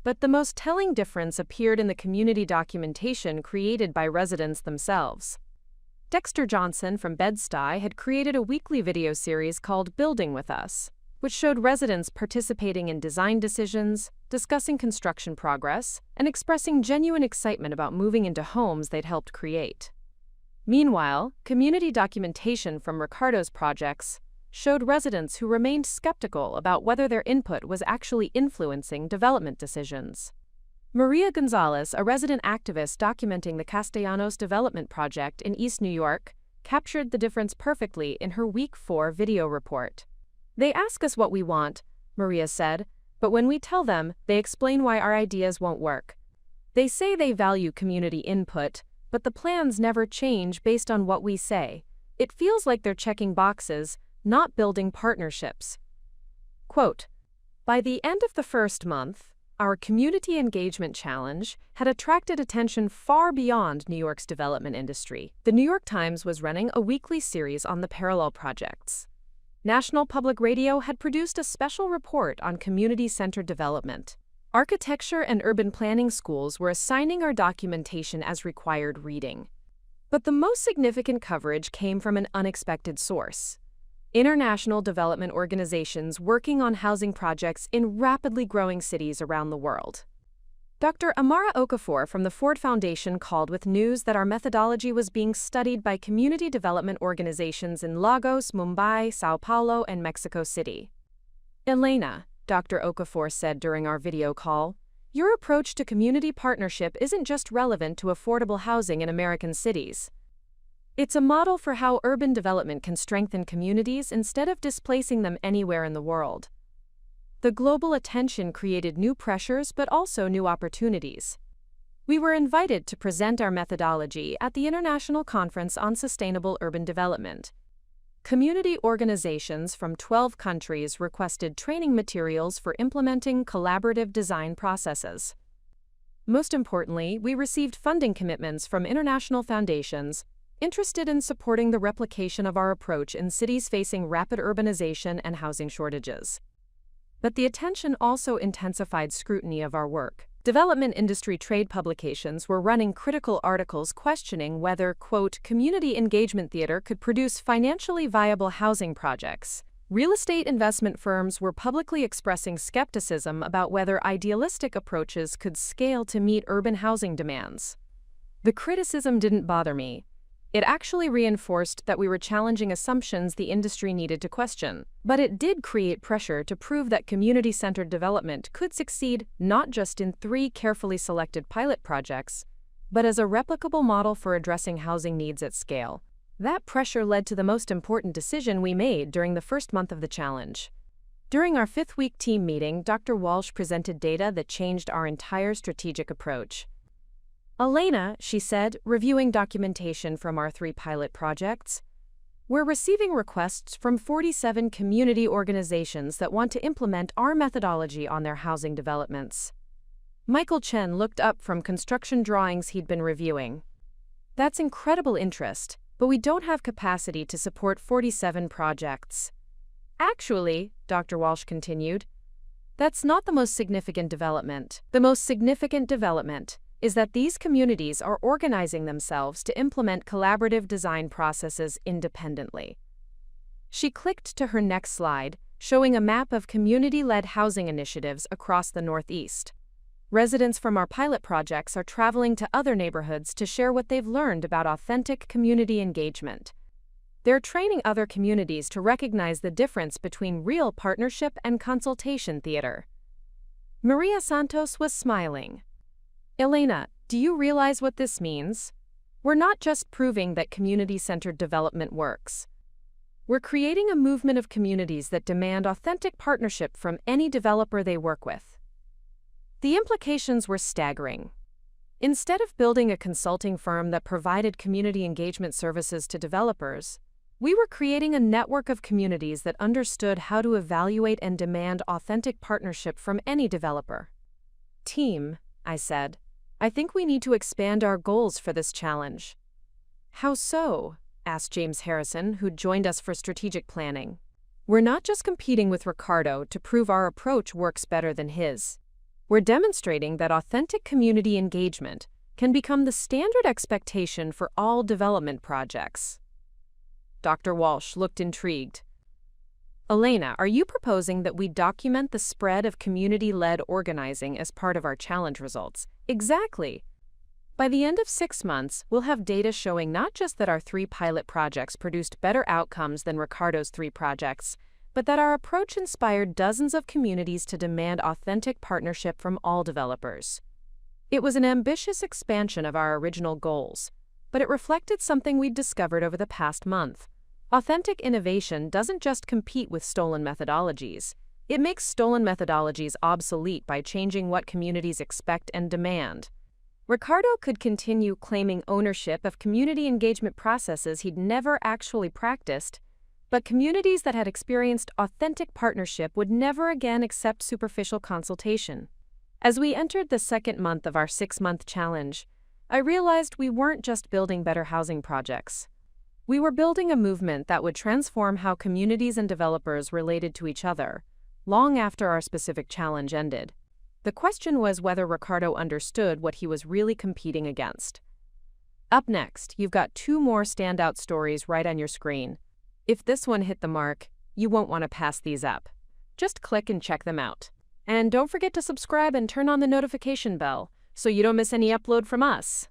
But the most telling difference appeared in the community documentation created by residents themselves. Dexter Johnson from Bed-Stuy had created a weekly video series called Building With Us, which showed residents participating in design decisions, discussing construction progress, and expressing genuine excitement about moving into homes they'd helped create. Meanwhile, community documentation from Ricardo's projects showed residents who remained skeptical about whether their input was actually influencing development decisions. Maria Gonzalez, a resident activist documenting the Castellanos development project in East New York, captured the difference perfectly in her Week 4 video report. "They ask us what we want," Maria said, "but when we tell them, they explain why our ideas won't work. They say they value community input, but the plans never change based on what we say. It feels like they're checking boxes, not building partnerships." Quote, by the end of the first month, our Community Engagement Challenge had attracted attention far beyond New York's development industry. The New York Times was running a weekly series on the parallel projects. National Public Radio had produced a special report on community-centered development. Architecture and urban planning schools were assigning our documentation as required reading. But the most significant coverage came from an unexpected source: international development organizations working on housing projects in rapidly growing cities around the world. Dr. Amara Okafor from the Ford Foundation called with news that our methodology was being studied by community development organizations in Lagos, Mumbai, Sao Paulo, and Mexico City. "Elena," Dr. Okafor said during our video call, "your approach to community partnership isn't just relevant to affordable housing in American cities. It's a model for how urban development can strengthen communities instead of displacing them anywhere in the world." The global attention created new pressures but also new opportunities. We were invited to present our methodology at the International Conference on Sustainable Urban Development. Community organizations from 12 countries requested training materials for implementing collaborative design processes. Most importantly, we received funding commitments from international foundations interested in supporting the replication of our approach in cities facing rapid urbanization and housing shortages. But the attention also intensified scrutiny of our work. Development industry trade publications were running critical articles questioning whether, quote, community engagement theater could produce financially viable housing projects. Real estate investment firms were publicly expressing skepticism about whether idealistic approaches could scale to meet urban housing demands. The criticism didn't bother me. It actually reinforced that we were challenging assumptions the industry needed to question. But it did create pressure to prove that community-centered development could succeed not just in 3 carefully selected pilot projects, but as a replicable model for addressing housing needs at scale. That pressure led to the most important decision we made during the first month of the challenge. During our 5th-week team meeting, Dr. Walsh presented data that changed our entire strategic approach. Elena, she said, reviewing documentation from our 3 pilot projects, we're receiving requests from 47 community organizations that want to implement our methodology on their housing developments. Michael Chen looked up from construction drawings he'd been reviewing. That's incredible interest, but we don't have capacity to support 47 projects. Actually, Dr. Walsh continued, that's not the most significant development. The most significant development is that these communities are organizing themselves to implement collaborative design processes independently. She clicked to her next slide, showing a map of community-led housing initiatives across the Northeast. Residents from our pilot projects are traveling to other neighborhoods to share what they've learned about authentic community engagement. They're training other communities to recognize the difference between real partnership and consultation theater. Maria Santos was smiling. Elena, do you realize what this means? We're not just proving that community-centered development works. We're creating a movement of communities that demand authentic partnership from any developer they work with. The implications were staggering. Instead of building a consulting firm that provided community engagement services to developers, we were creating a network of communities that understood how to evaluate and demand authentic partnership from any developer. Team, I said, I think we need to expand our goals for this challenge. How so? Asked James Harrison, who'd joined us for strategic planning. We're not just competing with Ricardo to prove our approach works better than his. We're demonstrating that authentic community engagement can become the standard expectation for all development projects. Dr. Walsh looked intrigued. Elena, are you proposing that we document the spread of community-led organizing as part of our challenge results? Exactly. By the end of 6 months, we'll have data showing not just that our 3 pilot projects produced better outcomes than Ricardo's 3 projects, but that our approach inspired dozens of communities to demand authentic partnership from all developers. It was an ambitious expansion of our original goals, but it reflected something we'd discovered over the past month. Authentic innovation doesn't just compete with stolen methodologies. It makes stolen methodologies obsolete by changing what communities expect and demand. Ricardo could continue claiming ownership of community engagement processes he'd never actually practiced, but communities that had experienced authentic partnership would never again accept superficial consultation. As we entered the 2nd month of our 6-month challenge, I realized we weren't just building better housing projects. We were building a movement that would transform how communities and developers related to each other, long after our specific challenge ended. The question was whether Ricardo understood what he was really competing against. Up next, you've got 2 more standout stories right on your screen. If this one hit the mark, you won't want to pass these up. Just click and check them out. And don't forget to subscribe and turn on the notification bell so you don't miss any upload from us.